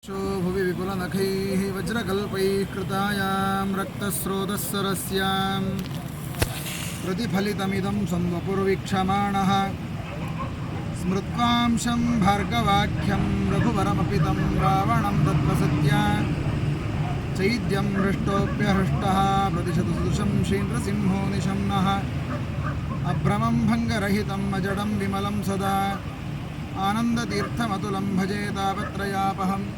भुवि विपुलनखैः वज्रकल्पैः कृतायां रक्तस्रोतस्सरस्यां प्रतिफलितमिदं संवपुर्वीक्षमाणः स्मृत्वांशं भार्गवाख्यं रघुवरमपि तं रावणं दत्तसत्या चैद्यं हृष्टोऽप्यहृष्टः प्रतिशतु सदृशं श्रीनृसिंहो निशम्नः अभ्रमं भङ्गरहितम् अजडं विमलं सदा आनन्दतीर्थमतुलं भजे तापत्रयापहम्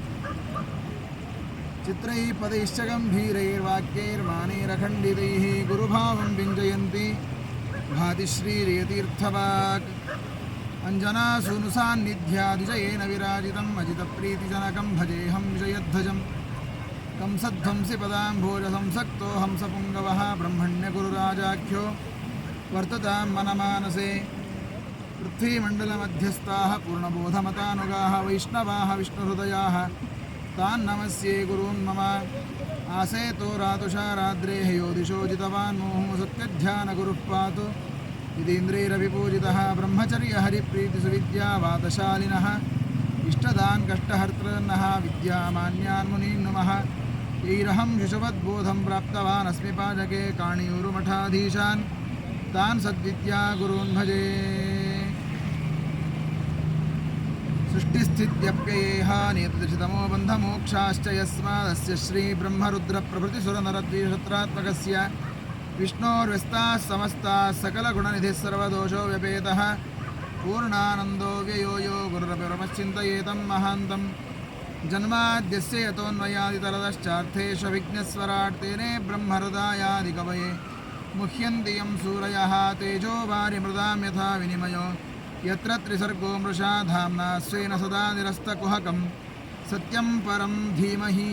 चित्रैः पदैश्च गम्भीरैर्वाक्यैर्मानैरखण्डितैः गुरुभावं व्यञ्जयन्ति भाति श्रीरियतीर्थवाक् अञ्जनासूनुसान्निध्यादिजयेन विराजितम् अजितप्रीतिजनकं भजेऽहं विजयध्वजं कंसध्वंसि पदाम्भोजसंसक्तो हंसपुङ्गवः ब्रह्मण्यगुरुराजाख्यो वर्ततां मनमानसे पृथ्वीमण्डलमध्यस्थाः पूर्णबोधमतानुगाः वैष्णवाः विष्णुहृदयाः तान् नमस्ये गुरून् मम आसेतो रातुषाराद्रेः यो दिशो जितवान् मुहुः सत्यध्यानगुरुः पातु यदीन्द्रैरभिपूजितः ब्रह्मचर्यहरिप्रीतिसुविद्यावादशालिनः इष्टदान् कष्टहर्तॄन्नः विद्यामान्यान् मुनीन् नुमः यैरहं शिशुवद्बोधं प्राप्तवान् अस्मि पाजके काणियूरुमठाधीशान् तान् सद्विद्या गुरून् भजे सृष्टिस्थित्यप्ययेह नियतदशितमो बन्धमोक्षाश्च यस्मादस्य श्रीब्रह्मरुद्रप्रभृतिसुरनरद्विषत्रात्मकस्य विष्णोर्व्यस्ताः समस्ताः सकलगुणनिधिः सर्वदोषो व्यपेतः पूर्णानन्दो व्ययो यो गुरुरपरमश्चिन्तयेतं महान्तं जन्माद्यस्य यतोऽन्वयादितरतश्चार्थेष्वभिज्ञस्वराट् तेने ब्रह्महृदायादिकवये मुह्यन्ति यं सूरयः तेजो वारिमृदां यथा विनिमयो यत्र त्रिसर्गो मृषा धाम्ना स्वेन सदा निरस्तकुहकं सत्यं परं धीमहि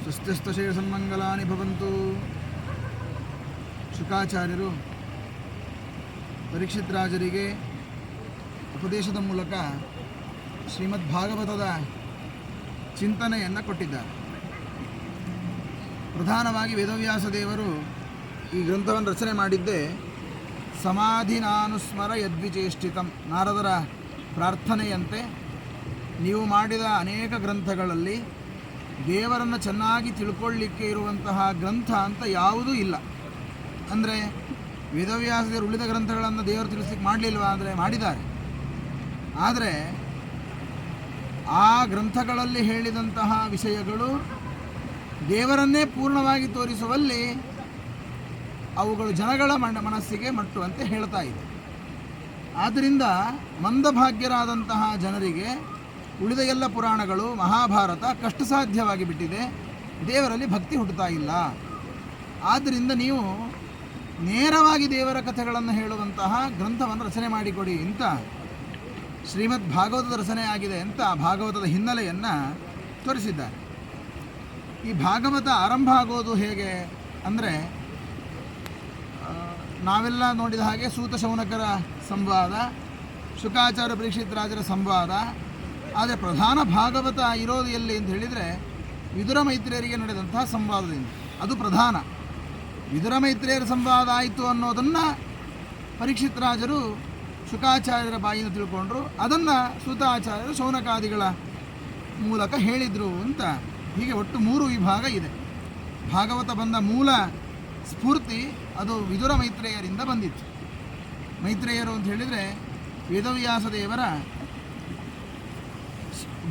स्वस्तिस्तशेषन्मङ्गलानि भवन्तु. ಶುಕಾಚಾರ್ಯರು ಪರೀಕ್ಷಿತ್ ರಾಜರಿಗೆ ಉಪದೇಶದ ಮೂಲಕ ಶ್ರೀಮದ್ ಭಾಗವತದ ಚಿಂತನೆಯನ್ನು ಕೊಟ್ಟಿದ್ದಾರೆ. ಪ್ರಧಾನವಾಗಿ ವೇದವ್ಯಾಸ ದೇವರು ಈ ಗ್ರಂಥವನ್ನು ರಚನೆ ಮಾಡಿದ್ದೇ ಸಮಾಧಿನಾನುಸ್ಮರ ಯದ್ವಿಚೇಷ್ಟಿತಂ, ನಾರದರ ಪ್ರಾರ್ಥನೆಯಂತೆ ನೀವು ಮಾಡಿದ ಅನೇಕ ಗ್ರಂಥಗಳಲ್ಲಿ ದೇವರನ್ನು ಚೆನ್ನಾಗಿ ತಿಳ್ಕೊಳ್ಳಿಕ್ಕೆ ಇರುವಂತಹ ಗ್ರಂಥ ಅಂತ ಯಾವುದೂ ಇಲ್ಲ. ಅಂದರೆ ವೇದವ್ಯಾಸ ದೇವರು ಉಳಿದ ಗ್ರಂಥಗಳನ್ನು ದೇವರು ತಿಳಿಸ್ಲಿಕ್ಕೆ ಮಾಡಲಿಲ್ವಾ ಅಂದರೆ ಮಾಡಿದ್ದಾರೆ. ಆದರೆ ಆ ಗ್ರಂಥಗಳಲ್ಲಿ ಹೇಳಿದಂತಹ ವಿಷಯಗಳು ದೇವರನ್ನೇ ಪೂರ್ಣವಾಗಿ ತೋರಿಸುವಲ್ಲಿ ಅವುಗಳು ಜನಗಳ ಮನಸ್ಸಿಗೆ ಮಟ್ಟುವಂತೆ ಹೇಳ್ತಾ ಇದೆ. ಆದ್ದರಿಂದ ಮಂದಭಾಗ್ಯರಾದಂತಹ ಜನರಿಗೆ ಉಳಿದ ಎಲ್ಲ ಪುರಾಣಗಳು ಮಹಾಭಾರತ ಕಷ್ಟಸಾಧ್ಯವಾಗಿ ಬಿಟ್ಟಿದೆ, ದೇವರಲ್ಲಿ ಭಕ್ತಿ ಹುಟ್ಟುತ್ತಾ ಇಲ್ಲ. ಆದ್ದರಿಂದ ನೀವು ನೇರವಾಗಿ ದೇವರ ಕಥೆಗಳನ್ನು ಹೇಳುವಂತಹ ಗ್ರಂಥವನ್ನು ರಚನೆ ಮಾಡಿಕೊಡಿ ಅಂತ ಶ್ರೀಮದ್ ಭಾಗವತದ ರಚನೆ ಆಗಿದೆ ಅಂತ ಭಾಗವತದ ಹಿನ್ನೆಲೆಯನ್ನು ತೋರಿಸಿದ್ದಾರೆ. ಈ ಭಾಗವತ ಆರಂಭ ಆಗೋದು ಹೇಗೆ ಅಂದರೆ, ನಾವೆಲ್ಲ ನೋಡಿದ ಹಾಗೆ ಸೂತ ಶೌನಕರ ಸಂವಾದ, ಶುಕಾಚಾರ್ಯ ಪರೀಕ್ಷಿತ್ ರಾಜರ ಸಂವಾದ. ಆದರೆ ಪ್ರಧಾನ ಭಾಗವತ ಇರೋದು ಎಲ್ಲಿ ಅಂತ ಹೇಳಿದರೆ ವಿದುರ ಮೈತ್ರಿಯರಿಗೆ ನಡೆದಂತಹ ಸಂವಾದದಿಂದ. ಅದು ಪ್ರಧಾನ. ವಿದುರ ಮೈತ್ರಿಯರ ಸಂವಾದ ಆಯಿತು ಅನ್ನೋದನ್ನು ಪರೀಕ್ಷಿತ್ ರಾಜರು ಶುಕಾಚಾರ್ಯರ ಬಾಯಿಂದ ತಿಳ್ಕೊಂಡ್ರು, ಅದನ್ನು ಸೂತಾಚಾರ್ಯರು ಶೌನಕಾದಿಗಳ ಮೂಲಕ ಹೇಳಿದರು ಅಂತ. ಹೀಗೆ ಒಟ್ಟು 3 ವಿಭಾಗ ಇದೆ. ಭಾಗವತ ಬಂದ ಮೂಲ ಸ್ಫೂರ್ತಿ ಅದು ವಿದುರ ಮೈತ್ರೇಯರಿಂದ ಬಂದಿತ್ತು. ಮೈತ್ರೇಯರು ಅಂತ ಹೇಳಿದರೆ ವೇದವ್ಯಾಸ ದೇವರ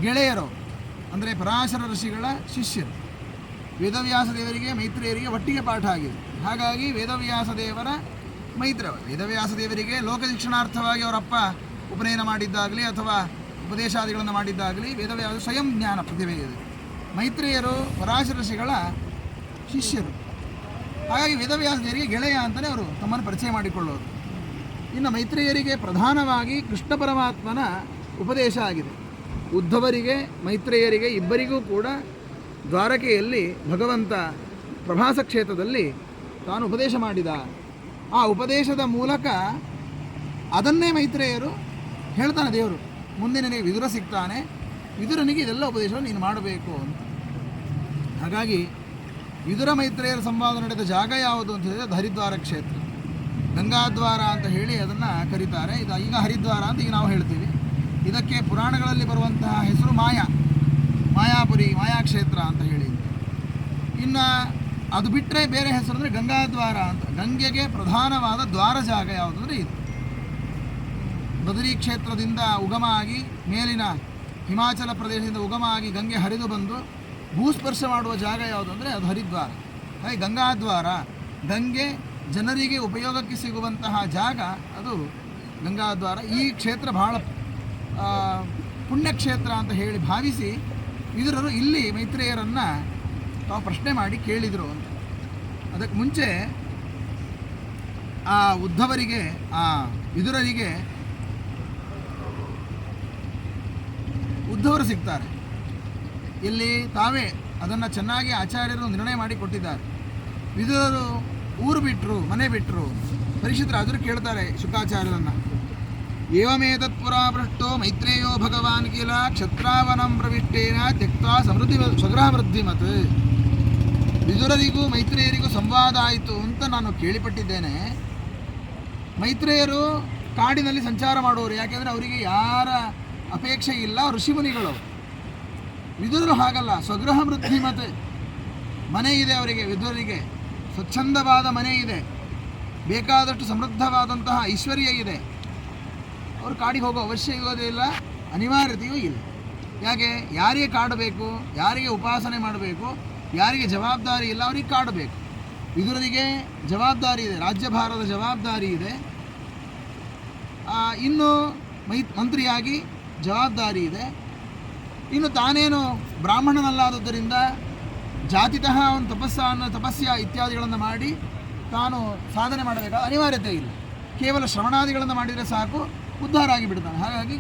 ಗೆಳೆಯರು, ಅಂದರೆ ಪರಾಶರ ಋಷಿಗಳ ಶಿಷ್ಯರು. ವೇದವ್ಯಾಸ ದೇವರಿಗೆ ಮೈತ್ರೇಯರಿಗೆ ಒಟ್ಟಿಗೆ ಪಾಠ ಆಗಿದೆ. ಹಾಗಾಗಿ ವೇದವ್ಯಾಸ ದೇವರ ವೇದವ್ಯಾಸ ದೇವರಿಗೆ ಲೋಕ ಶಿಕ್ಷಣಾರ್ಥವಾಗಿ ಅವರಪ್ಪ ಉಪನಯನ ಮಾಡಿದ್ದಾಗಲಿ ಅಥವಾ ಉಪದೇಶಾದಿಗಳನ್ನು ಮಾಡಿದ್ದಾಗಲಿ ವೇದವ್ಯಾಸ ಸ್ವಯಂ ಜ್ಞಾನ ಪ್ರತಿಭೆ ಇದೆ. ಮೈತ್ರೇಯರು ಪರಾಶರ ಋಷಿಗಳ ಶಿಷ್ಯರು. ಹಾಗಾಗಿ ವೇದವ್ಯಾಸ ದೇವರಿಗೆ ಗೆಳೆಯ ಅಂತಲೇ ಅವರು ತಮ್ಮನ್ನು ಪರಿಚಯ ಮಾಡಿಕೊಳ್ಳೋರು. ಇನ್ನು ಮೈತ್ರೇಯರಿಗೆ ಪ್ರಧಾನವಾಗಿ ಕೃಷ್ಣ ಪರಮಾತ್ಮನ ಉಪದೇಶ ಆಗಿದೆ. ಉದ್ಧವರಿಗೆ ಮೈತ್ರೇಯರಿಗೆ ಇಬ್ಬರಿಗೂ ಕೂಡ ದ್ವಾರಕೆಯಲ್ಲಿ ಭಗವಂತ ಪ್ರಭಾಸ ಕ್ಷೇತ್ರದಲ್ಲಿ ತಾನು ಉಪದೇಶ ಮಾಡಿದ. ಆ ಉಪದೇಶದ ಮೂಲಕ ಅದನ್ನೇ ಮೈತ್ರೇಯರು ಹೇಳ್ತಾನೆ ದೇವರು, ಮುಂದೆ ನನಗೆ ವಿದುರ ಸಿಗ್ತಾನೆ, ವಿದುರನಿಗೆ ಇದೆಲ್ಲ ಉಪದೇಶವನ್ನು ನೀನು ಮಾಡಬೇಕು ಅಂತ. ಹಾಗಾಗಿ ವಿದುರ ಮೈತ್ರೇಯರ ಸಂವಾದ ನಡೆದ ಜಾಗ ಯಾವುದು ಅಂತ ಹೇಳಿದರೆ ಅದು ಹರಿದ್ವಾರ ಕ್ಷೇತ್ರ. ಗಂಗಾದ್ವಾರ ಅಂತ ಹೇಳಿ ಅದನ್ನು ಕರೀತಾರೆ. ಇದು ಈಗ ಹರಿದ್ವಾರ ಅಂತ ಈಗ ನಾವು ಹೇಳ್ತೀವಿ. ಇದಕ್ಕೆ ಪುರಾಣಗಳಲ್ಲಿ ಬರುವಂತಹ ಹೆಸರು ಮಾಯಾಪುರಿ, ಮಾಯಾಕ್ಷೇತ್ರ ಅಂತ ಹೇಳಿ. ಇನ್ನು ಅದು ಬಿಟ್ಟರೆ ಬೇರೆ ಹೆಸರು ಅಂದರೆ ಗಂಗಾದ್ವಾರ ಅಂತ. ಗಂಗೆಗೆ ಪ್ರಧಾನವಾದ ದ್ವಾರ ಜಾಗ ಯಾವುದಂದರೆ ಇದು. ಬದರಿ ಕ್ಷೇತ್ರದಿಂದ ಉಗಮ ಆಗಿ ಮೇಲಿನ ಹಿಮಾಚಲ ಪ್ರದೇಶದಿಂದ ಉಗಮ ಆಗಿ ಗಂಗೆ ಹರಿದು ಬಂದು ಭೂಸ್ಪರ್ಶ ಮಾಡುವ ಜಾಗ ಯಾವುದಂದರೆ ಅದು ಹರಿದ್ವಾರ. ಹಾಗೆ ಗಂಗಾದ್ವಾರ, ಗಂಗೆ ಜನರಿಗೆ ಉಪಯೋಗಕ್ಕೆ ಸಿಗುವಂತಹ ಜಾಗ ಅದು ಗಂಗಾದ್ವಾರ. ಈ ಕ್ಷೇತ್ರ ಬಹಳ ಪುಣ್ಯಕ್ಷೇತ್ರ ಅಂತ ಹೇಳಿ ಭಾವಿಸಿ ವಿದುರರು ಇಲ್ಲಿ ಮೈತ್ರೇಯರನ್ನು ತಾವು ಪ್ರಶ್ನೆ ಮಾಡಿ ಕೇಳಿದರು ಅಂತ. ಅದಕ್ಕೆ ಮುಂಚೆ ಆ ಉದ್ಧವರಿಗೆ, ಆ ವಿದುರರಿಗೆ ಉದ್ಧವರು ಸಿಗ್ತಾರೆ. ಇಲ್ಲಿ ತಾವೇ ಅದನ್ನು ಚೆನ್ನಾಗಿ ಆಚಾರ್ಯರು ನಿರ್ಣಯ ಮಾಡಿ ಕೊಟ್ಟಿದ್ದಾರೆ. ವಿದುರರು ಊರು ಬಿಟ್ಟರು, ಮನೆ ಬಿಟ್ಟರು. ಪರೀಕ್ಷಿತರಾದರು ಕೇಳ್ತಾರೆ ಶುಕಾಚಾರ್ಯರನ್ನು, ಏವಮೇತತ್ಪುರಾ ಪೃಷ್ಟೋ ಮೈತ್ರೇಯೋ ಭಗವಾನ್ ಕಿಲ ಕ್ಷತ್ರಾವನಂ ಪ್ರವಿಷ್ಟೇನ ತ್ಯಕ್ತಾ ಸಮೃದ್ಧಿ ಸ್ವಗ್ರಹ ವೃದ್ಧಿಮತ್. ವಿದುರರಿಗೂ ಮೈತ್ರೇಯರಿಗೂ ಸಂವಾದ ಆಯಿತು ಅಂತ ನಾನು ಕೇಳಿಪಟ್ಟಿದ್ದೇನೆ. ಮೈತ್ರೇಯರು ಕಾಡಿನಲ್ಲಿ ಸಂಚಾರ ಮಾಡುವವರು, ಯಾಕೆಂದರೆ ಅವರಿಗೆ ಯಾರ ಅಪೇಕ್ಷೆ ಇಲ್ಲ, ಋಷಿಮುನಿಗಳು. ವಿದುರರು ಹಾಗಲ್ಲ, ಸ್ವಗ್ರಹ ವೃದ್ಧಿಮತ್. ಮನೆ ಇದೆ ಅವರಿಗೆ, ವಿದುರರಿಗೆ ಸ್ವಚ್ಛಂದವಾದ ಮನೆ ಇದೆ, ಬೇಕಾದಷ್ಟು ಸಮೃದ್ಧವಾದಂತಹ ಐಶ್ವರ್ಯ ಇದೆ. ಅವರು ಕಾಡಿಗೆ ಹೋಗೋ ಅವಶ್ಯಕತೆ ಇಲ್ಲ, ಅನಿವಾರ್ಯತೆಯೂ ಇಲ್ಲ. ಯಾಕೆ? ಯಾರಿಗೆ ಕಾಡಬೇಕು, ಯಾರಿಗೆ ಉಪಾಸನೆ ಮಾಡಬೇಕು, ಯಾರಿಗೆ ಜವಾಬ್ದಾರಿ ಇಲ್ಲ ಅವರಿಗೆ ಕಾಡಬೇಕು. ವಿದುರರಿಗೆ ಜವಾಬ್ದಾರಿ ಇದೆ, ರಾಜ್ಯಭಾರದ ಜವಾಬ್ದಾರಿ ಇದೆ. ಇನ್ನು ಮಂತ್ರಿಯಾಗಿ ಜವಾಬ್ದಾರಿ ಇದೆ. ಇನ್ನು ತಾನೇನು ಬ್ರಾಹ್ಮಣನಲ್ಲಾದುದರಿಂದ ಜಾತಿತಃ ಅವನು ತಪಸ್ಯ ಇತ್ಯಾದಿಗಳನ್ನು ಮಾಡಿ ತಾನು ಸಾಧನೆ ಮಾಡಬೇಕಾದ ಅನಿವಾರ್ಯತೆ ಇಲ್ಲ. ಕೇವಲ ಶ್ರವಣಾದಿಗಳನ್ನು ಮಾಡಿದರೆ ಸಾಕು, ಉದ್ಧಾರ ಆಗಿಬಿಡ್ತಾನೆ. ಹಾಗಾಗಿ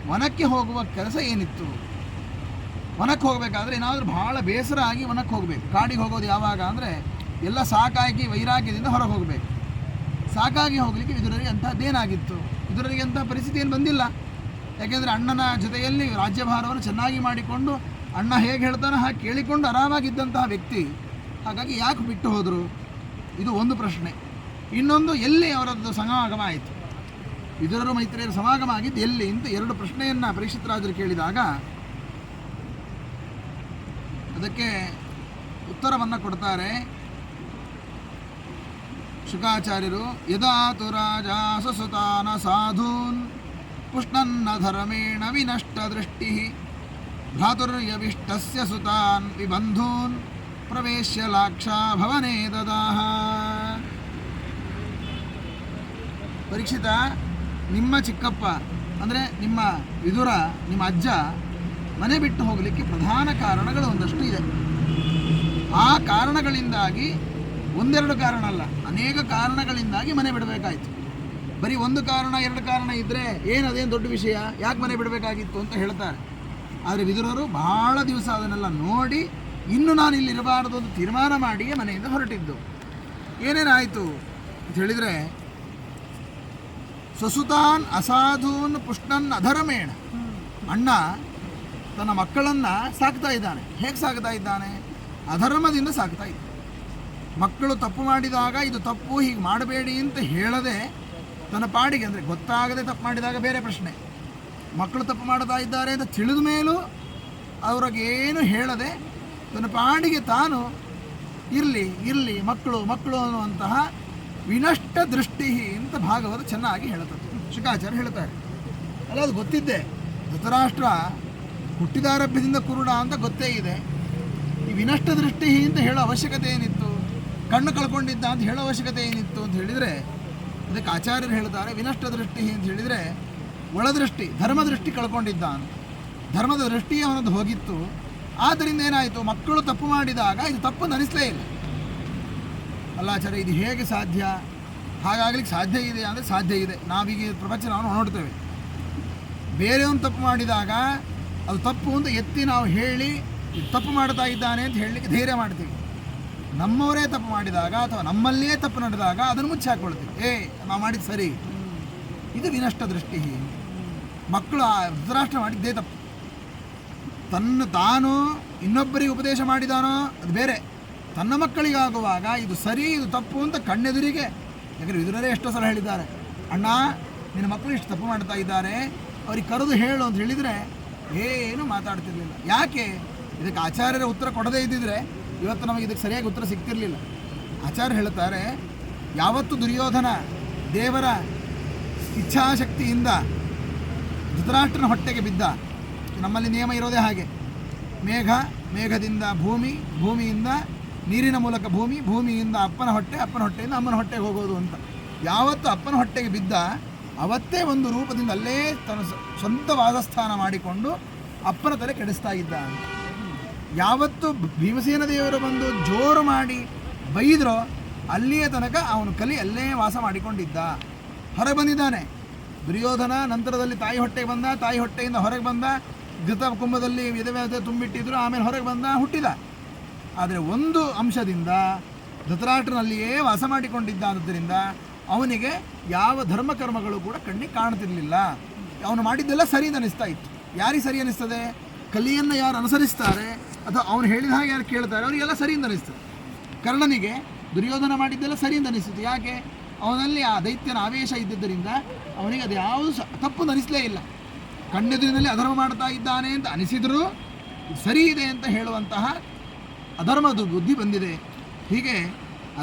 ವನಕ್ಕೆ ಹೋಗುವ ಕೆಲಸ ಏನಿತ್ತು? ವನಕ್ಕೆ ಹೋಗಬೇಕಾದ್ರೆ ಏನಾದರೂ ಭಾಳ ಬೇಸರ ಆಗಿ ವನಕ್ಕೆ ಹೋಗಬೇಕು. ಕಾಡಿಗೆ ಹೋಗೋದು ಯಾವಾಗ ಅಂದರೆ ಎಲ್ಲ ಸಾಕಾಗಿ ವೈರಾಗ್ಯದಿಂದ ಹೊರಗೆ ಹೋಗಬೇಕು. ಸಾಕಾಗಿ ಹೋಗಲಿಕ್ಕೆ ವಿದುರರಿಗೆ ಅಂಥದ್ದೇನಾಗಿತ್ತು? ವಿದುರರಿಗೆ ಅಂಥ ಪರಿಸ್ಥಿತಿ ಏನು ಬಂದಿಲ್ಲ. ಯಾಕೆಂದರೆ ಅಣ್ಣನ ಜೊತೆಯಲ್ಲಿ ರಾಜ್ಯಭಾರವನ್ನು ಚೆನ್ನಾಗಿ ಮಾಡಿಕೊಂಡು, ಅಣ್ಣ ಹೇಗೆ ಹೇಳ್ತಾನೋ ಹಾಗೆ ಕೇಳಿಕೊಂಡು ಆರಾಮಾಗಿದ್ದಂತಹ ವ್ಯಕ್ತಿ. ಹಾಗಾಗಿ ಯಾಕೆ ಬಿಟ್ಟು ಹೋದರು? ಇದು ಒಂದು ಪ್ರಶ್ನೆ. ಇನ್ನೊಂದು, ಎಲ್ಲಿ ಅವರದ್ದು ಸಮಾಗಮ ಆಯಿತು? ವಿದುರರು ಮೈತ್ರೇಯರ ಸಮಾಗಮ ಆಗಿದ್ದು ಎಲ್ಲಿ ಅಂತ ಎರಡು ಪ್ರಶ್ನೆಯನ್ನು ಪರೀಕ್ಷಿತರಾಜರು ಕೇಳಿದಾಗ ಅದಕ್ಕೆ ಉತ್ತರವನ್ನು ಕೊಡ್ತಾರೆ ಶುಕಾಚಾರ್ಯರು. ಯದಾತು ರಾಜ ಸುಸುತಾನ ಸಾಧೂನ್ ಪುಷ್ಣನ್ನ ಧರ್ಮೇಣ ವಿನಷ್ಟ ದೃಷ್ಟಿ ಭ್ರಾತುರ್ಯವಿಷ್ಟಸ್ಯ ಸುತಾನ್ ವಿಬಂಧೂನ್ ಪ್ರವೇಶ್ಯ ಲಾಕ್ಷಾ ಭವನೇ ದದಾಹ. ಪರೀಕ್ಷಿತ, ನಿಮ್ಮ ಚಿಕ್ಕಪ್ಪ ಅಂದರೆ ನಿಮ್ಮ ವಿದುರ, ನಿಮ್ಮ ಅಜ್ಜ ಮನೆ ಬಿಟ್ಟು ಹೋಗಲಿಕ್ಕೆ ಪ್ರಧಾನ ಕಾರಣಗಳು ಒಂದಷ್ಟು ಇದೆ. ಆ ಕಾರಣಗಳಿಂದಾಗಿ, ಒಂದೆರಡು ಕಾರಣ ಅಲ್ಲ, ಅನೇಕ ಕಾರಣಗಳಿಂದಾಗಿ ಮನೆ ಬಿಡಬೇಕಾಯಿತು. ಬರೀ ಒಂದು ಕಾರಣ ಎರಡು ಕಾರಣ ಇದ್ದರೆ ಅದೇನು ದೊಡ್ಡ ವಿಷಯ, ಯಾಕೆ ಮನೆ ಬಿಡಬೇಕಾಗಿತ್ತು ಅಂತ ಹೇಳ್ತಾರೆ. ಆದರೆ ವಿದುರರು ಬಹಳ ದಿವಸ ಅದನ್ನೆಲ್ಲ ನೋಡಿ ಇನ್ನು ನಾನು ಇಲ್ಲಿ ಇರಬಾರದು ಅಂತ ತೀರ್ಮಾನ ಮಾಡಿಯೇ ಮನೆಯಿಂದ ಹೊರಟಿದ್ದು. ಏನೇನಾಯಿತು ಅಂತ ಹೇಳಿದರೆ, ಸ್ವಸುತಾನ್ ಅಸಾಧೂನ್ ಪುಷ್ಣನ್ ಅಧರ್ಮೇಣ. ಅಣ್ಣ ತನ್ನ ಮಕ್ಕಳನ್ನು ಸಾಕ್ತಾ ಇದ್ದಾನೆ. ಹೇಗೆ ಸಾಕ್ತಾ ಇದ್ದಾನೆ? ಅಧರ್ಮದಿಂದ ಸಾಕ್ತಾ ಇದ್ದಾನೆ. ಮಕ್ಕಳು ತಪ್ಪು ಮಾಡಿದಾಗ ಇದು ತಪ್ಪು, ಹೀಗೆ ಮಾಡಬೇಡಿ ಅಂತ ಹೇಳದೆ ತನ್ನ ಪಾಡಿಗೆ, ಅಂದರೆ ಗೊತ್ತಾಗದೆ ತಪ್ಪು ಮಾಡಿದಾಗ ಬೇರೆ ಪ್ರಶ್ನೆ, ಮಕ್ಕಳು ತಪ್ಪು ಮಾಡ್ತಾ ಇದ್ದಾರೆ ಅಂತ ತಿಳಿದ ಮೇಲೂ ಅವ್ರಿಗೇನು ಹೇಳದೆ ತನ್ನ ಪಾಡಿಗೆ ತಾನು ಇರಲಿ ಮಕ್ಕಳು ಅನ್ನುವಂತಹ ವಿನಷ್ಟ ದೃಷ್ಟಿ ಅಂತ ಭಾಗವತ ಚೆನ್ನಾಗಿ ಹೇಳ್ತದೆ. ಶುಕಾಚಾರ್ಯ ಹೇಳ್ತಾರೆ. ಅಲ್ಲ, ಅದು ಗೊತ್ತಿದ್ದೆ. ಧೃತರಾಷ್ಟ್ರ ಹುಟ್ಟಿದಾರಭ್ಯದಿಂದ ಕುರುಡ ಅಂತ ಗೊತ್ತೇ ಇದೆ. ಈ ವಿನಷ್ಟ ದೃಷ್ಟಿ ಅಂತ ಹೇಳೋ ಅವಶ್ಯಕತೆ ಏನಿತ್ತು? ಕಣ್ಣು ಕಳ್ಕೊಂಡಿದ್ದ ಅಂತ ಹೇಳೋ ಅವಶ್ಯಕತೆ ಏನಿತ್ತು ಅಂತ ಹೇಳಿದರೆ, ಅದಕ್ಕೆ ಆಚಾರ್ಯರು ಹೇಳ್ತಾರೆ, ವಿನಷ್ಟ ದೃಷ್ಟಿ ಅಂತ ಹೇಳಿದರೆ ಒಳದೃಷ್ಟಿ, ಧರ್ಮದೃಷ್ಟಿ ಕಳ್ಕೊಂಡಿದ್ದ ಅಂತ. ಧರ್ಮದ ದೃಷ್ಟಿ ಅವನದ್ದು ಹೋಗಿತ್ತು. ಆದ್ದರಿಂದ ಏನಾಯಿತು? ಮಕ್ಕಳು ತಪ್ಪು ಮಾಡಿದಾಗ ಇದು ತಪ್ಪು ಅನಿಸಲೇ ಇಲ್ಲ. ಅಲ್ಲ ಆಚಾರ್ಯ, ಇದು ಹೇಗೆ ಸಾಧ್ಯ? ಹಾಗಾಗ್ಲಿಕ್ಕೆ ಸಾಧ್ಯ ಇದೆ ಅಂದರೆ ಸಾಧ್ಯ ಇದೆ. ನಾವೀಗ ಪ್ರಪಂಚವನ್ನು ನೋಡ್ತೇವೆ. ಬೇರೆಯವನು ತಪ್ಪು ಮಾಡಿದಾಗ ಅದು ತಪ್ಪು ಅಂತ ಎತ್ತಿ ನಾವು ಹೇಳಿ ತಪ್ಪು ಮಾಡ್ತಾ ಇದ್ದಾನೆ ಅಂತ ಹೇಳಲಿಕ್ಕೆ ಧೈರ್ಯ ಮಾಡ್ತೀವಿ. ನಮ್ಮವರೇ ತಪ್ಪು ಮಾಡಿದಾಗ ಅಥವಾ ನಮ್ಮಲ್ಲಿಯೇ ತಪ್ಪು ನಡೆದಾಗ ಅದನ್ನು ಮುಚ್ಚಿ ಹಾಕ್ಕೊಳ್ತೀವಿ. ನಾವು ಮಾಡಿದ್ದು ಸರಿ. ಇದು ವಿನಷ್ಟ ದೃಷ್ಟಿ. ಮಕ್ಕಳು ಧೃತರಾಷ್ಟ್ರ ಮಾಡಿದ್ದೇ ತಪ್ಪು. ತಾನು ಇನ್ನೊಬ್ಬರಿಗೆ ಉಪದೇಶ ಮಾಡಿದಾನೋ ಅದು ಬೇರೆ. ತನ್ನ ಮಕ್ಕಳಿಗಾಗುವಾಗ ಇದು ಸರಿ ಇದು ತಪ್ಪು ಅಂತ ಕಣ್ಣೆದುರಿಗೆ, ಯಾಕಂದರೆ ವಿದುರರೇ ಎಷ್ಟೋ ಸಲ ಹೇಳಿದ್ದಾರೆ, ಅಣ್ಣ ನಿನ್ನ ಮಕ್ಕಳು ಇಷ್ಟು ತಪ್ಪು ಮಾಡ್ತಾ ಇದ್ದಾರೆ, ಅವ್ರಿಗೆ ಕರೆದು ಹೇಳು ಅಂತ ಹೇಳಿದರೆ ಏನು ಮಾತಾಡ್ತಿರ್ಲಿಲ್ಲ. ಯಾಕೆ? ಇದಕ್ಕೆ ಆಚಾರ್ಯರ ಉತ್ತರ ಕೊಡದೇ ಇದ್ದಿದ್ರೆ ಇವತ್ತು ನಮಗೆ ಇದಕ್ಕೆ ಸರಿಯಾಗಿ ಉತ್ತರ ಸಿಗ್ತಿರಲಿಲ್ಲ. ಆಚಾರ್ಯ ಹೇಳ್ತಾರೆ, ಯಾವತ್ತು ದುರ್ಯೋಧನ ದೇವರ ಇಚ್ಛಾಶಕ್ತಿಯಿಂದ ಧೃತರಾಷ್ಟ್ರನ ಹೊಟ್ಟೆಗೆ ಬಿದ್ದ, ನಮ್ಮಲ್ಲಿ ನಿಯಮ ಇರೋದೇ ಹಾಗೆ, ಮೇಘದಿಂದ ಭೂಮಿ, ಭೂಮಿಯಿಂದ ನೀರಿನ ಮೂಲಕ ಭೂಮಿ, ಭೂಮಿಯಿಂದ ಅಪ್ಪನ ಹೊಟ್ಟೆ, ಅಪ್ಪನ ಹೊಟ್ಟೆಯಿಂದ ಅಮ್ಮನ ಹೊಟ್ಟೆಗೆ ಹೋಗೋದು ಅಂತ. ಯಾವತ್ತು ಅಪ್ಪನ ಹೊಟ್ಟೆಗೆ ಬಿದ್ದ ಅವತ್ತೇ ಒಂದು ರೂಪದಿಂದ ಅಲ್ಲೇ ತನ್ನ ಸ್ವಂತ ವಾಸಸ್ಥಾನ ಮಾಡಿಕೊಂಡು ಅಪ್ಪನ ತಲೆ ಕೆಡಿಸ್ತಾ ಇದ್ದ ಅಂತ. ಯಾವತ್ತು ಭೀಮಸೇನ ದೇವರು ಬಂದು ಜೋರು ಮಾಡಿ ಬೈದ್ರೋ ಅಲ್ಲಿಯೇ ತನಕ ಅವನು ಕಲಿ ಅಲ್ಲೇ ವಾಸ ಮಾಡಿಕೊಂಡಿದ್ದ. ಹೊರಗೆ ಬಂದಿದ್ದಾನೆ ದುರ್ಯೋಧನ. ನಂತರದಲ್ಲಿ ತಾಯಿ ಹೊಟ್ಟೆಗೆ ಬಂದ, ತಾಯಿ ಹೊಟ್ಟೆಯಿಂದ ಹೊರಗೆ ಬಂದ, ಘೃತ ಕುಂಭದಲ್ಲಿ ವಿಧವೆ ತುಂಬಿಟ್ಟಿದ್ರು, ಆಮೇಲೆ ಹೊರಗೆ ಬಂದ, ಹುಟ್ಟಿದ. ಆದರೆ ಒಂದು ಅಂಶದಿಂದ ಧೃತರಾಷ್ಟ್ರನಲ್ಲಿಯೇ ವಾಸ ಮಾಡಿಕೊಂಡಿದ್ದ. ಆದ್ದರಿಂದ ಅವನಿಗೆ ಯಾವ ಧರ್ಮಕರ್ಮಗಳು ಕೂಡ ಕಣ್ಣಿಗೆ ಕಾಣ್ತಿರ್ಲಿಲ್ಲ. ಅವನು ಮಾಡಿದ್ದೆಲ್ಲ ಸರಿ ಅನ್ನಿಸ್ತಾ ಇತ್ತು. ಯಾರಿಗೆ ಸರಿ ಅನ್ನಿಸ್ತದೆ? ಕಲಿಯನ್ನು ಯಾರು ಅನುಸರಿಸ್ತಾರೆ ಅಥವಾ ಅವನು ಹೇಳಿದ ಹಾಗೆ ಯಾರು ಕೇಳ್ತಾರೆ ಅವರಿಗೆಲ್ಲ ಸರಿಯಿಂದ ಅನ್ನಿಸ್ತದೆ. ಕರ್ಣನಿಗೆ ದುರ್ಯೋಧನ ಮಾಡಿದ್ದೆಲ್ಲ ಸರಿಯಿಂದ ಅನ್ನಿಸ್ತಿತ್ತು. ಯಾಕೆ? ಅವನಲ್ಲಿ ಆ ದೈತ್ಯನ ಆವೇಶ ಇದ್ದಿದ್ದರಿಂದ ಅವನಿಗೆ ಅದು ಯಾವುದು ತಪ್ಪು ಅನ್ನಿಸಲೇ ಇಲ್ಲ. ಕಣ್ಣೆದುರಿನಲ್ಲಿ ಅಧರ್ಮ ಮಾಡ್ತಾ ಇದ್ದಾನೆ ಅಂತ ಅನಿಸಿದರೂ ಸರಿ ಇದೆ ಅಂತ ಹೇಳುವಂತಹ ಅಧರ್ಮದ ಬುದ್ಧಿ ಬಂದಿದೆ. ಹೀಗೆ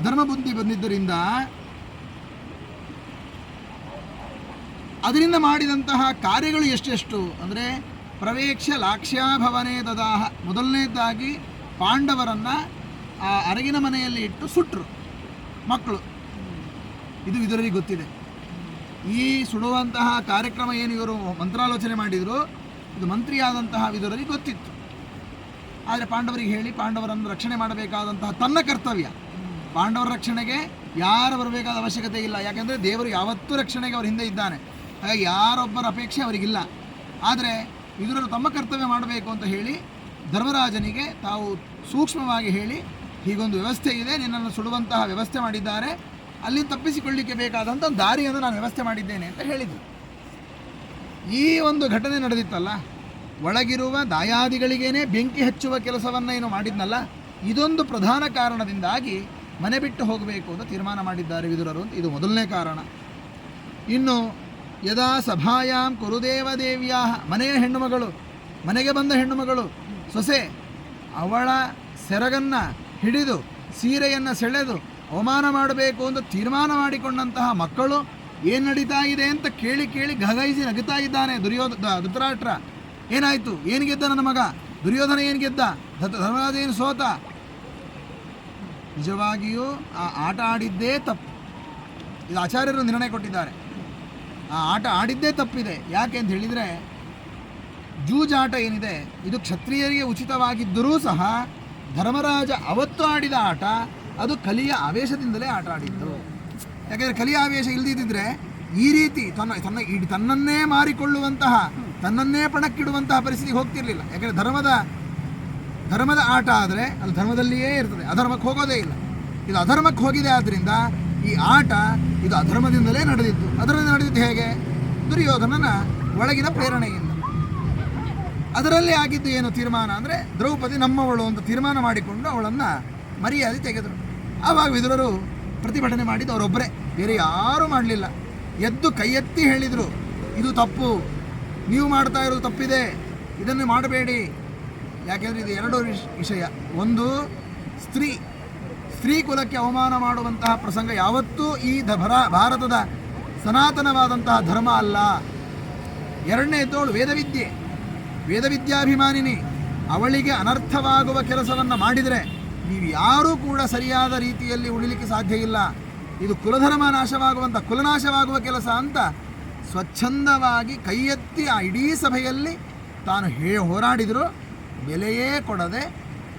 ಅಧರ್ಮ ಬುದ್ಧಿ ಬಂದಿದ್ದರಿಂದ ಅದರಿಂದ ಮಾಡಿದಂತಹ ಕಾರ್ಯಗಳು ಎಷ್ಟೆಷ್ಟು ಅಂದರೆ, ಪ್ರವೇಕ್ಷ್ಯ ಲಾಕ್ಷ್ಯಾಭವನೇ ದದಾಹ. ಮೊದಲನೇದಾಗಿ ಪಾಂಡವರನ್ನು ಆ ಅರಗಿನ ಮನೆಯಲ್ಲಿ ಇಟ್ಟು ಸುಟ್ಟರು ಮಕ್ಕಳು. ಇದು ವಿದುರರಿಗೆ ಗೊತ್ತಿದೆ. ಈ ಸುಡುವಂತಹ ಕಾರ್ಯಕ್ರಮ ಏನು ಇವರು ಮಂತ್ರಾಲೋಚನೆ ಮಾಡಿದರು, ಇದು ಮಂತ್ರಿಯಾದಂತಹ ವಿದುರರಿಗೆ ಗೊತ್ತಿತ್ತು. ಆದರೆ ಪಾಂಡವರಿಗೆ ಹೇಳಿ ಪಾಂಡವರನ್ನು ರಕ್ಷಣೆ ಮಾಡಬೇಕಾದಂತಹ ತನ್ನ ಕರ್ತವ್ಯ. ಪಾಂಡವರ ರಕ್ಷಣೆಗೆ ಯಾರು ಬರಬೇಕಾದ ಅವಶ್ಯಕತೆ ಇಲ್ಲ. ಯಾಕೆಂದರೆ ದೇವರು ಯಾವತ್ತೂ ರಕ್ಷಣೆಗೆ ಅವ್ರ ಹಿಂದೆ ಇದ್ದಾನೆ. ಹಾಗಾಗಿ ಯಾರೊಬ್ಬರ ಅಪೇಕ್ಷೆ ಅವರಿಗಿಲ್ಲ. ಆದರೆ ವಿದುರರು ತಮ್ಮ ಕರ್ತವ್ಯ ಮಾಡಬೇಕು ಅಂತ ಹೇಳಿ ಧರ್ಮರಾಜನಿಗೆ ತಾವು ಸೂಕ್ಷ್ಮವಾಗಿ ಹೇಳಿ, ಹೀಗೊಂದು ವ್ಯವಸ್ಥೆ ಇದೆ, ನಿನ್ನನ್ನು ಸುಡುವಂತಹ ವ್ಯವಸ್ಥೆ ಮಾಡಿದ್ದಾರೆ, ಅಲ್ಲಿ ತಪ್ಪಿಸಿಕೊಳ್ಳಿಕ್ಕೆ ಬೇಕಾದಂಥ ದಾರಿಯನ್ನು ನಾನು ವ್ಯವಸ್ಥೆ ಮಾಡಿದ್ದೇನೆ ಅಂತ ಹೇಳಿದರು. ಈ ಒಂದು ಘಟನೆ ನಡೆದಿತ್ತಲ್ಲ, ಒಳಗಿರುವ ದಾಯಾದಿಗಳಿಗೇನೆ ಬೆಂಕಿ ಹಚ್ಚುವ ಕೆಲಸವನ್ನು ಏನು ಮಾಡಿದ್ನಲ್ಲ, ಇದೊಂದು ಪ್ರಧಾನ ಕಾರಣದಿಂದಾಗಿ ಮನೆ ಬಿಟ್ಟು ಹೋಗಬೇಕು ಅಂತ ತೀರ್ಮಾನ ಮಾಡಿದ್ದಾರೆ ವಿದುರರು ಅಂತ. ಇದು ಮೊದಲನೇ ಕಾರಣ. ಇನ್ನು ಯದಾ ಸಭಾಯಾಂ ಕುರುದೇವ ದೇವ್ಯಾ, ಮನೆಯ ಹೆಣ್ಣುಮಗಳು, ಮನೆಗೆ ಬಂದ ಹೆಣ್ಣುಮಗಳು ಸೊಸೆ, ಅವಳ ಸೆರಗನ್ನು ಹಿಡಿದು ಸೀರೆಯನ್ನು ಸೆಳೆದು ಅವಮಾನ ಮಾಡಬೇಕು ಅಂತ ತೀರ್ಮಾನ ಮಾಡಿಕೊಂಡಂತಹ ಮಕ್ಕಳು ಏನು ನಡೀತಾ ಇದೆ ಅಂತ ಕೇಳಿ ಕೇಳಿ ಗಹಗಹಿಸಿ ನಗುತ್ತಾ ಇದ್ದಾನೆ ಧೃತರಾಷ್ಟ್ರ. ಏನಾಯಿತು? ಏನು ಗೆದ್ದ ನನ್ನ ಮಗ? ದುರ್ಯೋಧನ ಏನು ಗೆದ್ದ? ಧರ್ಮರಾಜ ಏನು ಸೋತ? ನಿಜವಾಗಿಯೂ ಆ ಆಟ ಆಡಿದ್ದೇ ತಪ್ಪು. ಇದು ಆಚಾರ್ಯರು ನಿರ್ಣಯ ಕೊಟ್ಟಿದ್ದಾರೆ. ಆ ಆಟ ಆಡಿದ್ದೇ ತಪ್ಪಿದೆ. ಯಾಕೆ ಅಂತ ಹೇಳಿದರೆ, ಜೂಜಾಟ ಏನಿದೆ ಇದು ಕ್ಷತ್ರಿಯರಿಗೆ ಉಚಿತವಾಗಿದ್ದರೂ ಸಹ ಧರ್ಮರಾಜ ಅವತ್ತು ಆಡಿದ ಆಟ ಅದು ಕಲಿಯ ಆವೇಶದಿಂದಲೇ ಆಟ ಆಡಿದ್ದು. ಯಾಕೆಂದರೆ ಕಲಿಯ ಆವೇಶ ಇಲ್ಲದಿದ್ದರೆ ಈ ರೀತಿ ತನ್ನನ್ನೇ ಮಾರಿಕೊಳ್ಳುವಂತಹ, ತನ್ನನ್ನೇ ಪಣಕ್ಕಿಡುವಂತಹ ಪರಿಸ್ಥಿತಿಗೆ ಹೋಗ್ತಿರಲಿಲ್ಲ. ಯಾಕೆಂದರೆ ಧರ್ಮದ ಆಟ ಆದರೆ ಅದು ಧರ್ಮದಲ್ಲಿಯೇ ಇರ್ತದೆ, ಅಧರ್ಮಕ್ಕೆ ಹೋಗೋದೇ ಇಲ್ಲ. ಇದು ಅಧರ್ಮಕ್ಕೆ ಹೋಗಿದೆ. ಆದ್ದರಿಂದ ಈ ಆಟ ಇದು ಅಧರ್ಮದಿಂದಲೇ ನಡೆದಿತ್ತು. ಅದರಿಂದ ನಡೆದಿದ್ದು ಹೇಗೆ? ದುರ್ಯೋಧನನ ಒಳಗಿನ ಪ್ರೇರಣೆಯಿಂದ. ಅದರಲ್ಲಿ ಆಗಿದ್ದು ಏನು ತೀರ್ಮಾನ ಅಂದರೆ, ದ್ರೌಪದಿ ನಮ್ಮವಳು ಅಂತ ತೀರ್ಮಾನ ಮಾಡಿಕೊಂಡು ಅವಳನ್ನು ಮರ್ಯಾದೆ ತೆಗೆದರು. ಆವಾಗ ವಿದುರರು ಪ್ರತಿಭಟನೆ ಮಾಡಿದ್ದು ಅವರೊಬ್ಬರೇ, ಬೇರೆ ಯಾರೂ ಮಾಡಲಿಲ್ಲ. ಎದ್ದು ಕೈ ಎತ್ತಿ ಹೇಳಿದರು, ಇದು ತಪ್ಪು, ನೀವು ಮಾಡ್ತಾ ಇರೋದು ತಪ್ಪಿದೆ, ಇದನ್ನು ಮಾಡಬೇಡಿ. ಯಾಕೆಂದರೆ ಇದು ಎರಡು ವಿಷಯ. ಒಂದು, ಸ್ತ್ರೀ ಕುಲಕ್ಕೆ ಅವಮಾನ ಮಾಡುವಂತಹ ಪ್ರಸಂಗ ಯಾವತ್ತೂ ಈ ಭಾರತದ ಸನಾತನವಾದಂತಹ ಧರ್ಮ ಅಲ್ಲ. ಎರಡನೇದೋಳು ವೇದವಿದ್ಯಾಭಿಮಾನಿನಿ. ಅವಳಿಗೆ ಅನರ್ಥವಾಗುವ ಕೆಲಸವನ್ನು ಮಾಡಿದರೆ ನೀವು ಯಾರೂ ಕೂಡ ಸರಿಯಾದ ರೀತಿಯಲ್ಲಿ ಉಳಿಲಿಕ್ಕೆ ಸಾಧ್ಯ ಇಲ್ಲ. ಇದು ಕುಲಧರ್ಮ ನಾಶವಾಗುವಂಥ, ಕುಲನಾಶವಾಗುವ ಕೆಲಸ ಅಂತ ಸ್ವಚ್ಛಂದವಾಗಿ ಕೈ ಎತ್ತಿ ಆ ಇಡೀ ಸಭೆಯಲ್ಲಿ ತಾನು ಹೋರಾಡಿದರು. ಬೆಲೆಯೇ ಕೊಡದೆ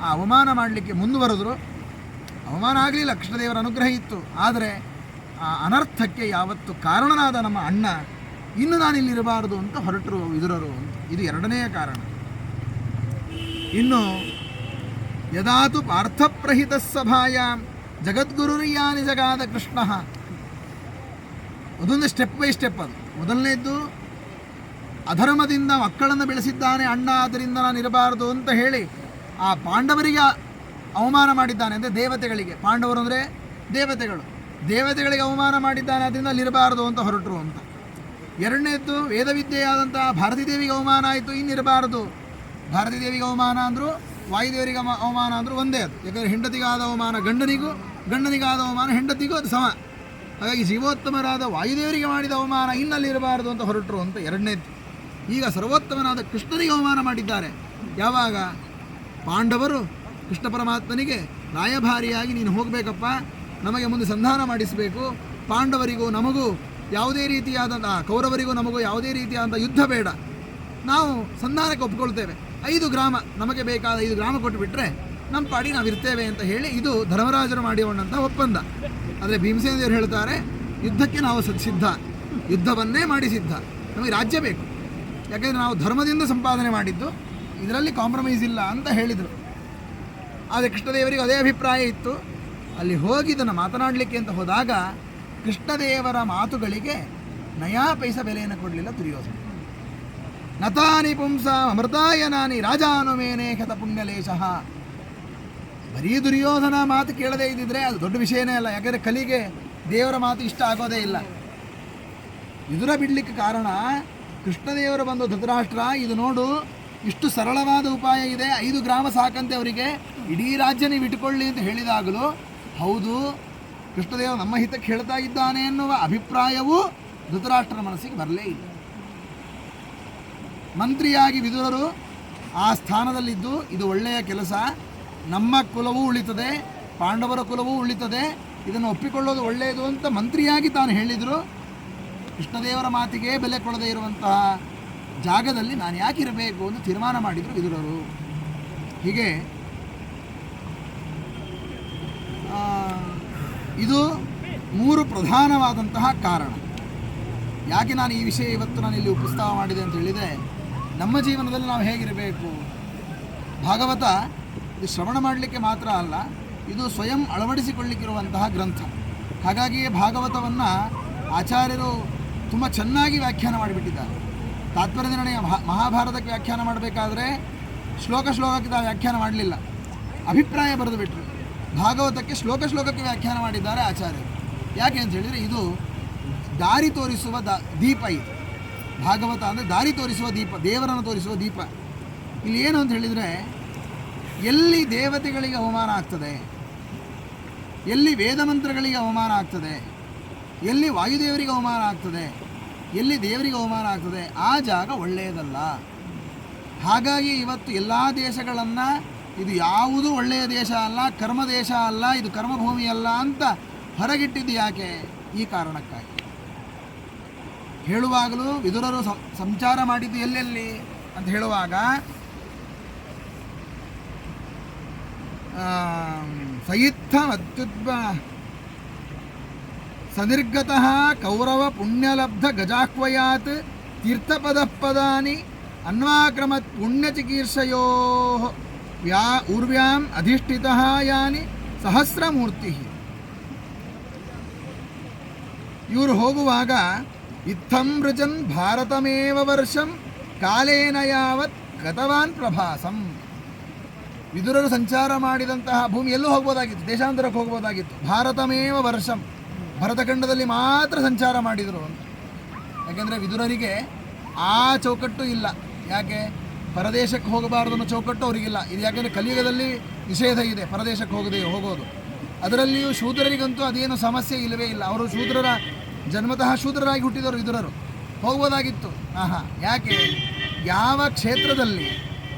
ಆ ಅವಮಾನ ಮಾಡಲಿಕ್ಕೆ ಮುಂದುವರೆದರು. ಅವಮಾನ ಆಗಲಿಲ್ಲ, ಕೃಷ್ಣದೇವರ ಅನುಗ್ರಹ ಇತ್ತು. ಆದರೆ ಆ ಅನರ್ಥಕ್ಕೆ ಯಾವತ್ತು ಕಾರಣನಾದ ನಮ್ಮ ಅಣ್ಣ ಇನ್ನು ನಾನಿಲ್ಲಿರಬಾರದು ಅಂತ ಹೊರಟರು ವಿದುರರು ಅಂತ. ಇದು ಎರಡನೆಯ ಕಾರಣ. ಇನ್ನು ಯದಾತು ಪಾರ್ಥಪ್ರಹಿತ ಸಭಾಯಾಂ ಜಗದ್ಗುರುರ್ಯಾನಿ ಜಗಾದ ಕೃಷ್ಣ. ಅದೊಂದು ಸ್ಟೆಪ್ ಬೈ ಸ್ಟೆಪ್. ಅದು ಮೊದಲನೇದ್ದು, ಅಧರ್ಮದಿಂದ ಮಕ್ಕಳನ್ನು ಬೆಳೆಸಿದ್ದಾನೆ ಅಣ್ಣ, ಆದ್ದರಿಂದ ನಾನು ಇರಬಾರದು ಅಂತ ಹೇಳಿ ಆ ಪಾಂಡವರಿಗೆ ಅವಮಾನ ಮಾಡಿದ್ದಾನೆ. ಅಂದರೆ ದೇವತೆಗಳಿಗೆ, ಪಾಂಡವರು ಅಂದರೆ ದೇವತೆಗಳಿಗೆ ಅವಮಾನ ಮಾಡಿದ್ದಾನೆ, ಅದರಿಂದ ಅಲ್ಲಿರಬಾರದು ಅಂತ ಹೊರಟರು ಅಂತ. ಎರಡನೇದ್ದು ವೇದವಿದ್ಯೆಯಾದಂತಹ ಭಾರತೀ ದೇವಿಗೆ ಅವಮಾನ ಆಯಿತು, ಇನ್ನಿರಬಾರದು. ಭಾರತೀ ದೇವಿಗೆ ಅವಮಾನ ಅಂದರೂ ವಾಯುದೇವರಿಗೆ ಅವಮಾನ ಅಂದರೂ ಒಂದೇ ಅದು. ಯಾಕಂದರೆ ಹೆಂಡತಿಗಾದ ಅವಮಾನ ಗಂಡನಿಗೂ, ಗಂಡನಿಗಾದ ಅವಮಾನ ಹೆಂಡತಿಗೂ ಅದು ಸಮ. ಹಾಗಾಗಿ ಜೀವೋತ್ತಮರಾದ ವಾಯುದೇವರಿಗೆ ಮಾಡಿದ ಅವಮಾನ ಇನ್ನಲ್ಲಿರಬಾರದು ಅಂತ ಹೊರಟರು ಅಂತ ಎರಡನೇದ್ದು. ಈಗ ಸರ್ವೋತ್ತಮನಾದ ಕೃಷ್ಣನಿಗೆ ಅವಮಾನ ಮಾಡಿದ್ದಾರೆ. ಯಾವಾಗ? ಪಾಂಡವರು ಕೃಷ್ಣ ಪರಮಾತ್ಮನಿಗೆ ರಾಯಭಾರಿಯಾಗಿ ನೀನು ಹೋಗಬೇಕಪ್ಪ, ನಮಗೆ ಮುಂದೆ ಸಂಧಾನ ಮಾಡಿಸಬೇಕು, ಪಾಂಡವರಿಗೂ ನಮಗೂ ಯಾವುದೇ ರೀತಿಯಾದಂಥ, ಕೌರವರಿಗೂ ನಮಗೂ ಯಾವುದೇ ರೀತಿಯಾದಂಥ ಯುದ್ಧ ಬೇಡ, ನಾವು ಸಂಧಾನಕ್ಕೆ ಒಪ್ಕೊಳ್ತೇವೆ, 5 ಗ್ರಾಮ ನಮಗೆ ಬೇಕಾದ 5 ಗ್ರಾಮ ಕೊಟ್ಟುಬಿಟ್ರೆ ನಮ್ಮ ಪಾಡಿ ನಾವಿರ್ತೇವೆ ಅಂತ ಹೇಳಿ ಇದು ಧರ್ಮರಾಜರು ಮಾಡಿಕೊಂಡಂಥ ಒಪ್ಪಂದ. ಆದರೆ ಭೀಮಸೇನ ದೇವರು ಹೇಳ್ತಾರೆ, ಯುದ್ಧಕ್ಕೆ ನಾವು ಸಿದ್ಧ, ಯುದ್ಧವನ್ನೇ ಮಾಡಿ ಸಿದ್ಧ, ನಮಗೆ ರಾಜ್ಯ ಬೇಕು, ಯಾಕೆಂದರೆ ನಾವು ಧರ್ಮದಿಂದ ಸಂಪಾದನೆ ಮಾಡಿದ್ದು, ಇದರಲ್ಲಿ ಕಾಂಪ್ರಮೈಸ್ ಇಲ್ಲ ಅಂತ ಹೇಳಿದರು. ಆದರೆ ಕೃಷ್ಣದೇವರಿಗೆ ಅದೇ ಅಭಿಪ್ರಾಯ ಇತ್ತು. ಅಲ್ಲಿ ಹೋಗಿ ಇದನ್ನು ಮಾತನಾಡಲಿಕ್ಕೆ ಅಂತ ಹೋದಾಗ ಕೃಷ್ಣದೇವರ ಮಾತುಗಳಿಗೆ ನಯಾ ಪೈಸ ಬೆಲೆಯನ್ನು ಕೊಡಲಿಲ್ಲ ದುರ್ಯೋಧನ. ನತಾನಿ ಪುಂಸ ಅಮೃತಾಯನಾನಿ ರಾಜಾನುಮೇನೆ ಖತ ಪುಣ್ಯಲೇಶಃ. ಬರೀ ದುರ್ಯೋಧನ ಮಾತು ಕೇಳದೇ ಇದ್ದಿದ್ರೆ ಅದು ದೊಡ್ಡ ವಿಷಯನೇ ಅಲ್ಲ, ಯಾಕಂದರೆ ಕಲಿಗೆ ದೇವರ ಮಾತು ಇಷ್ಟ ಆಗೋದೇ ಇಲ್ಲ. ವಿದುರ ಬಿಡಲಿಕ್ಕೆ ಕಾರಣ ಕೃಷ್ಣದೇವರು ಬಂದು ಧೃತರಾಷ್ಟ್ರ ಇದು ನೋಡು, ಇಷ್ಟು ಸರಳವಾದ ಉಪಾಯ ಇದೆ, 5 ಗ್ರಾಮ ಸಾಕಂತೆ ಅವರಿಗೆ, ಇಡೀ ರಾಜ್ಯ ನೀವು ಇಟ್ಟುಕೊಳ್ಳಿ ಅಂತ ಹೇಳಿದಾಗಲೂ ಹೌದು ಕೃಷ್ಣದೇವ ನಮ್ಮ ಹಿತಕ್ಕೆ ಹೇಳ್ತಾ ಇದ್ದಾನೆ ಎನ್ನುವ ಅಭಿಪ್ರಾಯವೂ ಧೃತರಾಷ್ಟ್ರನ ಮನಸ್ಸಿಗೆ ಬರಲೇ ಇಲ್ಲ. ಮಂತ್ರಿಯಾಗಿ ವಿದುರರು ಆ ಸ್ಥಾನದಲ್ಲಿದ್ದು ಇದು ಒಳ್ಳೆಯ ಕೆಲಸ, ನಮ್ಮ ಕುಲವೂ ಉಳಿತದೆ, ಪಾಂಡವರ ಕುಲವೂ ಉಳಿತದೆ, ಇದನ್ನು ಒಪ್ಪಿಕೊಳ್ಳೋದು ಒಳ್ಳೆಯದು ಅಂತ ಮಂತ್ರಿಯಾಗಿ ತಾನು ಹೇಳಿದರು. ಕೃಷ್ಣದೇವರ ಮಾತಿಗೆ ಬೆಲೆ ಕೊಡದೇ ಇರುವಂತಹ ಜಾಗದಲ್ಲಿ ನಾನು ಯಾಕಿರಬೇಕು ಅಂತ ತೀರ್ಮಾನ ಮಾಡಿದರು ವಿದುರರು. ಹೀಗೆ ಇದು 3 ಪ್ರಧಾನವಾದಂತಹ ಕಾರಣ. ಯಾಕೆ ನಾನು ಈ ವಿಷಯ ಇವತ್ತು ನಾನು ಇಲ್ಲಿ ಉಪಸ್ತಾವ ಮಾಡಿದೆ ಅಂತ ಹೇಳಿದರೆ, ನಮ್ಮ ಜೀವನದಲ್ಲಿ ನಾವು ಹೇಗಿರಬೇಕು. ಭಾಗವತ ಇದು ಶ್ರವಣ ಮಾಡಲಿಕ್ಕೆ ಮಾತ್ರ ಅಲ್ಲ, ಇದು ಸ್ವಯಂ ಅಳವಡಿಸಿಕೊಳ್ಳಿಕ್ಕಿರುವಂತಹ ಗ್ರಂಥ. ಹಾಗಾಗಿಯೇ ಭಾಗವತವನ್ನು ಆಚಾರ್ಯರು ತುಂಬ ಚೆನ್ನಾಗಿ ವ್ಯಾಖ್ಯಾನ ಮಾಡಿಬಿಟ್ಟಿದ್ದಾರೆ. ತಾತ್ಪರ್ಯ ನಿರ್ಣಯ ಮಹಾಭಾರತಕ್ಕೆ ವ್ಯಾಖ್ಯಾನ ಮಾಡಬೇಕಾದ್ರೆ ಶ್ಲೋಕಕ್ಕೆ ವ್ಯಾಖ್ಯಾನ ಮಾಡಲಿಲ್ಲ, ಅಭಿಪ್ರಾಯ ಬರೆದು ಬಿಟ್ಟರು. ಭಾಗವತಕ್ಕೆ ಶ್ಲೋಕಕ್ಕೆ ವ್ಯಾಖ್ಯಾನ ಮಾಡಿದ್ದಾರೆ ಆಚಾರ್ಯರು. ಯಾಕೆ ಅಂತ ಹೇಳಿದರೆ ಇದು ದಾರಿ ತೋರಿಸುವ ದೀಪ. ಇದು ಭಾಗವತ ಅಂದರೆ ದಾರಿ ತೋರಿಸುವ ದೀಪ, ದೇವರನ್ನು ತೋರಿಸುವ ದೀಪ. ಇಲ್ಲಿ ಏನು ಅಂತ ಹೇಳಿದರೆ, ಎಲ್ಲಿ ದೇವತೆಗಳಿಗೆ ಅವಮಾನ ಆಗ್ತದೆ, ಎಲ್ಲಿ ವೇದ ಮಂತ್ರಗಳಿಗೆ ಅವಮಾನ ಆಗ್ತದೆ, ಎಲ್ಲಿ ವಾಯುದೇವರಿಗೆ ಅವಮಾನ ಆಗ್ತದೆ, ಎಲ್ಲಿ ದೇವರಿಗೆ ಅವಮಾನ ಆಗ್ತದೆ, ಆ ಜಾಗ ಒಳ್ಳೆಯದಲ್ಲ. ಹಾಗಾಗಿ ಇವತ್ತು ಎಲ್ಲ ದೇಶಗಳನ್ನು ಇದು ಯಾವುದೂ ಒಳ್ಳೆಯ ದೇಶ ಅಲ್ಲ, ಕರ್ಮ ದೇಶ ಅಲ್ಲ, ಇದು ಕರ್ಮಭೂಮಿ ಅಲ್ಲ ಅಂತ ಹೊರಗಿಟ್ಟಿದ್ದು ಯಾಕೆ? ಈ ಕಾರಣಕ್ಕಾಗಿ. ಹೇಳುವಾಗಲೂ ವಿದುರರು ಸಂಚಾರ ಮಾಡಿದ್ದು ಎಲ್ಲೆಲ್ಲಿ ಅಂತ ಹೇಳುವಾಗ ಸಯಿತ್ಥಂ ಸನಿರ್ಗತಃ ಕೌರವ ಪುಣ್ಯಲಬ್ಧ ಗಜಾಹ್ವಯಾತ್ ತೀರ್ಥಪದಪದಾನಿ ಅನ್ವಾಕ್ರಮತ್ ಪುಣ್ಯಚಿಕೀರ್ಷಯೋ ಊರ್ವ್ಯಾಂ ಅಧಿಷ್ಠಿತಃ ಯಾನಿ ಸಹಸ್ರಮೂರ್ತಿ. ಇವರು ಹೋಗುವಾಗ ಇತ್ತಂ ರುಜನ್ ಭಾರತಮೇವ ವರ್ಷಂ ಕಾಲೇನ ಯಾವತ್ ಗತವಾನ್ ಪ್ರಭಾಸಂ. ವಿದುರರು ಸಂಚಾರ ಮಾಡಿದಂತಹ ಭೂಮಿ ಎಲ್ಲೂ ಹೋಗ್ಬೋದಾಗಿತ್ತು, ದೇಶಾಂತರಕ್ಕೆ ಹೋಗ್ಬೋದಾಗಿತ್ತು. ಭಾರತಮೇವ ವರ್ಷಂ, ಭರತಖಂಡದಲ್ಲಿ ಮಾತ್ರ ಸಂಚಾರ ಮಾಡಿದರು ಅಂತ. ಯಾಕೆಂದರೆ ವಿದುರರಿಗೆ ಆ ಚೌಕಟ್ಟು ಇಲ್ಲ. ಯಾಕೆ? ಪರದೇಶಕ್ಕೆ ಹೋಗಬಾರ್ದು ಅನ್ನೋ ಚೌಕಟ್ಟು ಅವರಿಗಿಲ್ಲ. ಇದು ಯಾಕೆಂದರೆ ಕಲಿಯುಗದಲ್ಲಿ ನಿಷೇಧ ಇದೆ ಪರದೇಶಕ್ಕೆ ಹೋಗೋದು. ಅದರಲ್ಲಿಯೂ ಶೂದ್ರರಿಗಂತೂ ಅದೇನು ಸಮಸ್ಯೆ ಇಲ್ಲವೇ ಇಲ್ಲ. ಅವರು ಜನ್ಮತಃ ಶೂದ್ರರಾಗಿ ಹುಟ್ಟಿದವರು ವಿದುರರು, ಹೋಗ್ಬೋದಾಗಿತ್ತು. ಯಾಕೆ? ಯಾವ ಕ್ಷೇತ್ರದಲ್ಲಿ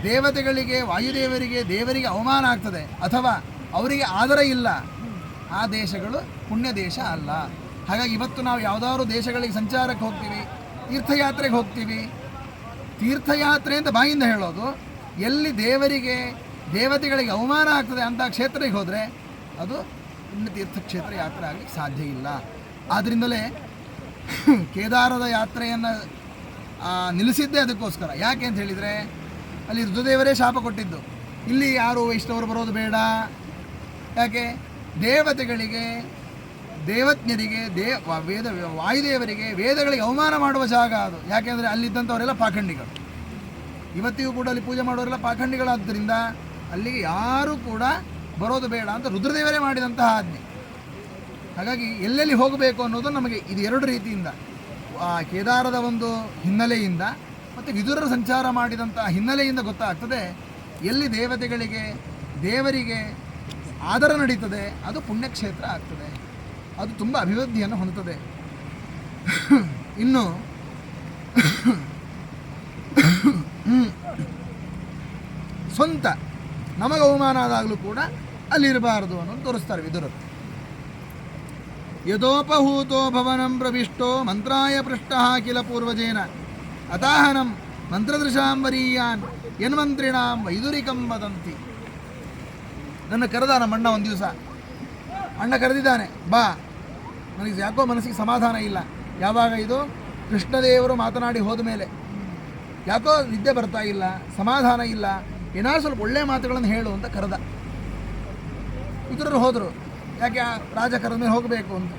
ದೇವತೆಗಳಿಗೆ, ವಾಯುದೇವರಿಗೆ, ದೇವರಿಗೆ ಅವಮಾನ ಆಗ್ತದೆ ಅಥವಾ ಅವರಿಗೆ ಆದರ ಇಲ್ಲ, ಆ ದೇಶಗಳು ಪುಣ್ಯ ದೇಶ ಅಲ್ಲ. ಹಾಗಾಗಿ ಇವತ್ತು ನಾವು ಯಾವುದಾದ್ರು ದೇಶಗಳಿಗೆ ಸಂಚಾರಕ್ಕೆ ಹೋಗ್ತೀವಿ, ತೀರ್ಥಯಾತ್ರೆಗೆ ಹೋಗ್ತೀವಿ. ತೀರ್ಥಯಾತ್ರೆ ಅಂತ ಬಾಯಿಂದ ಹೇಳೋದು, ಎಲ್ಲಿ ದೇವರಿಗೆ, ದೇವತೆಗಳಿಗೆ ಅವಮಾನ ಆಗ್ತದೆ ಅಂಥ ಕ್ಷೇತ್ರಕ್ಕೆ ಹೋದರೆ ಅದು ಪುಣ್ಯತೀರ್ಥ ಕ್ಷೇತ್ರ ಯಾತ್ರೆ ಆಗಲಿಕ್ಕೆ ಸಾಧ್ಯ ಇಲ್ಲ. ಆದ್ದರಿಂದಲೇ ಕೇದಾರದ ಯಾತ್ರೆಯನ್ನು ನಿಲ್ಲಿಸಿದ್ದೇ ಅದಕ್ಕೋಸ್ಕರ. ಯಾಕೆ ಅಂತ ಹೇಳಿದರೆ ಅಲ್ಲಿ ರುದ್ರದೇವರೇ ಶಾಪ ಕೊಟ್ಟಿದ್ದು, ಇಲ್ಲಿ ಯಾರು ವೈಷ್ಣವರು ಬರೋದು ಬೇಡ. ಯಾಕೆ? ದೇವತೆಗಳಿಗೆ, ದೇವಜ್ಞರಿಗೆ, ವಾಯುದೇವರಿಗೆ, ವೇದಗಳಿಗೆ ಅವಮಾನ ಮಾಡುವ ಜಾಗ ಅದು. ಯಾಕೆಂದರೆ ಅಲ್ಲಿದ್ದಂಥವರೆಲ್ಲ ಪಾಖಂಡಿಗಳು. ಇವತ್ತಿಗೂ ಕೂಡ ಅಲ್ಲಿ ಪೂಜೆ ಮಾಡೋರೆಲ್ಲ ಪಾಖಂಡಿಗಳಾದ್ದರಿಂದ ಅಲ್ಲಿಗೆ ಯಾರೂ ಕೂಡ ಬರೋದು ಬೇಡ ಅಂತ ರುದ್ರದೇವರೇ ಮಾಡಿದಂತಹ ಆಜ್ಞೆ. ಹಾಗಾಗಿ ಎಲ್ಲೆಲ್ಲಿ ಹೋಗಬೇಕು ಅನ್ನೋದು ನಮಗೆ ಇದು 2 ರೀತಿಯಿಂದ. ಆ ಕೇದಾರದ ಒಂದು ಹಿನ್ನೆಲೆಯಿಂದ ಮತ್ತು ವಿದುರರು ಸಂಚಾರ ಮಾಡಿದಂಥ ಹಿನ್ನೆಲೆಯಿಂದ ಗೊತ್ತಾಗ್ತದೆ ಎಲ್ಲಿ ದೇವತೆಗಳಿಗೆ ದೇವರಿಗೆ ಆದರ ನಡೀತದೆ ಅದು ಪುಣ್ಯಕ್ಷೇತ್ರ ಆಗ್ತದೆ, ಅದು ತುಂಬ ಅಭಿವೃದ್ಧಿಯನ್ನು ಹೊಂದುತ್ತದೆ. ಇನ್ನು ಸ್ವಂತ ನಮಗೆ ಅವಮಾನ ಆದಾಗಲೂ ಕೂಡ ಅಲ್ಲಿರಬಾರದು ಅನ್ನೋದು ತೋರಿಸ್ತಾರೆ ವಿದುರರು. ಯದೋಪಹೂತೋ ಭವನಂ ಪ್ರವಿಷ್ಟೋ ಮಂತ್ರಾಯ ಪೃಷ್ಟ ಕಿಲ ಪೂರ್ವಜೇನ ಅತಾಹನಂ ಮಂತ್ರದೃಶಾಂಬರೀಯಾನ್ ಯನ್ಮಂತ್ರಿಣಾಂ ವೈದುರಿಕಂ ವದಂತಿ. ನನ್ನ ಕರೆದ ನಮ್ಮ ಅಣ್ಣ ಒಂದು ದಿವಸ, ಅಣ್ಣ ಕರೆದಿದ್ದಾನೆ, ಬಾ, ನನಗೆ ಯಾಕೋ ಮನಸ್ಸಿಗೆ ಸಮಾಧಾನ ಇಲ್ಲ. ಯಾವಾಗ ಇದು ಕೃಷ್ಣದೇವರು ಮಾತನಾಡಿ ಹೋದ ಮೇಲೆ ಯಾಕೋ ನಿದ್ದೆ ಬರ್ತಾ ಇಲ್ಲ, ಸಮಾಧಾನ ಇಲ್ಲ, ಏನಾದ್ರು ಸ್ವಲ್ಪ ಒಳ್ಳೆಯ ಮಾತುಗಳನ್ನು ಹೇಳು ಅಂತ ಕರೆದ. ವಿದುರರು ಹೋದರು, ಯಾಕೆ ರಾಜ ಕರೆದ ಮೇಲೆ ಹೋಗಬೇಕು ಅಂತ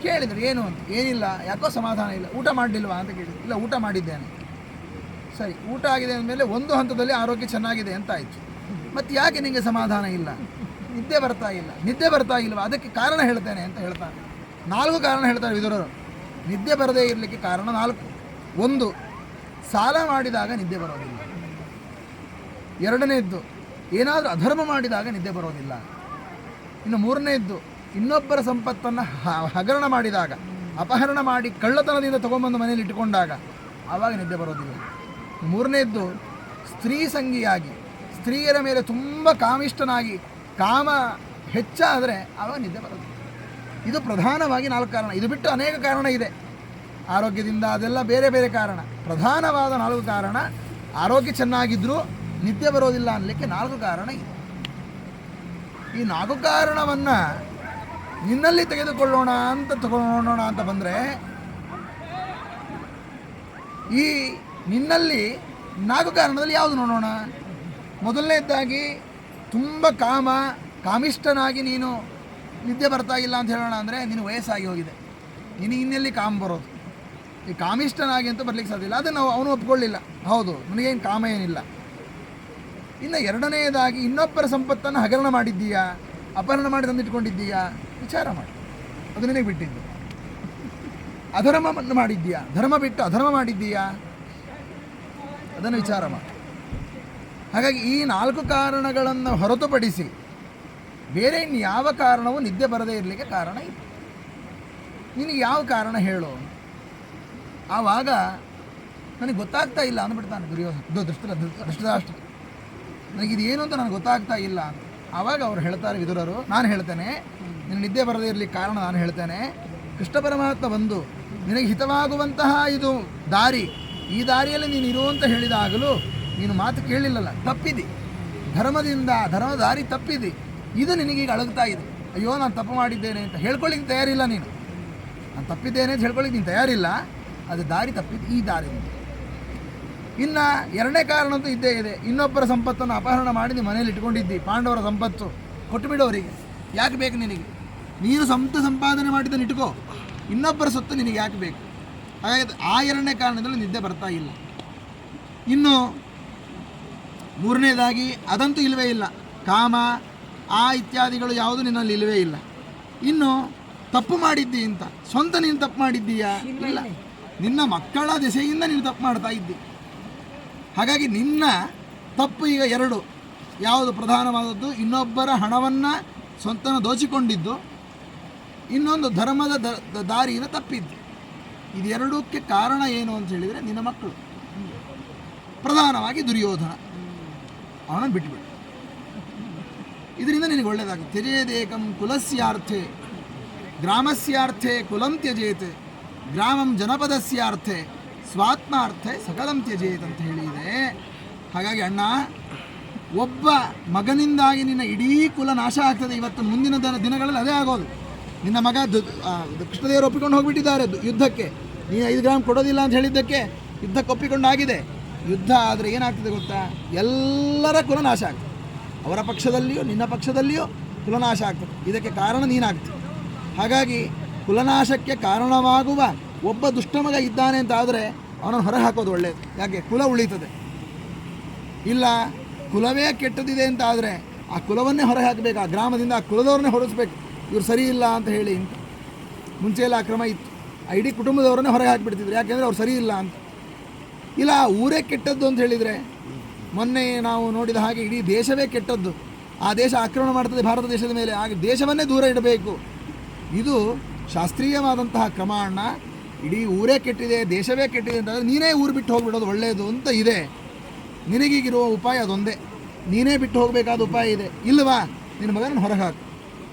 ಕೇಳಿದರು. ಏನು ಅಂತ, ಏನಿಲ್ಲ, ಯಾಕೋ ಸಮಾಧಾನ ಇಲ್ಲ, ಊಟ ಮಾಡಲಿಲ್ವಾ ಅಂತ ಕೇಳಿದ್ರು. ಇಲ್ಲ, ಊಟ ಮಾಡಿದ್ದೇನೆ. ಸರಿ, ಊಟ ಆಗಿದೆ ಅಂದಮೇಲೆ ಒಂದು ಹಂತದಲ್ಲಿ ಆರೋಗ್ಯ ಚೆನ್ನಾಗಿದೆ ಅಂತ ಆಯಿತು. ಮತ್ತು ಯಾಕೆ ನಿಮಗೆ ಸಮಾಧಾನ ಇಲ್ಲ? ನಿದ್ದೆ ಬರ್ತಾ ಇಲ್ಲ. ನಿದ್ದೆ ಬರ್ತಾ ಇಲ್ವಾ? ಅದಕ್ಕೆ ಕಾರಣ ಹೇಳ್ತೇನೆ ಅಂತ ಹೇಳ್ತಾನೆ. 4 ಕಾರಣ ಹೇಳ್ತಾರೆ ವಿದುರರು ನಿದ್ದೆ ಬರದೇ ಇರಲಿಕ್ಕೆ. ಕಾರಣ 4. 1, ಸಾಲ ಮಾಡಿದಾಗ ನಿದ್ದೆ ಬರೋದಿಲ್ಲ. 2ನೇದ್ದು, ಏನಾದರೂ ಅಧರ್ಮ ಮಾಡಿದಾಗ ನಿದ್ದೆ ಬರೋದಿಲ್ಲ. ಇನ್ನು 3ನೇದ್ದು, ಇನ್ನೊಬ್ಬರ ಸಂಪತ್ತನ್ನು ಹಗರಣ ಮಾಡಿದಾಗ, ಅಪಹರಣ ಮಾಡಿ ಕಳ್ಳತನದಿಂದ ತೊಗೊಂಬಂದು ಮನೇಲಿ ಇಟ್ಟುಕೊಂಡಾಗ ಆವಾಗ ನಿದ್ದೆ ಬರೋದಿಲ್ಲ. 3ನೇದ್ದು, ಸ್ತ್ರೀ ಸಂಗಿಯಾಗಿ ಸ್ತ್ರೀಯರ ಮೇಲೆ ತುಂಬ ಕಾಮಿಷ್ಠನಾಗಿ ಕಾಮ ಹೆಚ್ಚಾದರೆ ಆವಾಗ ನಿದ್ದೆ ಬರೋದಿಲ್ಲ. ಇದು ಪ್ರಧಾನವಾಗಿ 4 ಕಾರಣ. ಇದು ಬಿಟ್ಟು ಅನೇಕ ಕಾರಣ ಇದೆ, ಆರೋಗ್ಯದಿಂದ ಅದೆಲ್ಲ ಬೇರೆ ಬೇರೆ ಕಾರಣ. ಪ್ರಧಾನವಾದ 4 ಕಾರಣ. ಆರೋಗ್ಯ ಚೆನ್ನಾಗಿದ್ದರೂ ನಿದ್ದೆ ಬರೋದಿಲ್ಲ ಅನ್ನಲಿಕ್ಕೆ 4 ಕಾರಣ ಇದೆ. ಈ 4 ಕಾರಣವನ್ನು ನಿನ್ನಲ್ಲಿ ತೆಗೆದುಕೊಳ್ಳೋಣ ಅಂತ ಬಂದರೆ, ಈ ನಿನ್ನಲ್ಲಿ 4 ಕಾರಣದಲ್ಲಿ ಯಾವುದು ನೋಡೋಣ? ಮೊದಲನೇದಾಗಿ ತುಂಬ ಕಾಮಿಷ್ಠನಾಗಿ ನೀನು ನಿದ್ದೆ ಬರ್ತಾ ಇಲ್ಲ ಅಂತ ಹೇಳೋಣ ಅಂದರೆ, ನೀನು ವಯಸ್ಸಾಗಿ ಹೋಗಿದೆ, ನಿನಗೆ ಇನ್ನೆಲ್ಲಿ ಕಾಮ ಬರೋದು? ಈ ಕಾಮಿಷ್ಠನಾಗಿ ಅಂತ ಬರಲಿಕ್ಕೆ ಸಾಧ್ಯ ಇಲ್ಲ. ಅದನ್ನು ಅವನು ಒಪ್ಕೊಳ್ಳಿಲ್ಲ. ಹೌದು, ನನಗೇನು ಕಾಮ ಏನಿಲ್ಲ. ಇನ್ನು 2ನೇದಾಗಿ ಇನ್ನೊಬ್ಬರ ಸಂಪತ್ತನ್ನು ಹಗರಣ ಮಾಡಿದ್ದೀಯಾ, ಅಪಹರಣ ಮಾಡಿ ತಂದಿಟ್ಕೊಂಡಿದ್ದೀಯಾ, ವಿಚಾರ ಮಾಡಿ, ಅದು ನಿನಗೆ ಬಿಟ್ಟಿದ್ದು. ಅಧರ್ಮವನ್ನು ಮಾಡಿದ್ದೀಯಾ, ಧರ್ಮ ಬಿಟ್ಟು ಅಧರ್ಮ ಮಾಡಿದ್ದೀಯಾ, ಅದನ್ನು ವಿಚಾರ ಮಾಡಿ. ಹಾಗಾಗಿ ಈ 4 ಕಾರಣಗಳನ್ನು ಹೊರತುಪಡಿಸಿ ಬೇರೆ ಇನ್ಯಾವ ಕಾರಣವೂ ನಿದ್ದೆ ಬರದೇ ಇರಲಿಕ್ಕೆ ಕಾರಣ ಇದೆ. ನಿನಗೆ ಯಾವ ಕಾರಣ ಹೇಳು? ಆವಾಗ ನನಗೆ ಗೊತ್ತಾಗ್ತಾ ಇಲ್ಲ ಅಂದ್ಬಿಡ್ತಾನೆ ಧೃತರಾಷ್ಟ್ರ. ನನಗಿದು ಏನು ಅಂತ ನನಗೆ ಗೊತ್ತಾಗ್ತಾ ಇಲ್ಲ ಅಂತ. ಆವಾಗ ಅವ್ರು ಹೇಳ್ತಾರೆ ವಿದುರರು, ನಾನು ಹೇಳ್ತೇನೆ, ನಿನ್ನ ನಿದ್ದೆ ಬರದೇ ಇರಲಿಕ್ಕೆ ಕಾರಣ ನಾನು ಹೇಳ್ತೇನೆ. ಕೃಷ್ಣ ಪರಮಾತ್ಮ ಬಂದು ನಿನಗೆ ಹಿತವಾಗುವಂತಹ ಇದು ದಾರಿ, ಈ ದಾರಿಯಲ್ಲಿ ನೀನು ಇರುವಂತ ಹೇಳಿದಾಗಲೂ ನೀನು ಮಾತು ಕೇಳಿಲ್ಲಲ್ಲ, ತಪ್ಪಿದೆ, ಧರ್ಮದ ದಾರಿ ತಪ್ಪಿದೆ. ಇದು ನಿನಗೀಗ ಅಳಗ್ತಾ ಇದೆ. ಅಯ್ಯೋ, ನಾನು ತಪ್ಪು ಮಾಡಿದ್ದೇನೆ ಅಂತ ಹೇಳ್ಕೊಳ್ಳಿಕ್ಕೆ ತಯಾರಿಲ್ಲ. ನೀನು ನಾನು ತಪ್ಪಿದ್ದೇನೆ ಅಂತ ಹೇಳ್ಕೊಳ್ಳಿಕ್ಕೆ ನೀನು ತಯಾರಿಲ್ಲ. ಅದು ದಾರಿ ತಪ್ಪಿದ್ದು, ಈ ದಾರಿಯಿಂದ. ಇನ್ನು 2ನೇ ಕಾರಣ ಅಂತೂ ಇದ್ದೇ ಇದೆ. ಇನ್ನೊಬ್ಬರ ಸಂಪತ್ತನ್ನು ಅಪಹರಣ ಮಾಡಿ ನೀವು ಮನೇಲಿ ಇಟ್ಕೊಂಡಿದ್ದಿ. ಪಾಂಡವರ ಸಂಪತ್ತು ಕೊಟ್ಟುಬಿಡೋರಿಗೆ ಯಾಕೆ ಬೇಕು ನಿನಗೆ? ನೀನು ಸಂಪಾದನೆ ಮಾಡಿದ್ದನ್ನು ಇಟ್ಕೋ, ಇನ್ನೊಬ್ಬರ ಸೊತ್ತು ನಿನಗೆ ಯಾಕೆ ಬೇಕು? ಹಾಗಾಗಿ ಆ 2ನೇ ಕಾರಣದಲ್ಲಿ ನಿದ್ದೆ ಬರ್ತಾ ಇಲ್ಲ. ಇನ್ನು 3ನೇದಾಗಿ ಅದಂತೂ ಇಲ್ಲವೇ ಇಲ್ಲ, ಕಾಮ ಆ ಇತ್ಯಾದಿಗಳು ಯಾವುದು ನಿನ್ನಲ್ಲಿ ಇಲ್ಲವೇ ಇಲ್ಲ. ಇನ್ನು ತಪ್ಪು ಮಾಡಿದ್ದಿ ಅಂತ, ಸ್ವಂತ ನೀನು ತಪ್ಪು ಮಾಡಿದ್ದೀಯಾ? ಇಲ್ಲ, ನಿನ್ನ ಮಕ್ಕಳ ದೆಸೆಯಿಂದ ನೀನು ತಪ್ಪು ಮಾಡ್ತಾ ಇದ್ದಿ. ಹಾಗಾಗಿ ನಿನ್ನ ತಪ್ಪು ಈಗ 2. ಯಾವುದು ಪ್ರಧಾನವಾದದ್ದು? ಇನ್ನೊಬ್ಬರ ಹಣವನ್ನು ಸ್ವಂತನ ದೋಚಿಕೊಂಡಿದ್ದು, ಇನ್ನೊಂದು ಧರ್ಮದ ದಾರಿಯಿಂದ ತಪ್ಪಿದ್ದು. ಇದೆರಡಕ್ಕೆ ಕಾರಣ ಏನು ಅಂತ ಹೇಳಿದರೆ ನಿನ್ನ ಮಕ್ಕಳು, ಪ್ರಧಾನವಾಗಿ ದುರ್ಯೋಧನ. ಅವನನ್ನು ಬಿಟ್ಟುಬಿಡು, ಇದರಿಂದ ನಿನಗೆ ಒಳ್ಳೆಯದಾಗುತ್ತೆ. ತ್ಯಜೇದೇಕಂ ಕುಲಸ್ಯಾರ್ಥೆ ಗ್ರಾಮಸ್ಯಾರ್ಥೆ ಕುಲಂ ತ್ಯಜೇತ್, ಗ್ರಾಮಂ ಜನಪದಸ್ಯಾರ್ಥೆ ಸ್ವಾತ್ಮಾರ್ಥೆ ಸಕಲಂ ತ್ಯಜೇತ್ ಅಂತ ಹೇಳಿದೆ. ಹಾಗಾಗಿ ಅಣ್ಣ, ಒಬ್ಬ ಮಗನಿಂದಾಗಿ ನಿನ್ನ ಇಡೀ ಕುಲ ನಾಶ ಆಗ್ತದೆ. ಇವತ್ತು ಮುಂದಿನ ದಿನಗಳಲ್ಲಿ ಅದೇ ಆಗೋದು. ನಿನ್ನ ಮಗ ಕೃಷ್ಣದೇವರು ಒಪ್ಪಿಕೊಂಡು ಹೋಗಿಬಿಟ್ಟಿದ್ದಾರೆ ಯುದ್ಧಕ್ಕೆ. ನೀನು 5 ಗ್ರಾಮ್ ಕೊಡೋದಿಲ್ಲ ಅಂತ ಹೇಳಿದ್ದಕ್ಕೆ ಯುದ್ಧಕ್ಕೆ ಒಪ್ಪಿಕೊಂಡಾಗಿದೆ. ಯುದ್ಧ ಆದರೆ ಏನಾಗ್ತದೆ ಗೊತ್ತಾ? ಎಲ್ಲರ ಕುಲ ನಾಶ ಆಗ್ತದೆ. ಅವರ ಪಕ್ಷದಲ್ಲಿಯೂ ನಿನ್ನ ಪಕ್ಷದಲ್ಲಿಯೂ ಕುಲನಾಶ ಆಗ್ತದೆ. ಇದಕ್ಕೆ ಕಾರಣ ನೀನಾಗ್ತದೆ. ಹಾಗಾಗಿ ಕುಲನಾಶಕ್ಕೆ ಕಾರಣವಾಗುವ ಒಬ್ಬ ದುಷ್ಟಮಗ ಇದ್ದಾನೆ ಅಂತ ಆದರೆ ಅವನನ್ನು ಹೊರ ಹಾಕೋದು ಒಳ್ಳೆಯದು. ಯಾಕೆ? ಕುಲ ಉಳಿತದೆ. ಇಲ್ಲ, ಕುಲವೇ ಕೆಟ್ಟದಿದೆ ಅಂತ ಆದರೆ ಆ ಕುಲವನ್ನೇ ಹೊರ ಹಾಕಬೇಕು, ಆ ಗ್ರಾಮದಿಂದ ಆ ಕುಲದವ್ರನ್ನೇ ಹೊರಡಿಸ್ಬೇಕು. ಇವ್ರು ಸರಿ ಇಲ್ಲ ಅಂತ ಹೇಳಿ. ಮುಂಚೆ ಎಲ್ಲ ಆ ಕ್ರಮ ಇತ್ತು. ಇಡೀ ಕುಟುಂಬದವರನ್ನೇ ಹೊರಗೆ ಹಾಕಿಬಿಡ್ತಿದ್ರು, ಯಾಕೆಂದರೆ ಅವ್ರು ಸರಿ ಇಲ್ಲ ಅಂತ. ಇಲ್ಲ ಊರೇ ಕೆಟ್ಟದ್ದು ಅಂತ ಹೇಳಿದರೆ, ಮೊನ್ನೆ ನಾವು ನೋಡಿದ ಹಾಗೆ ಇಡೀ ದೇಶವೇ ಕೆಟ್ಟದ್ದು, ಆ ದೇಶ ಆಕ್ರಮಣ ಮಾಡ್ತದೆ ಭಾರತ ದೇಶದ ಮೇಲೆ, ಹಾಗೆ ದೇಶವನ್ನೇ ದೂರ ಇಡಬೇಕು. ಇದು ಶಾಸ್ತ್ರೀಯವಾದಂತಹ ಕ್ರಮ ಅಣ್ಣ. ಇಡೀ ಊರೇ ಕೆಟ್ಟಿದೆ, ದೇಶವೇ ಕೆಟ್ಟಿದೆ ಅಂತಂದರೆ ನೀನೇ ಊರು ಬಿಟ್ಟು ಹೋಗಿಬಿಡೋದು ಒಳ್ಳೆಯದು ಅಂತ ಇದೆ. ನಿನಗೀಗಿರುವ ಉಪಾಯ ಅದೊಂದೇ, ನೀನೇ ಬಿಟ್ಟು ಹೋಗಬೇಕಾದ ಉಪಾಯ ಇದೆ. ಇಲ್ಲವಾ ನಿನ್ನ ಮಗನ ಹೊರಗೆ ಹಾಕು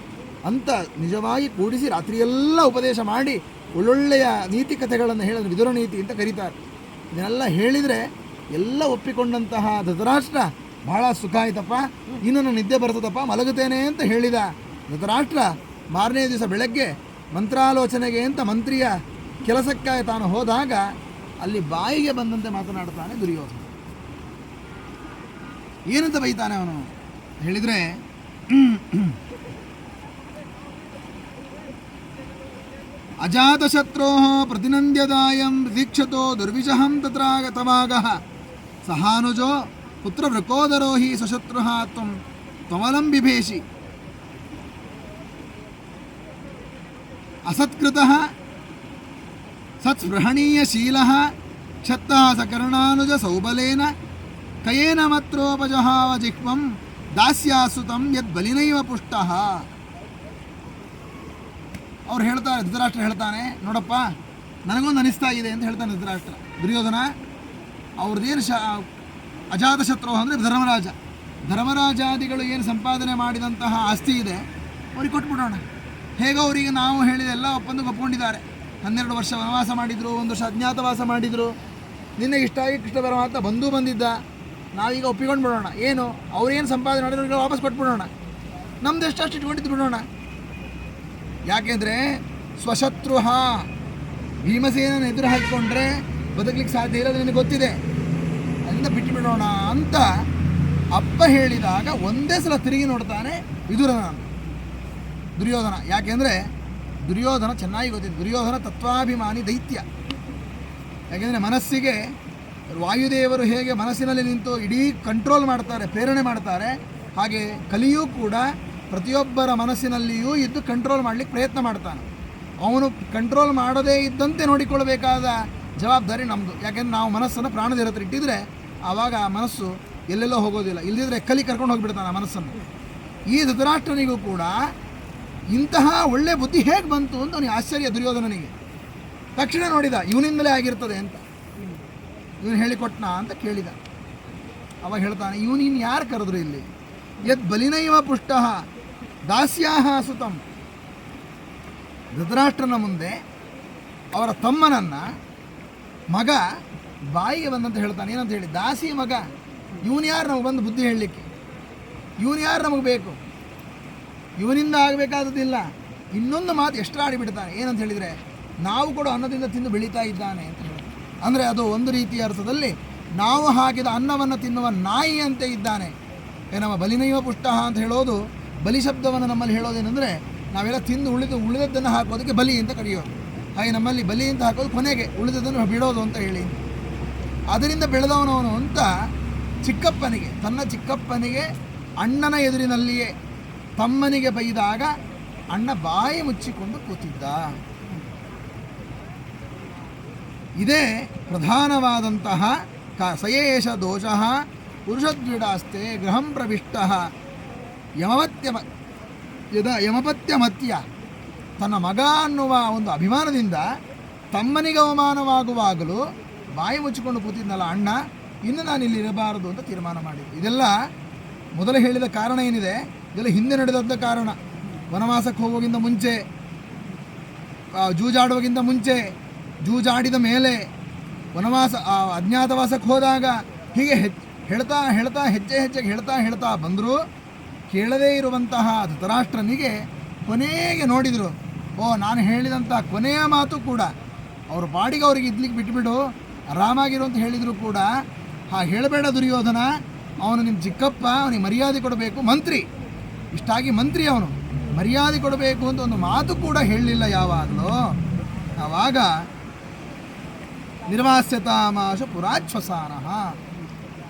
ಅಂತ ನಿಜವಾಗಿ ಕೂಡಿಸಿ ರಾತ್ರಿಯೆಲ್ಲ ಉಪದೇಶ ಮಾಡಿ ಒಳ್ಳೊಳ್ಳೆಯ ನೀತಿ ಕಥೆಗಳನ್ನು ಹೇಳಿದ್ರೆ ವಿದುರ ನೀತಿ ಅಂತ ಕರೀತಾರೆ. ಇದನ್ನೆಲ್ಲ ಹೇಳಿದರೆ ಎಲ್ಲ ಒಪ್ಪಿಕೊಂಡಂತಹ ಧೃತರಾಷ್ಟ್ರ ಬಹಳ ಸುಖ ಆಯ್ತಪ್ಪ, ಇನ್ನು ನನ್ನ ನಿದ್ದೆ ಬರ್ತದಪ್ಪ, ಮಲಗುತ್ತೇನೆ ಅಂತ ಹೇಳಿದ ಧೃತರಾಷ್ಟ್ರ ಮಾರನೇ ದಿವಸ ಬೆಳಗ್ಗೆ ಮಂತ್ರಾಲೋಚನೆಗೆ ಅಂತ ಮಂತ್ರಿಯ ಕೆಲಸಕ್ಕಾಗಿ ತಾನು ಹೋದಾಗ ಅಲ್ಲಿ ಬಾಯಿಗೆ ಬಂದಂತೆ ಮಾತನಾಡ್ತಾನೆ ದುರ್ಯೋಧನ. ಏನಂತ ಬೈತಾನೆ ಅವನು ಹೇಳಿದರೆ, ಅಜಾತಶತ್ರೋ ಪ್ರತಿನಂದ್ಯದಾಯಂ ದೀಕ್ಷತೋ ದುರ್ವಿಷಹಂ ತತ್ರಾಗತವಾಗಃ ಸಹಾನುಜೋ ಪುತ್ರವೃಕೋದರೋ ಹಿ ಸ್ವಶತ್ರು ತ್ವಂ ತ್ವಮಲಂಬಿಭೇಷಿ ಅಸತ್ಕೃತಃ ಸತ್ಸ್ಪೃಹಣೀಯಶೀಲಃ ಕ್ಷತ್ತಃ ಸಕರ್ಣಾನುಜ ಸೌಬಲೇನ ಕಯೇನ ಮತ್ರೋಪಜಹಾವ ಜಿಹ್ವಂ ದಾಸ್ಯಾಸುತಂ ಯದ್ ಬಲಿನೈವ ಪುಷ್ಟಃ. ಅವ್ರು ಹೇಳ್ತಾರೆ, ಧೃತರಾಷ್ಟ್ರ ಹೇಳ್ತಾನೆ, ನೋಡಪ್ಪ ನನಗೊಂದು ಅನಿಸ್ತಾ ಇದೆ ಅಂತ ಹೇಳ್ತಾನೆ ಧೃತರಾಷ್ಟ್ರ. ದುರ್ಯೋಧನ ಅವ್ರದ್ದೇನು ಅಜಾತಶತ್ರು ಅಂದರೆ ಧರ್ಮರಾಜಾದಿಗಳು ಏನು ಸಂಪಾದನೆ ಮಾಡಿದಂತಹ ಆಸ್ತಿ ಇದೆ ಅವ್ರಿಗೆ ಕೊಟ್ಬಿಡೋಣ. ಹೇಗೋ ಅವರಿಗೆ ನಾವು ಹೇಳಿದ ಎಲ್ಲ ಒಪ್ಕೊಂಡಿದ್ದಾರೆ. 12 ವರ್ಷ ವನವಾಸ ಮಾಡಿದರು, 1 ವರ್ಷ ಅಜ್ಞಾತವಾಸ ಮಾಡಿದರು. ನಿನ್ನೆ ಇಷ್ಟ ಆಗಿ ಕೃಷ್ಣ ಪರಮಾತ್ಮ ಬಂದಿದ್ದ, ನಾವೀಗ ಒಪ್ಪಿಕೊಂಡು ಬಿಡೋಣ. ಏನು ಅವ್ರೇನು ಸಂಪಾದನೆ ಮಾಡಿದ್ರು ಈಗ ವಾಪಸ್ ಕೊಟ್ಬಿಡೋಣ, ನಮ್ದು ಎಷ್ಟು ಇಟ್ಕೊಂಡಿದ್ದು ಬಿಡೋಣ. ಯಾಕೆಂದರೆ ಸ್ವಶತ್ರು ಭೀಮಸೇನನ ಎದುರು ಹಾಕಿಕೊಂಡ್ರೆ ಬದುಕಲಿಕ್ಕೆ ಸಾಧ್ಯ ಇರೋದು ನಿನಗೆ ಗೊತ್ತಿದೆ, ಅದರಿಂದ ಬಿಟ್ಟು ಬಿಡೋಣ ಅಂತ ಅಪ್ಪ ಹೇಳಿದಾಗ ಒಂದೇ ಸಲ ತಿರುಗಿ ನೋಡ್ತಾನೆ ದುರ್ಯೋಧನ. ಯಾಕೆಂದರೆ ದುರ್ಯೋಧನ ಚೆನ್ನಾಗಿ ಗೊತ್ತಿದೆ, ದುರ್ಯೋಧನ ತತ್ವಾಭಿಮಾನಿ ದೈತ್ಯ. ಯಾಕೆಂದರೆ ಮನಸ್ಸಿಗೆ ವಾಯುದೇವರು ಹೇಗೆ ಮನಸ್ಸಿನಲ್ಲಿ ನಿಂತು ಇಡೀ ಕಂಟ್ರೋಲ್ ಮಾಡ್ತಾರೆ, ಪ್ರೇರಣೆ ಮಾಡ್ತಾರೆ, ಹಾಗೆ ಕಲಿಯೂ ಕೂಡ ಪ್ರತಿಯೊಬ್ಬರ ಮನಸ್ಸಿನಲ್ಲಿಯೂ ಇದ್ದು ಕಂಟ್ರೋಲ್ ಮಾಡಲಿಕ್ಕೆ ಪ್ರಯತ್ನ ಮಾಡ್ತಾನೆ. ಅವನು ಕಂಟ್ರೋಲ್ ಮಾಡದೇ ಇದ್ದಂತೆ ನೋಡಿಕೊಳ್ಳಬೇಕಾದ ಜವಾಬ್ದಾರಿ ನಮ್ಮದು. ಯಾಕೆಂದರೆ ನಾವು ಮನಸ್ಸನ್ನು ಪ್ರಾಣದ ಹತ್ರ ಇಟ್ಟಿದ್ರೆ ಆವಾಗ ಆ ಮನಸ್ಸು ಎಲ್ಲೆಲ್ಲೋ ಹೋಗೋದಿಲ್ಲ, ಇಲ್ಲದಿದ್ದರೆ ಕಲಿ ಕರ್ಕೊಂಡು ಹೋಗಿಬಿಡ್ತಾನೆ ಆ ಮನಸ್ಸನ್ನು. ಈ ಧೃತರಾಷ್ಟ್ರನಿಗೂ ಕೂಡ ಇಂತಹ ಒಳ್ಳೆ ಬುದ್ಧಿ ಹೇಗೆ ಬಂತು ಅಂತ ಅವನಿಗೆ ಆಶ್ಚರ್ಯ ದುರ್ಯೋಧನನಿಗೆ. ತಕ್ಷಣ ನೋಡಿದ ಇವನಿಂದಲೇ ಆಗಿರ್ತದೆ ಅಂತ. ಇವನು ಹೇಳಿಕೊಟ್ನ ಅಂತ ಕೇಳಿದ. ಅವಾಗ ಹೇಳ್ತಾನೆ, ಇವನಿನ್ನು ಯಾರು ಕರೆದ್ರು ಇಲ್ಲಿ? ಯದ್ ಬಲಿನೈವ ಪುಷ್ಟಃ ದಾಸ್ಯಾಹ ಸುತಂ. ಧೃತರಾಷ್ಟ್ರನ ಮುಂದೆ ಅವರ ತಮ್ಮನನ್ನು ಮಗ ಬಾಯಿಗೆ ಬಂದಂತ ಹೇಳ್ತಾನೆ. ಏನಂತ ಹೇಳಿ, ದಾಸಿ ಮಗ, ಇವನು ಯಾರು ನಮಗೆ ಬಂದು ಬುದ್ಧಿ ಹೇಳಲಿಕ್ಕೆ? ಇವನು ಯಾರು ನಮಗೆ ಬೇಕು? ಇವನಿಂದ ಆಗಬೇಕಾದದ್ದಿಲ್ಲ. ಇನ್ನೊಂದು ಮಾತು ಎಷ್ಟರ ಆಡಿಬಿಡ್ತಾನೆ. ಏನಂತ ಹೇಳಿದರೆ, ನಾವು ಕೂಡ ಅನ್ನದಿಂದ ತಿಂದು ಬೆಳೀತಾ ಇದ್ದಾನೆ ಅಂತ ಹೇಳಿ. ಅಂದರೆ ಅದು ಒಂದು ರೀತಿಯ ಅರ್ಥದಲ್ಲಿ ನಾವು ಹಾಕಿದ ಅನ್ನವನ್ನು ತಿನ್ನುವ ನಾಯಿಯಂತೆ ಇದ್ದಾನೆ. ನಮ್ಮ ಬಲಿನೈವ ಪುಷ್ಟಃ ಅಂತ ಹೇಳೋದು, ಬಲಿ ಶಬ್ದವನ್ನು ನಮ್ಮಲ್ಲಿ ಹೇಳೋದೇನೆಂದರೆ ನಾವೆಲ್ಲ ತಿಂದು ಉಳಿದದ್ದನ್ನು ಹಾಕೋದಕ್ಕೆ ಬಲಿ ಅಂತ ಕರೆಯೋದು. ಹಾಗೆ ನಮ್ಮಲ್ಲಿ ಬಲಿ ಅಂತ ಹಾಕೋದು ಕೊನೆಗೆ ಉಳಿದದ್ದನ್ನು ಬಿಡೋದು ಅಂತ ಹೇಳಿ. ಅದರಿಂದ ಬೆಳೆದವನವನು ಅಂತ ತನ್ನ ಚಿಕ್ಕಪ್ಪನಿಗೆ ಅಣ್ಣನ ಎದುರಿನಲ್ಲಿಯೇ ತಮ್ಮನಿಗೆ ಬೈದಾಗ ಅಣ್ಣ ಬಾಯಿ ಮುಚ್ಚಿಕೊಂಡು ಕೂತಿದ್ದ. ಇದೇ ಪ್ರಧಾನವಾದಂತಹ ಸಯೇಷ ದೋಷಃ ಪುರುಷದ್ವಿಡಾಸ್ತೆ ಗೃಹಂ ಪ್ರವಿಷ್ಟಃ ಯಮಪತ್ಯಮತ್ಯ. ತನ್ನ ಮಗ ಅನ್ನುವ ಒಂದು ಅಭಿಮಾನದಿಂದ ತಮ್ಮನಿಗೆ ಅವಮಾನವಾಗುವಾಗಲೂ ಬಾಯಿ ಮುಚ್ಚಿಕೊಂಡು ಕೂತಿದ್ನಲ್ಲ ಅಣ್ಣ, ಇನ್ನು ನಾನು ಇಲ್ಲಿ ಇರಬಾರದು ಅಂತ ತೀರ್ಮಾನ ಮಾಡಿದ್ದೆ. ಇದೆಲ್ಲ ಮೊದಲು ಹೇಳಿದ ಕಾರಣ ಏನಿದೆ, ಇದೆಲ್ಲ ಹಿಂದೆ ನಡೆದಂಥ ಕಾರಣ. ವನವಾಸಕ್ಕೆ ಹೋಗೋಗಿಂತ ಮುಂಚೆ, ಜೂಜಾಡುವಾಗಿಂತ ಮುಂಚೆ, ಜೂಜಾಡಿದ ಮೇಲೆ, ವನವಾಸ ಅಜ್ಞಾತವಾಸಕ್ಕೆ ಹೋದಾಗ, ಹೀಗೆ ಹೇಳ್ತಾ ಹೆಜ್ಜೆಗೆ ಹೇಳ್ತಾ ಬಂದರೂ ಕೇಳದೇ ಇರುವಂತಹ ಧೃತರಾಷ್ಟ್ರನಿಗೆ ಕೊನೆಗೆ ನೋಡಿದರು. ನಾನು ಹೇಳಿದಂಥ ಕೊನೆಯ ಮಾತು ಕೂಡ ಅವ್ರ ಬಾಡಿಗೆ ಅವ್ರಿಗೆ ಇದ್ಲಿಕ್ಕೆ ಬಿಟ್ಟುಬಿಡು, ಆರಾಮಾಗಿರು ಅಂತ ಹೇಳಿದರೂ ಕೂಡ ಹೇಳಬೇಡ ದುರ್ಯೋಧನ, ಅವನು ನಿಮ್ಮ ಚಿಕ್ಕಪ್ಪ, ಅವನಿಗೆ ಮರ್ಯಾದೆ ಕೊಡಬೇಕು, ಮಂತ್ರಿ, ಇಷ್ಟಾಗಿ ಮಂತ್ರಿ, ಅವನು ಮರ್ಯಾದೆ ಕೊಡಬೇಕು ಅಂತ ಒಂದು ಮಾತು ಕೂಡ ಹೇಳಲಿಲ್ಲ ಯಾವಾಗಲೂ. ಆವಾಗ ನಿರ್ವಾಸ್ಯತಾಮಾಶ ಪುರಾಚ್ಛ್ವಸಾನಃ,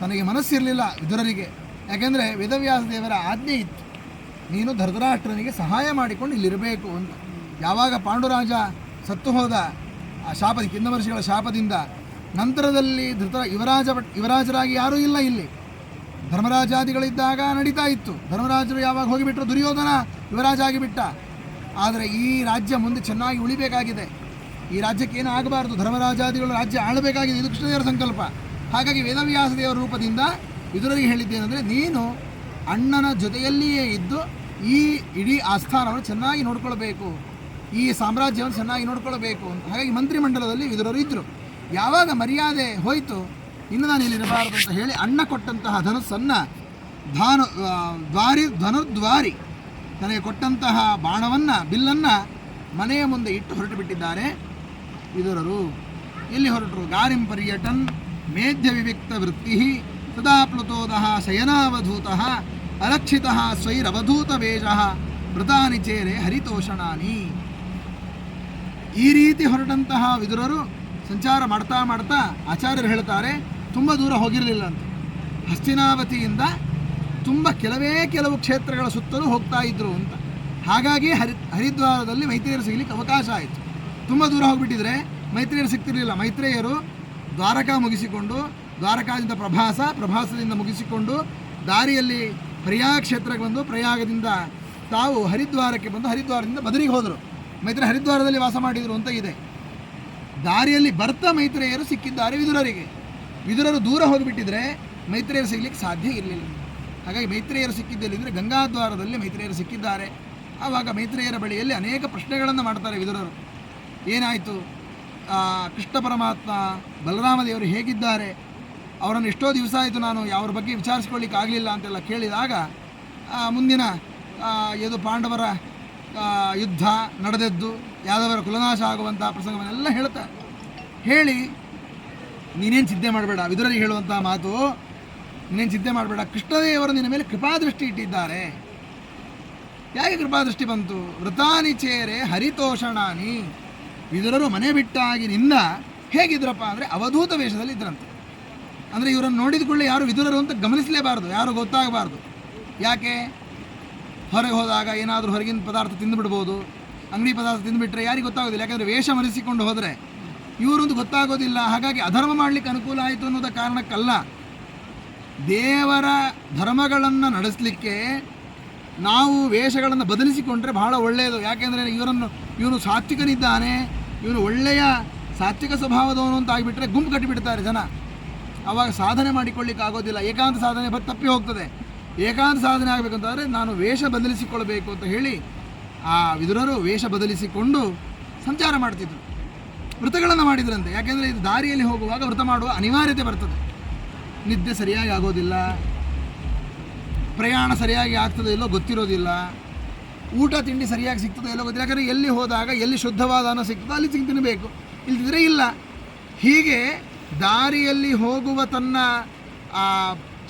ತನಗೆ ಮನಸ್ಸಿರಲಿಲ್ಲ ವಿದುರರಿಗೆ. ಯಾಕೆಂದರೆ ವೇದವ್ಯಾಸ ದೇವರ ಆಜ್ಞೆ ಇತ್ತು, ನೀನು ಧೃತರಾಷ್ಟ್ರನಿಗೆ ಸಹಾಯ ಮಾಡಿಕೊಂಡು ಇಲ್ಲಿರಬೇಕು ಅಂತ. ಯಾವಾಗ ಪಾಂಡುರಾಜ ಸತ್ತು ಹೋದ, ಆ ಶಾಪ ಕಿಂದಮರ್ಷಿಗಳ ಶಾಪದಿಂದ ನಂತರದಲ್ಲಿ ಯುವರಾಜರಾಗಿ ಯಾರೂ ಇಲ್ಲ ಇಲ್ಲಿ. ಧರ್ಮರಾಜಾದಿಗಳಿದ್ದಾಗ ನಡೀತಾ ಇತ್ತು. ಧರ್ಮರಾಜರು ಯಾವಾಗ ಹೋಗಿಬಿಟ್ರು, ದುರ್ಯೋಧನ ಯುವರಾಜ ಆಗಿಬಿಟ್ಟ. ಆದರೆ ಈ ರಾಜ್ಯ ಮುಂದೆ ಚೆನ್ನಾಗಿ ಉಳಿಬೇಕಾಗಿದೆ. ಈ ರಾಜ್ಯಕ್ಕೆ ಏನೂ ಆಗಬಾರ್ದು, ಧರ್ಮರಾಜಾದಿಗಳು ರಾಜ್ಯ ಆಳಬೇಕಾಗಿದೆ. ಇದು ಕೃಷ್ಣದೇವರ ಸಂಕಲ್ಪ. ಹಾಗಾಗಿ ವೇದವ್ಯಾಸ ದೇವರ ರೂಪದಿಂದ ವಿದುರರಿಗೆ ಹೇಳಿದ್ದೇನೆಂದರೆ, ನೀನು ಅಣ್ಣನ ಜೊತೆಯಲ್ಲಿಯೇ ಇದ್ದು ಈ ಇಡೀ ಆಸ್ಥಾನವನ್ನು ಚೆನ್ನಾಗಿ ನೋಡ್ಕೊಳ್ಬೇಕು, ಈ ಸಾಮ್ರಾಜ್ಯವನ್ನು ಚೆನ್ನಾಗಿ ನೋಡ್ಕೊಳ್ಬೇಕು ಅಂತ. ಹಾಗಾಗಿ ಮಂತ್ರಿಮಂಡಲದಲ್ಲಿ ವಿದುರರು ಇದ್ದರು. ಯಾವಾಗ ಮರ್ಯಾದೆ ಹೋಯಿತು, ಇನ್ನು ನಾನು ಇಲ್ಲಿರಬಾರದು ಅಂತ ಹೇಳಿ ಅಣ್ಣ ಕೊಟ್ಟಂತಹ ಧನುಸ್ಸನ್ನು ಧನುರ್ದ್ವಾರಿ ತನಗೆ ಕೊಟ್ಟಂತಹ ಬಾಣವನ್ನು ಬಿಲ್ಲನ್ನು ಮನೆಯ ಮುಂದೆ ಇಟ್ಟು ಹೊರಟು ಬಿಟ್ಟಿದ್ದಾರೆ ವಿದುರರು. ಎಲ್ಲಿ ಹೊರಟರು? ಗಾರಿಂ ಪರ್ಯಟನ್ ಮೇಧ್ಯ ವಿವಿಕ್ತ ವೃತ್ತಿ ಸದಾಪ್ಲುತೋದಃ ಶಯನಾವಧೂತಃ ಅರಕ್ಷಿತಃ ಸ್ವೈರವಧೂತ ವೇಷಃ ವೃತಾನಿ ಚೇರೆ ಹರಿತೋಷಣಾನಿ. ಈ ರೀತಿ ಹೊರಟಂತಹ ವಿದುರರು ಸಂಚಾರ ಮಾಡ್ತಾ ಮಾಡ್ತಾ ಆಚಾರ್ಯರು ಹೇಳ್ತಾರೆ, ತುಂಬ ದೂರ ಹೋಗಿರಲಿಲ್ಲ ಅಂತ. ಹಸ್ತಿನಾವತಿಯಿಂದ ತುಂಬ ಕೆಲವು ಕ್ಷೇತ್ರಗಳ ಸುತ್ತಲೂ ಹೋಗ್ತಾ ಇದ್ರು ಅಂತ. ಹಾಗಾಗಿ ಹರಿದ್ವಾರದಲ್ಲಿ ಮೈತ್ರೇಯರು ಸಿಗಲಿಕ್ಕೆ ಅವಕಾಶ ಆಯಿತು. ತುಂಬ ದೂರ ಹೋಗಿಬಿಟ್ಟಿದ್ರೆ ಮೈತ್ರೇಯರು ಸಿಗ್ತಿರಲಿಲ್ಲ. ಮೈತ್ರೇಯರು ದ್ವಾರಕಾ ಮುಗಿಸಿಕೊಂಡು, ದ್ವಾರಕಾದಿಂದ ಪ್ರಭಾಸದಿಂದ ಮುಗಿಸಿಕೊಂಡು ದಾರಿಯಲ್ಲಿ ಪ್ರಯಾಗ ಕ್ಷೇತ್ರಕ್ಕೆ ಬಂದು, ಪ್ರಯಾಗದಿಂದ ತಾವು ಹರಿದ್ವಾರಕ್ಕೆ ಬಂದು ಹರಿದ್ವಾರದಿಂದ ಬದರಿಗೆ ಹೋದರು. ಮೈತ್ರೇಯ ಹರಿದ್ವಾರದಲ್ಲಿ ವಾಸ ಮಾಡಿದರು ಅಂತ ಇದೆ. ದಾರಿಯಲ್ಲಿ ಬರ್ತಾ ಮೈತ್ರೇಯರು ಸಿಕ್ಕಿದ್ದಾರೆ ವಿದುರರಿಗೆ. ವಿದುರರು ದೂರ ಹೋಗಿಬಿಟ್ಟಿದ್ರೆ ಮೈತ್ರೇಯರು ಸಿಗಲಿಕ್ಕೆ ಸಾಧ್ಯ ಇರಲಿಲ್ಲ. ಹಾಗಾಗಿ ಮೈತ್ರೇಯರು ಸಿಕ್ಕಿದ್ದೆಲ್ಲಿದ್ದರೆ ಗಂಗಾದ್ವಾರದಲ್ಲಿ ಮೈತ್ರೇಯರು ಸಿಕ್ಕಿದ್ದಾರೆ. ಆವಾಗ ಮೈತ್ರೇಯರ ಬಳಿಯಲ್ಲಿ ಅನೇಕ ಪ್ರಶ್ನೆಗಳನ್ನು ಮಾಡ್ತಾರೆ ವಿದುರರು. ಏನಾಯಿತು, ಕೃಷ್ಣ ಪರಮಾತ್ಮ ಬಲರಾಮ ದೇವರು ಹೇಗಿದ್ದಾರೆ, ಅವರನ್ನು ಎಷ್ಟೋ ದಿವಸ ಆಯಿತು ನಾನು ಅವ್ರ ಬಗ್ಗೆ ವಿಚಾರಿಸ್ಕೊಳ್ಳಿಕ್ಕೆ ಆಗಲಿಲ್ಲ ಅಂತೆಲ್ಲ ಕೇಳಿದಾಗ, ಮುಂದಿನ ಇದು ಪಾಂಡವರ ಯುದ್ಧ ನಡೆದದ್ದು, ಯಾದವರ ಕುಲನಾಶ ಆಗುವಂಥ ಪ್ರಸಂಗವನ್ನೆಲ್ಲ ಹೇಳ್ತಾರೆ. ಹೇಳಿ, ನೀನೇನು ಚಿಂತೆ ಮಾಡಬೇಡ, ವಿದುರರಿಗೆ ಹೇಳುವಂಥ ಮಾತು, ನೀನೇನು ಚಿಂತೆ ಮಾಡಬೇಡ, ಕೃಷ್ಣದೇವರು ನಿನ್ನ ಮೇಲೆ ಕೃಪಾದೃಷ್ಟಿ ಇಟ್ಟಿದ್ದಾರೆ. ಯಾಕೆ ಕೃಪಾದೃಷ್ಟಿ ಬಂತು? ವೃತಾನಿ ಚೇರೆ ಹರಿತೋಷಣಾನಿ. ವಿದುರರು ಮನೆ ಬಿಟ್ಟಾಗಿನಿಂದ ಹೇಗಿದ್ರಪ್ಪ ಅಂದರೆ ಅವಧೂತ ವೇಷದಲ್ಲಿ ಇದ್ರಂತೆ. ಅಂದರೆ ಇವರನ್ನು ನೋಡಿದ ಕೂಡಲೇ ಯಾರು ವಿದುರರು ಅಂತ ಗಮನಿಸಲೇಬಾರ್ದು, ಯಾರು ಗೊತ್ತಾಗಬಾರ್ದು. ಯಾಕೆ? ಹೊರಗೆ ಹೋದಾಗ ಏನಾದರೂ ಹೊರಗಿನ ಪದಾರ್ಥ ತಿಂದುಬಿಡ್ಬೋದು, ಅಂಗಡಿ ಪದಾರ್ಥ ತಿಂದುಬಿಟ್ರೆ ಯಾರಿಗೆ ಗೊತ್ತಾಗೋದಿಲ್ಲ. ಯಾಕಂದರೆ ವೇಷ ಮರೆಸಿಕೊಂಡು ಹೋದರೆ ಇವರೊಂದು ಗೊತ್ತಾಗೋದಿಲ್ಲ. ಹಾಗಾಗಿ ಅಧರ್ಮ ಮಾಡಲಿಕ್ಕೆ ಅನುಕೂಲ ಆಯಿತು ಅನ್ನೋದ ಕಾರಣಕ್ಕಲ್ಲ, ದೇವರ ಧರ್ಮಗಳನ್ನು ನಡೆಸಲಿಕ್ಕೆ ನಾವು ವೇಷಗಳನ್ನು ಬದಲಿಸಿಕೊಂಡ್ರೆ ಬಹಳ ಒಳ್ಳೆಯದು. ಯಾಕೆಂದರೆ ಇವನು ಸಾತ್ವಿಕನಿದ್ದಾನೆ, ಇವನು ಒಳ್ಳೆಯ ಸಾತ್ವಿಕ ಸ್ವಭಾವದವನು ಅಂತ ಆಗಿಬಿಟ್ರೆ ಗುಂಪು ಕಟ್ಟಿಬಿಡ್ತಾರೆ ಜನ. ಆವಾಗ ಸಾಧನೆ ಮಾಡಿಕೊಳ್ಳಿಕ್ಕೆ ಆಗೋದಿಲ್ಲ, ಏಕಾಂತ ಸಾಧನೆ ತಪ್ಪಿ ಹೋಗ್ತದೆ. ಏಕಾಂತ ಸಾಧನೆ ಆಗಬೇಕಂತಂದರೆ ನಾನು ವೇಷ ಬದಲಿಸಿಕೊಳ್ಬೇಕು ಅಂತ ಹೇಳಿ ಆ ವಿದುರರು ವೇಷ ಬದಲಿಸಿಕೊಂಡು ಸಂಚಾರ ಮಾಡ್ತಿದ್ರು. ವ್ರತಗಳನ್ನು ಮಾಡಿದ್ರಂತೆ. ಯಾಕೆಂದರೆ ಇದು ದಾರಿಯಲ್ಲಿ ಹೋಗುವಾಗ ವ್ರತ ಮಾಡುವ ಅನಿವಾರ್ಯತೆ ಬರ್ತದೆ. ನಿದ್ದೆ ಸರಿಯಾಗಿ ಆಗೋದಿಲ್ಲ, ಪ್ರಯಾಣ ಸರಿಯಾಗಿ ಆಗ್ತದೆ ಇಲ್ಲೋ ಗೊತ್ತಿರೋದಿಲ್ಲ, ಊಟ ತಿಂಡಿ ಸರಿಯಾಗಿ ಸಿಗ್ತದೆ ಎಲ್ಲೋ ಗೊತ್ತಿಲ್ಲ. ಯಾಕಂದರೆ ಎಲ್ಲಿ ಹೋದಾಗ ಎಲ್ಲಿ ಶುದ್ಧವಾದ ಅನ್ನ ಸಿಗ್ತದೆ ಅಲ್ಲಿ ತಿನ್ನಬೇಕು, ಇಲ್ದಿದ್ರೆ ಇಲ್ಲ. ಹೀಗೆ ದಾರಿಯಲ್ಲಿ ಹೋಗುವ ತನ್ನ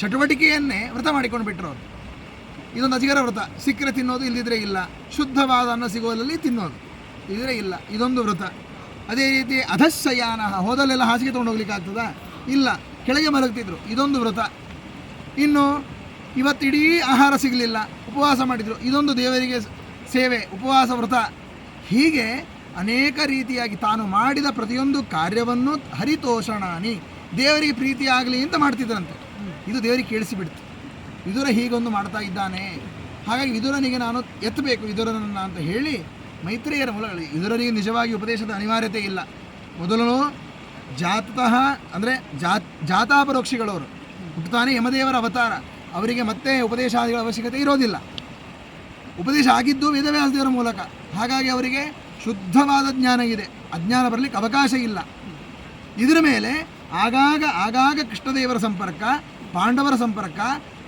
ಚಟುವಟಿಕೆಯನ್ನೇ ವ್ರತ ಮಾಡಿಕೊಂಡು ಬಿಟ್ಟರು ಅವರು. ಇದೊಂದು ಅಜಿಗರ ವ್ರತ. ಸಿಕ್ಕರೆ ತಿನ್ನೋದು, ಇಲ್ಲದಿದ್ದರೆ ಇಲ್ಲ. ಶುದ್ಧವಾದ ಅನ್ನ ಸಿಗೋದಲ್ಲಿ ತಿನ್ನೋದು, ಇಲ್ಲದಿದ್ರೆ ಇಲ್ಲ. ಇದೊಂದು ವ್ರತ. ಅದೇ ರೀತಿ ಅಧಶಯಾನ, ಹೋದಲ್ಲೆಲ್ಲ ಹಾಸಿಗೆ ತೊಗೊಂಡು ಹೋಗ್ಲಿಕ್ಕೆ ಆಗ್ತದಾ? ಇಲ್ಲ, ಕೆಳಗೆ ಮಲಗ್ತಿದ್ರು, ಇದೊಂದು ವ್ರತ. ಇನ್ನು ಇವತ್ತಿಡೀ ಆಹಾರ ಸಿಗಲಿಲ್ಲ, ಉಪವಾಸ ಮಾಡಿದರು, ಇದೊಂದು ದೇವರಿಗೆ ಸೇವೆ, ಉಪವಾಸ ವ್ರತ. ಹೀಗೆ ಅನೇಕ ರೀತಿಯಾಗಿ ತಾನು ಮಾಡಿದ ಪ್ರತಿಯೊಂದು ಕಾರ್ಯವನ್ನು ಹರಿತೋಷಣಾನಿ, ದೇವರಿಗೆ ಪ್ರೀತಿಯಾಗಲಿ ಅಂತ ಮಾಡ್ತಿದ್ರಂತೆ. ಇದು ದೇವರಿಗೆ ಕೇಳಿಸಿಬಿಡ್ತು, ವಿದುರ ಹೀಗೊಂದು ಮಾಡ್ತಾ ಇದ್ದಾನೆ, ಹಾಗಾಗಿ ವಿದುರನಿಗೆ ನಾನು ಎತ್ತಬೇಕು ವಿದುರನನ್ನು ಅಂತ ಹೇಳಿ ಮೈತ್ರೇಯರ ಮೂಲಕ. ವಿದುರನಿಗೆ ನಿಜವಾಗಿ ಉಪದೇಶದ ಅನಿವಾರ್ಯತೆ ಇಲ್ಲ. ಮೊದಲು ಜಾತತಃ ಅಂದರೆ ಜಾತಾಪರೋಕ್ಷಿಗಳವರು ಹುಟ್ಟುತ್ತಾನೆ ಯಮದೇವರ ಅವತಾರ, ಅವರಿಗೆ ಮತ್ತೆ ಉಪದೇಶಾದಿಗಳ ಅವಶ್ಯಕತೆ ಇರೋದಿಲ್ಲ. ಉಪದೇಶ ಆಗಿದ್ದು ವೇದವ್ಯಾಸ ದೇವರ ಮೂಲಕ. ಹಾಗಾಗಿ ಅವರಿಗೆ ಶುದ್ಧವಾದ ಜ್ಞಾನ ಇದೆ, ಅಜ್ಞಾನ ಬರಲಿಕ್ಕೆ ಅವಕಾಶ ಇಲ್ಲ. ಇದರ ಮೇಲೆ ಆಗಾಗ ಕೃಷ್ಣದೇವರ ಸಂಪರ್ಕ, ಪಾಂಡವರ ಸಂಪರ್ಕ,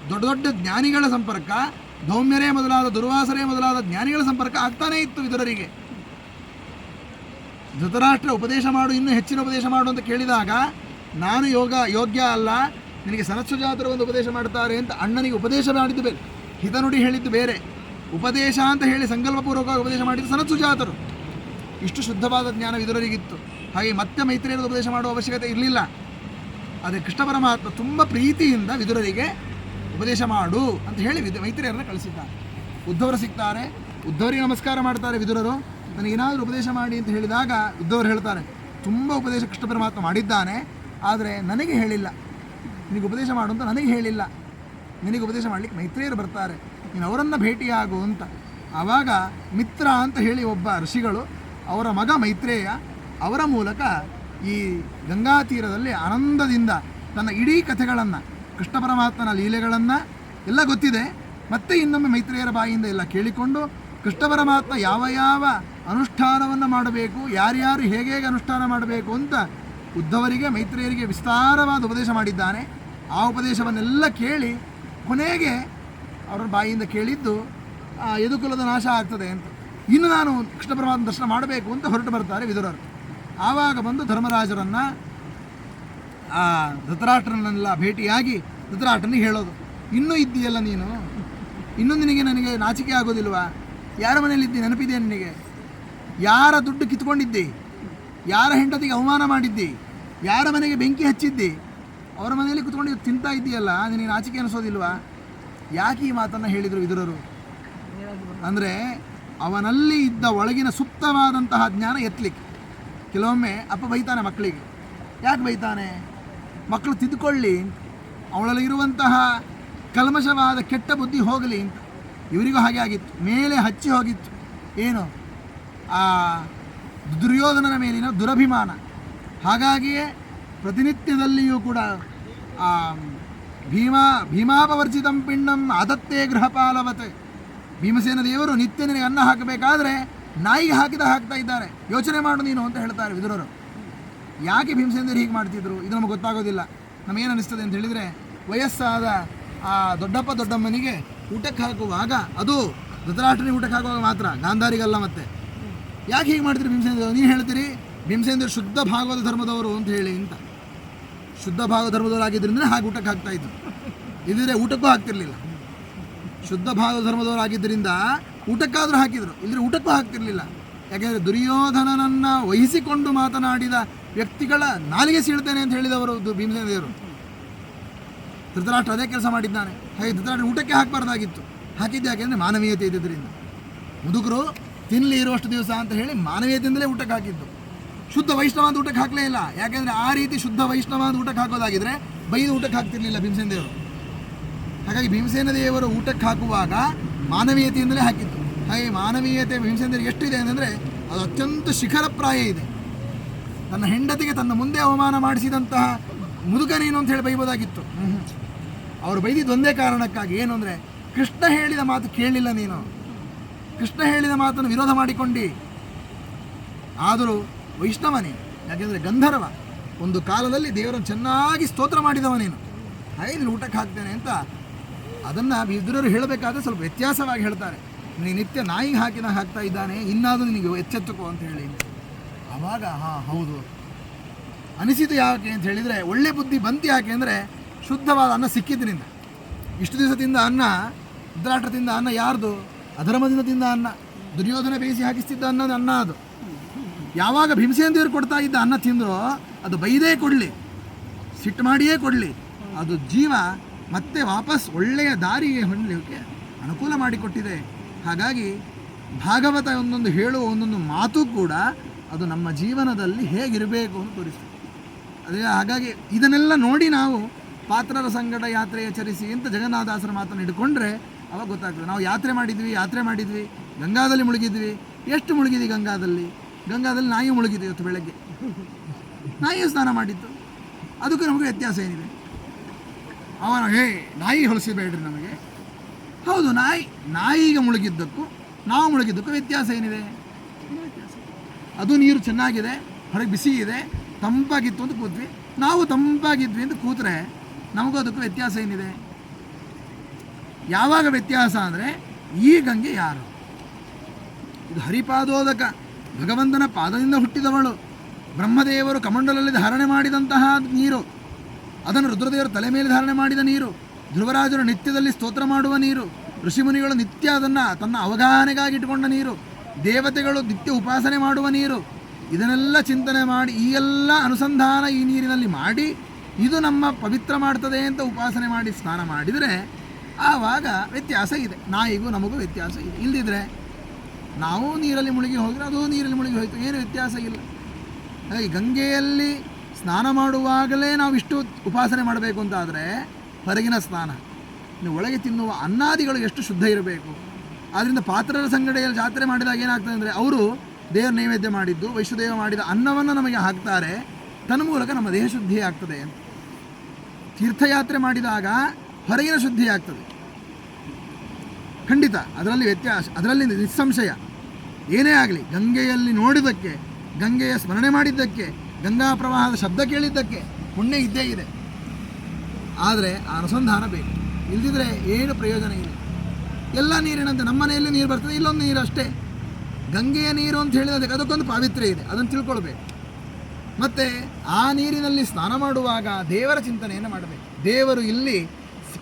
ದೊಡ್ಡ ದೊಡ್ಡ ಜ್ಞಾನಿಗಳ ಸಂಪರ್ಕ, ಧೌಮ್ಯರೇ ಮೊದಲಾದ ದುರ್ವಾಸರೇ ಮೊದಲಾದ ಜ್ಞಾನಿಗಳ ಸಂಪರ್ಕ ಆಗ್ತಾನೇ ಇತ್ತು ವಿದುರರಿಗೆ. ಧೃತರಾಷ್ಟ್ರ ಉಪದೇಶ ಮಾಡು, ಇನ್ನೂ ಹೆಚ್ಚಿನ ಉಪದೇಶ ಮಾಡು ಅಂತ ಕೇಳಿದಾಗ, ನಾನು ಯೋಗ್ಯ ಅಲ್ಲ, ನಿನಗೆ ಸನತ್ಸುಜಾತರು ಒಂದು ಉಪದೇಶ ಮಾಡ್ತಾರೆ ಅಂತ ಅಣ್ಣನಿಗೆ ಉಪದೇಶ ಮಾಡಿದ್ದು ಬೇರೆ, ಹಿತನುಡಿ ಹೇಳಿದ್ದು ಬೇರೆ. ಉಪದೇಶ ಅಂತ ಹೇಳಿ ಸಂಕಲ್ಪಪೂರ್ವಕವಾಗಿ ಉಪದೇಶ ಮಾಡಿದ್ದು ಸನತ್ಸುಜಾತರು. ಇಷ್ಟು ಶುದ್ಧವಾದ ಜ್ಞಾನ ವಿದುರರಿಗಿತ್ತು. ಹಾಗೆ ಮತ್ತೆ ಮೈತ್ರೇಯರ ಉಪದೇಶ ಮಾಡುವ ಅವಶ್ಯಕತೆ ಇರಲಿಲ್ಲ. ಆದರೆ ಕೃಷ್ಣ ಪರಮಾತ್ಮ ತುಂಬ ಪ್ರೀತಿಯಿಂದ ವಿದುರರಿಗೆ ಉಪದೇಶ ಮಾಡು ಅಂತ ಹೇಳಿ ಮೈತ್ರೇಯರನ್ನು ಕಳಿಸಿದ್ದಾರೆ. ಉದ್ಧವರು ಸಿಗ್ತಾರೆ, ಉದ್ಧವರಿಗೆ ನಮಸ್ಕಾರ ಮಾಡ್ತಾರೆ ವಿದುರರು. ನನಗೇನಾದರೂ ಉಪದೇಶ ಮಾಡಿ ಅಂತ ಹೇಳಿದಾಗ ಉದ್ಧವರು ಹೇಳ್ತಾರೆ, ತುಂಬ ಉಪದೇಶ ಕೃಷ್ಣ ಪರಮಾತ್ಮ ಮಾಡಿದ್ದಾನೆ, ಆದರೆ ನನಗೆ ಹೇಳಿಲ್ಲ. ನಿನಗೆ ಉಪದೇಶ ಮಾಡು ಅಂತ ನನಗೆ ಹೇಳಿಲ್ಲ. ನಿನಗೆ ಉಪದೇಶ ಮಾಡಲಿಕ್ಕೆ ಮೈತ್ರೇಯರು ಬರ್ತಾರೆ, ನೀನು ಅವರನ್ನು ಭೇಟಿಯಾಗು ಅಂತ. ಆವಾಗ ಮಿತ್ರ ಅಂತ ಹೇಳಿ ಒಬ್ಬ ಋಷಿಗಳು, ಅವರ ಮಗ ಮೈತ್ರೇಯ, ಅವರ ಮೂಲಕ ಈ ಗಂಗಾ ತೀರದಲ್ಲಿ ಆನಂದದಿಂದ ತನ್ನ ಇಡೀ ಕಥೆಗಳನ್ನು, ಕೃಷ್ಣ ಪರಮಾತ್ಮನ ಲೀಲೆಗಳನ್ನು ಎಲ್ಲ ಗೊತ್ತಿದೆ. ಮತ್ತೆ ಇನ್ನೊಮ್ಮೆ ಮೈತ್ರೇಯರ ಬಾಯಿಯಿಂದ ಎಲ್ಲ ಕೇಳಿಕೊಂಡು ಕೃಷ್ಣ ಪರಮಾತ್ಮ ಯಾವ ಯಾವ ಅನುಷ್ಠಾನವನ್ನು ಮಾಡಬೇಕು, ಯಾರ್ಯಾರು ಹೇಗೆ ಹೇಗೆ ಅನುಷ್ಠಾನ ಮಾಡಬೇಕು ಅಂತ ಉದ್ಧವರಿಗೆ ಮೈತ್ರೇಯರಿಗೆ ವಿಸ್ತಾರವಾದ ಉಪದೇಶ ಮಾಡಿದ್ದಾನೆ. ಆ ಉಪದೇಶವನ್ನೆಲ್ಲ ಕೇಳಿ ಕೊನೆಗೆ ಅವರ ಬಾಯಿಯಿಂದ ಕೇಳಿದ್ದು ಯದುಕುಲದ ನಾಶ ಆಗ್ತದೆ ಅಂತ. ಇನ್ನು ನಾನು ಕೃಷ್ಣ ಪರಮಾತ್ಮ ದರ್ಶನ ಮಾಡಬೇಕು ಅಂತ ಹೊರಟು ಬರ್ತಾರೆ ವಿದುರರು. ಆವಾಗ ಬಂದು ಧರ್ಮರಾಜರನ್ನು ಧೃತರಾಷ್ಟ್ರನ್ನೆಲ್ಲ ಭೇಟಿಯಾಗಿ ಧೃತರಾಷ್ಟ್ರನಿಗೆ ಹೇಳೋದು, ಇನ್ನೂ ಇದ್ದೀಯಲ್ಲ ನೀನು, ಇನ್ನೂ ನನಗೆ ನಾಚಿಕೆ ಆಗೋದಿಲ್ವಾ? ಯಾರ ಮನೆಯಲ್ಲಿದ್ದಿ ನೆನಪಿದೆ ನಿನಗೆ? ಯಾರ ದುಡ್ಡು ಕಿತ್ಕೊಂಡಿದ್ದಿ? ಯಾರ ಹೆಂಡತಿಗೆ ಅವಮಾನ ಮಾಡಿದ್ದಿ? ಯಾರ ಮನೆಗೆ ಬೆಂಕಿ ಹಚ್ಚಿದ್ದಿ? ಅವರ ಮನೆಯಲ್ಲಿ ಕುತ್ಕೊಂಡು ತಿಂತಾ ಇದ್ದೀಯಲ್ಲ, ನಿನಗೆ ನಾಚಿಕೆ ಅನಿಸೋದಿಲ್ವಾ? ಯಾಕೆ ಈ ಮಾತನ್ನು ಹೇಳಿದರು ವಿದುರರು ಅಂದರೆ, ಅವನಲ್ಲಿ ಇದ್ದ ಒಳಗಿನ ಸುಪ್ತವಾದಂತಹ ಜ್ಞಾನ ಎತ್ತಲಿಕ್ಕೆ. ಕೆಲವೊಮ್ಮೆ ಅಪ್ಪ ಬೈತಾನೆ ಮಕ್ಕಳಿಗೆ. ಯಾಕೆ ಬೈತಾನೆ? ಮಕ್ಕಳು ತಿದ್ದುಕೊಳ್ಳಿ, ಅವಳಲ್ಲಿರುವಂತಹ ಕಲ್ಮಶವಾದ ಕೆಟ್ಟ ಬುದ್ಧಿ ಹೋಗಲಿ ಅಂತ. ಇವರಿಗೂ ಹಾಗೆ ಆಗಿತ್ತು, ಮೇಲೆ ಹಚ್ಚಿ ಹೋಗಿತ್ತು. ಏನು? ಆ ದುರ್ಯೋಧನನ ಮೇಲಿನ ದುರಭಿಮಾನ. ಹಾಗಾಗಿಯೇ ಪ್ರತಿನಿತ್ಯದಲ್ಲಿಯೂ ಕೂಡ ಭೀಮಾಪವರ್ಜಿತಂ ಪಿಂಡಂ ಆದತ್ತೇ ಗೃಹಪಾಲವತ್. ಭೀಮಸೇನ ದೇವರು ನಿತ್ಯ ನಿನಗೆ ಅನ್ನ ಹಾಕಬೇಕಾದ್ರೆ ನಾಯಿಗೆ ಹಾಕ್ತಾ ಇದ್ದಾರೆ, ಯೋಚನೆ ಮಾಡು ನೀನು ಅಂತ ಹೇಳ್ತಾರೆ ವಿದುರರು. ಯಾಕೆ ಭೀಮಸೇನ ದೇವರು ಹೀಗೆ ಮಾಡ್ತಿದ್ರು ಇದು ನಮಗೆ ಗೊತ್ತಾಗೋದಿಲ್ಲ. ನಮಗೇನು ಅನಿಸ್ತದೆ ಅಂತ ಹೇಳಿದರೆ, ವಯಸ್ಸಾದ ಆ ದೊಡ್ಡಪ್ಪ ದೊಡ್ಡಮ್ಮನಿಗೆ ಊಟಕ್ಕೆ ಹಾಕುವಾಗ, ಅದು ಧೃತರಾಷ್ಟ್ರನಿಗೆ ಊಟಕ್ಕೆ ಹಾಕುವಾಗ ಮಾತ್ರ, ಗಾಂಧಾರಿಗಲ್ಲ. ಮತ್ತೆ ಯಾಕೆ ಹೀಗೆ ಮಾಡ್ತೀರಿ ಭೀಮಸೇನ ದೇವರು? ನೀವು ಹೇಳ್ತೀರಿ ಭೀಮಸೇನ ದೇವರು ಶುದ್ಧ ಭಾಗವತ ಧರ್ಮದವರು ಅಂತ ಹೇಳಿ ಅಂತ. ಶುದ್ಧ ಭಾಗವತ ಧರ್ಮದವರು ಆಗಿದ್ದರಿಂದ ಹಾಗೆ ಊಟಕ್ಕೆ ಹಾಕ್ತಾ ಇದ್ರು, ಇಲ್ಲದ್ರೆ ಊಟಕ್ಕೂ ಹಾಕ್ತಿರ್ಲಿಲ್ಲ. ಶುದ್ಧ ಭಾಗವತ ಧರ್ಮದವರು ಆಗಿದ್ದರಿಂದ ಊಟಕ್ಕಾದರೂ ಹಾಕಿದರು, ಇಲ್ಲದ್ರೆ ಊಟಕ್ಕೂ ಹಾಕ್ತಿರ್ಲಿಲ್ಲ. ಯಾಕೆಂದರೆ ದುರ್ಯೋಧನನನ್ನು ವಹಿಸಿಕೊಂಡು ಮಾತನಾಡಿದ ವ್ಯಕ್ತಿಗಳ ನಾಲಿಗೆ ಸೀಳ್ತೇನೆ ಅಂತ ಹೇಳಿದವರು ಭೀಮಸೇನ ದೇವರು. ಧೃತರಾಷ್ಟ್ರ ಅದೇ ಕೆಲಸ ಮಾಡಿದ್ದಾನೆ. ಹಾಗೆ ಧೃತರಾಷ್ಟ್ರ ಊಟಕ್ಕೆ ಹಾಕಬಾರ್ದಾಗಿತ್ತು, ಹಾಕಿದ್ದು ಯಾಕೆಂದರೆ ಮಾನವೀಯತೆ ಇದ್ದಿದ್ದರಿಂದ. ಮುದುಕರು ತಿನ್ನಲಿ ಇರುವಷ್ಟು ದಿವಸ ಅಂತ ಹೇಳಿ ಮಾನವೀಯತೆಯಿಂದಲೇ ಊಟಕ್ಕೆ ಹಾಕಿದ್ದು. ಶುದ್ಧ ವೈಷ್ಣವ ಅಂತ ಊಟಕ್ಕೆ ಹಾಕಲೇ ಇಲ್ಲ. ಯಾಕೆಂದರೆ ಆ ರೀತಿ ಶುದ್ಧ ವೈಷ್ಣವ ಅಂತ ಊಟಕ್ಕೆ ಹಾಕೋದಾಗಿದ್ದರೆ ಬೈದು ಊಟಕ್ಕೆ ಹಾಕ್ತಿರ್ಲಿಲ್ಲ ಭೀಮಸೇನ ದೇವರು. ಹಾಗಾಗಿ ಭೀಮಸೇನ ದೇವರು ಊಟಕ್ಕೆ ಹಾಕುವಾಗ ಮಾನವೀಯತೆಯಿಂದಲೇ ಹಾಕಿದ್ದು. ಹಾಗೆ ಮಾನವೀಯತೆ ಭೀಮಸೇನ ದೇವರಿಗೆ ಎಷ್ಟಿದೆ ಅಂತಂದರೆ, ಅದು ಅತ್ಯಂತ ಶಿಖರಪ್ರಾಯ ಇದೆ. ತನ್ನ ಹೆಂಡತಿಗೆ ತನ್ನ ಮುಂದೆ ಅವಮಾನ ಮಾಡಿಸಿದಂತಹ ಮುದುಕನೇನು ಅಂತ ಹೇಳಿ ಬೈಬೋದಾಗಿತ್ತು. ಅವರು ಬೈದಿದ್ದು ಒಂದೇ ಕಾರಣಕ್ಕಾಗಿ, ಏನು ಅಂದರೆ, ಕೃಷ್ಣ ಹೇಳಿದ ಮಾತು ಕೇಳಲಿಲ್ಲ ನೀನು, ಕೃಷ್ಣ ಹೇಳಿದ ಮಾತನ್ನು ವಿರೋಧ ಮಾಡಿಕೊಂಡು. ಆದರೂ ವೈಷ್ಣವನೇ, ಯಾಕೆಂದರೆ ಗಂಧರ್ವ, ಒಂದು ಕಾಲದಲ್ಲಿ ದೇವರನ್ನು ಚೆನ್ನಾಗಿ ಸ್ತೋತ್ರ ಮಾಡಿದವ ನೀನು, ಹಾಗೆ ನೀನು ಊಟಕ್ಕೆ ಹಾಕ್ತೇನೆ ಅಂತ. ಅದನ್ನು ವಿದುರರು ಹೇಳಬೇಕಾದ್ರೆ ಸ್ವಲ್ಪ ವ್ಯತ್ಯಾಸವಾಗಿ ಹೇಳ್ತಾರೆ. ನೀನು ನಿತ್ಯ ನಾಯಿಗೆ ಹಾಕ್ತಾ ಇದ್ದಾನೆ, ಇನ್ನಾದರೂ ನಿನಗೆ ಎಚ್ಚೆತ್ತುಕೋ ಅಂತ ಹೇಳಿ. ಆವಾಗ ಹೌದು ಅನಿಸಿತು. ಯಾಕೆ ಅಂತ ಹೇಳಿದರೆ, ಒಳ್ಳೆ ಬುದ್ಧಿ ಬಂತು. ಯಾಕೆ ಅಂದರೆ, ಶುದ್ಧವಾದ ಅನ್ನ ಸಿಕ್ಕಿದ್ರಿಂದ. ಇಷ್ಟು ದಿವಸದಿಂದ ಅನ್ನ, ಧೃತರಾಷ್ಟ್ರದಿಂದ ಅನ್ನ ಯಾರ್ದು? ಅಧರ್ಮದಿಂದ ತಿಂದ ಅನ್ನ, ದುರ್ಯೋಧನ ಬೇಯಿಸಿ ಹಾಕಿಸ್ತಿದ್ದ ಅನ್ನ ಅದು. ಯಾವಾಗ ಭೀಮಸೇನ ದೇವರು ಕೊಡ್ತಾ ಇದ್ದ ಅನ್ನ ತಿಂದರೋ, ಅದು ಬೈದೇ ಕೊಡಲಿ, ಸಿಟ್ಟು ಮಾಡಿಯೇ ಕೊಡಲಿ, ಅದು ಜೀವ ಮತ್ತೆ ವಾಪಸ್ ಒಳ್ಳೆಯ ದಾರಿಗೆ ಹೊಂದಲಿಕ್ಕೆ ಅನುಕೂಲ ಮಾಡಿಕೊಟ್ಟಿದೆ. ಹಾಗಾಗಿ ಭಾಗವತ ಒಂದೊಂದು ಹೇಳುವ ಒಂದೊಂದು ಮಾತು ಕೂಡ ಅದು ನಮ್ಮ ಜೀವನದಲ್ಲಿ ಹೇಗಿರಬೇಕು ಅಂತ ತೋರಿಸ್ತದೆ. ಅದೇ ಹಾಗಾಗಿ ಇದನ್ನೆಲ್ಲ ನೋಡಿ ನಾವು ಪಾತ್ರರ ಸಂಗಡ ಯಾತ್ರೆಯ ಚರಿಸಿ ಅಂತ ಜಗನ್ನಾಥದಾಸರ ಮಾತನ್ನು ಹಿಡ್ಕೊಂಡ್ರೆ ಅವಾಗ ಗೊತ್ತಾಗ್ತದೆ. ನಾವು ಯಾತ್ರೆ ಮಾಡಿದ್ವಿ, ಗಂಗಾದಲ್ಲಿ ಮುಳುಗಿದ್ವಿ. ಎಷ್ಟು ಮುಳುಗಿದ್ವಿ ಗಂಗಾದಲ್ಲಿ ನಾಯಿ ಮುಳುಗಿದ್ವಿ. ಇವತ್ತು ಬೆಳಗ್ಗೆ ನಾಯಿಯು ಸ್ನಾನ ಮಾಡಿತ್ತು, ಅದಕ್ಕೂ ನಮಗೆ ವ್ಯತ್ಯಾಸ ಏನಿದೆ? ಅವನು ನಾಯಿ ಹೊಲಿಸಬೇಡ್ರಿ ನಮಗೆ. ಹೌದು, ನಾಯಿಗೆ ಮುಳುಗಿದ್ದಕ್ಕೂ ನಾವು ಮುಳುಗಿದ್ದಕ್ಕೂ ವ್ಯತ್ಯಾಸ ಏನಿದೆ? ಅದು ನೀರು ಚೆನ್ನಾಗಿದೆ, ಹೊರಗೆ ಬಿಸಿ ಇದೆ, ತಂಪಾಗಿತ್ತು ಅಂತ ಕೂತ್ವಿ. ನಾವು ತಂಪಾಗಿದ್ವಿ ಅಂತ ಕೂತ್ರೆ ನಮಗೂ ಅದಕ್ಕೂ ವ್ಯತ್ಯಾಸ ಏನಿದೆ? ಯಾವಾಗ ವ್ಯತ್ಯಾಸ ಅಂದರೆ, ಈ ಗಂಗೆ ಯಾರು? ಇದು ಹರಿಪಾದೋದಕ, ಭಗವಂತನ ಪಾದದಿಂದ ಹುಟ್ಟಿದವಳು. ಬ್ರಹ್ಮದೇವರು ಕಮಂಡಲಲ್ಲಿ ಧಾರಣೆ ಮಾಡಿದಂತಹ ನೀರು, ಅದನ್ನು ರುದ್ರದೇವರು ತಲೆ ಮೇಲೆ ಧಾರಣೆ ಮಾಡಿದ ನೀರು, ಧ್ರುವರಾಜರು ನಿತ್ಯದಲ್ಲಿ ಸ್ತೋತ್ರ ಮಾಡುವ ನೀರು, ಋಷಿಮುನಿಗಳು ನಿತ್ಯ ಅದನ್ನು ತನ್ನ ಅವಗಾಹನೆಗಾಗಿ ಇಟ್ಟುಕೊಂಡ ನೀರು, ದೇವತೆಗಳು ನಿತ್ಯ ಉಪಾಸನೆ ಮಾಡುವ ನೀರು. ಇದನ್ನೆಲ್ಲ ಚಿಂತನೆ ಮಾಡಿ, ಈ ಎಲ್ಲ ಅನುಸಂಧಾನ ಈ ನೀರಿನಲ್ಲಿ ಮಾಡಿ, ಇದು ನಮ್ಮ ಪವಿತ್ರ ಮಾಡ್ತದೆ ಅಂತ ಉಪಾಸನೆ ಮಾಡಿ ಸ್ನಾನ ಮಾಡಿದರೆ ಆವಾಗ ವ್ಯತ್ಯಾಸ ಇದೆ. ನಾಯಿಗೂ ನಮಗೂ ವ್ಯತ್ಯಾಸ ಇದೆ. ಇಲ್ಲದಿದ್ದರೆ ನಾವು ನೀರಲ್ಲಿ ಮುಳುಗಿ ಹೋದರೆ ಅದು ನೀರಲ್ಲಿ ಮುಳುಗಿ ಹೋಯಿತು, ಏನು ವ್ಯತ್ಯಾಸ ಇಲ್ಲ. ಹಾಗಾಗಿ ಗಂಗೆಯಲ್ಲಿ ಸ್ನಾನ ಮಾಡುವಾಗಲೇ ನಾವು ಇಷ್ಟು ಉಪಾಸನೆ ಮಾಡಬೇಕು ಅಂತಾದರೆ ಹೊರಗಿನ ಸ್ನಾನ, ಇನ್ನು ಒಳಗೆ ತಿನ್ನುವ ಅನ್ನಾದಿಗಳು ಎಷ್ಟು ಶುದ್ಧ ಇರಬೇಕು. ಆದ್ದರಿಂದ ಪಾತ್ರರ ಸಂಗಡಿಯಲ್ಲಿ ಜಾತ್ರೆ ಮಾಡಿದಾಗ ಏನಾಗ್ತದೆ ಅಂದರೆ ಅವರು ದೇವರ ನೈವೇದ್ಯ ಮಾಡಿದ್ದು ವೈಷ್ಣುದೇವ ಮಾಡಿದ ಅನ್ನವನ್ನು ನಮಗೆ ಹಾಕ್ತಾರೆ, ತನ್ಮೂಲಕ ನಮ್ಮ ದೇಹ ಶುದ್ಧಿ ಆಗ್ತದೆ ಅಂತ. ತೀರ್ಥಯಾತ್ರೆ ಮಾಡಿದಾಗ ಹೊರಗಿನ ಶುದ್ಧಿ ಆಗ್ತದೆ ಖಂಡಿತ, ಅದರಲ್ಲಿ ವ್ಯತ್ಯಾಸ, ಅದರಲ್ಲಿ ನಿಸ್ಸಂಶಯ. ಏನೇ ಆಗಲಿ ಗಂಗೆಯಲ್ಲಿ ನೋಡಿದ್ದಕ್ಕೆ, ಗಂಗೆಯ ಸ್ಮರಣೆ ಮಾಡಿದ್ದಕ್ಕೆ, ಗಂಗಾ ಪ್ರವಾಹದ ಶಬ್ದ ಕೇಳಿದ್ದಕ್ಕೆ ಪುಣ್ಯ ಇದ್ದೇ ಇದೆ. ಆದರೆ ಆ ಅನುಸಂಧಾನ ಬೇಕು, ಇಲ್ಲದಿದ್ದರೆ ಏನು ಪ್ರಯೋಜನ ಇಲ್ಲ. ಎಲ್ಲ ನೀರಿನಂತೆ ನಮ್ಮ ಮನೆಯಲ್ಲಿ ನೀರು ಬರ್ತದೆ, ಇಲ್ಲೊಂದು ನೀರು ಅಷ್ಟೇ. ಗಂಗೆಯ ನೀರು ಅಂತ ಹೇಳಿದ್ರೆ ಅದಕ್ಕೊಂದು ಪಾವಿತ್ರ್ಯ ಇದೆ, ಅದನ್ನು ತಿಳ್ಕೊಳ್ಬೇಕು. ಮತ್ತು ಆ ನೀರಿನಲ್ಲಿ ಸ್ನಾನ ಮಾಡುವಾಗ ದೇವರ ಚಿಂತನೆಯನ್ನು ಮಾಡಬೇಕು. ದೇವರು ಇಲ್ಲಿ